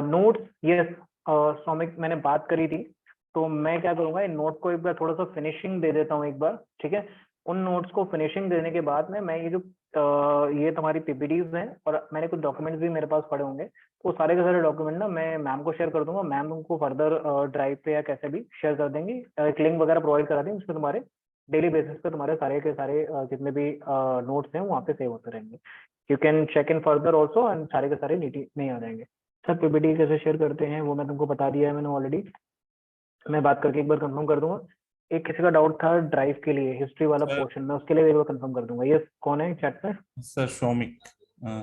नोट्स, यस सौमिक मैंने बात करी थी, तो मैं क्या करूंगा, इन नोट को एक बार थोड़ा सा फिनिशिंग दे देता हूँ एक बार, ठीक है। उन नोट्स को फिनिशिंग देने के बाद में मैं ये जो ये तुम्हारी पीपीटीज हैं और मैंने कुछ डॉक्यूमेंट्स भी मेरे पास पड़े होंगे, तो सारे के सारे डॉक्यूमेंट ना मैं मैम को शेयर कर दूंगा। मैम उनको फर्दर ड्राइव पे या कैसे भी शेयर कर देंगी, एक लिंक वगैरह प्रोवाइड करा देंगे, उसमें तुम्हारे डेली बेसिस पे तुम्हारे सारे के सारे जितने भी नोट्स हैं वहाँ पे सेव होते रहेंगे। You can check in further also, and सारे के सारे नीट में आ जाएंगे। सर पीपीटी कैसे शेयर करते हैं वो मैं तुमको बता दिया है मैंने ऑलरेडी, मैं बात करके एक बार कंफर्म कर दूंगा। एक किसी का डाउट था ड्राइव के लिए, हिस्ट्री वाला सर पोर्शन में, उसके लिए एक बार कंफर्म कर दूंगा। ये कौन है चैट पे? सर शौमिक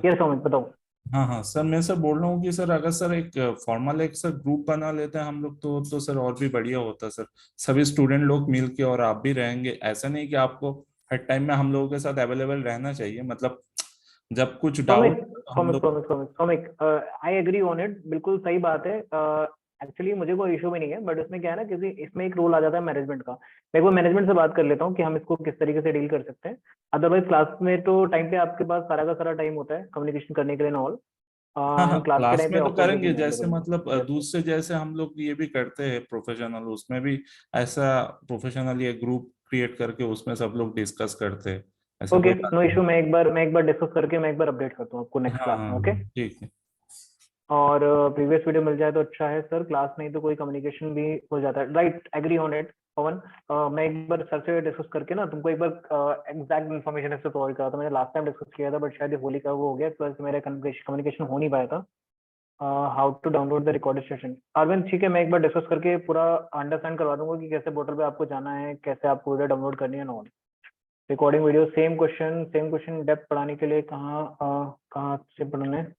ये सौमिक बताओ। हाँ हाँ सर, मैं सर बोल रहा हूँ कि सर अगर सर एक फॉर्मल एक सर ग्रुप बना लेते हैं हम लोग तो सर और भी बढ़िया होता सर। सभी स्टूडेंट लोग मिल के, और आप भी रहेंगे, ऐसा नहीं कि आपको हर टाइम में हम लोगों के साथ अवेलेबल रहना चाहिए, मतलब जब कुछ सौमिक डाउट हम सौमिक लोग। Soumik Soumik Soumik I agree on it, बिल्कुल सही बात है। एक्चुअली मुझे कोई इशू भी नहीं है, बट इसमें क्या है ना, किसी इसमें एक रोल आ जाता है मैनेजमेंट का। मैं वो मैनेजमेंट से बात कर लेता हूँ कि हम इसको किस तरीके से डील कर सकते हैं। अदरवाइज क्लास में तो टाइम पे आपके पास सारा का सारा टाइम होता है कम्युनिकेशन करने के लिए, ऑल हाँ हाँ, हम क्लास के क्लास टाइम पे में तो ऑफकोर्स करेंगे, नहीं जैसे अवेलेबल मतलब होंगे। दूसरे जैसे हम लोग ये भी करते हैं प्रोफेशनल, उसमें भी ऐसा प्रोफेशनली एक ग्रुप क्रिएट करके उसमें सब लोग डिस्कस करते हैं, ऐसा ओके, कोई बात नो नहीं। इशू। मैं एक बार डिस्कस करके मैं एक बार अपडेट करता हूँ आपको नेक्स्ट हाँ क्लास में, हाँ ओके। हाँ, ठीक है। और प्रीवियस वीडियो मिल जाए तो अच्छा है सर, क्लास नहीं तो कोई कम्युनिकेशन भी हो जाता है, राइट। एग्री ऑन इट पवन। मैं एक बार सर से डिस्कस करके ना तुमको एक बार एग्जैक्ट इन्फॉर्मेशन इससे प्रोवाइड करा था। मैंने लास्ट टाइम डिस्कस किया था, बट शायद होली का वो हो गया, प्लस मेरा कम्युनिकेशन हो नहीं पाया था। How to download the recorded session, Arvind ठीक है, मैं एक बार डिस्कस करके पूरा अंडरस्टैंड करवा दूंगा कि कैसे पोर्टल पे आपको जाना है, कैसे आपको वीडियो डाउनलोड करनी है, non recording video. Same question depth पढ़ाने के लिए कहाँ से पढ़ना है?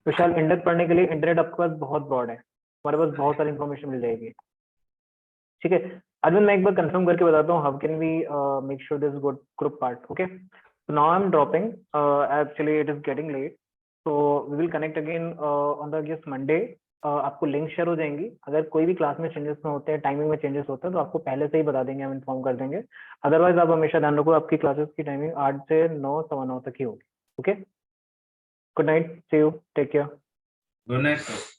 विशाल, इंडेक्स पढ़ने के लिए इंटरनेट आपके पास बहुत ब्रॉड है, हमारे पास बहुत सारी इन्फॉर्मेशन मिल जाएगी, ठीक है। अरविंद मैं एक बार कंफर्म करके बताता हूँ, how can we make sure this good group part, okay. So now I am dropping, actually it is getting late, so we will connect again on the just Monday. आपको लिंक शेयर हो जाएंगी, अगर कोई भी क्लास में चेंजेस में होते हैं, टाइमिंग में चेंजेस होते हैं, तो आपको पहले से ही बता देंगे, हम इन्फॉर्म कर देंगे। अदरवाइज आप हमेशा ध्यान रखो, आपकी क्लासेस की टाइमिंग 8 से 9 सवा 9 तक ही होगी, okay. Good night, see you, take care. Good night sir.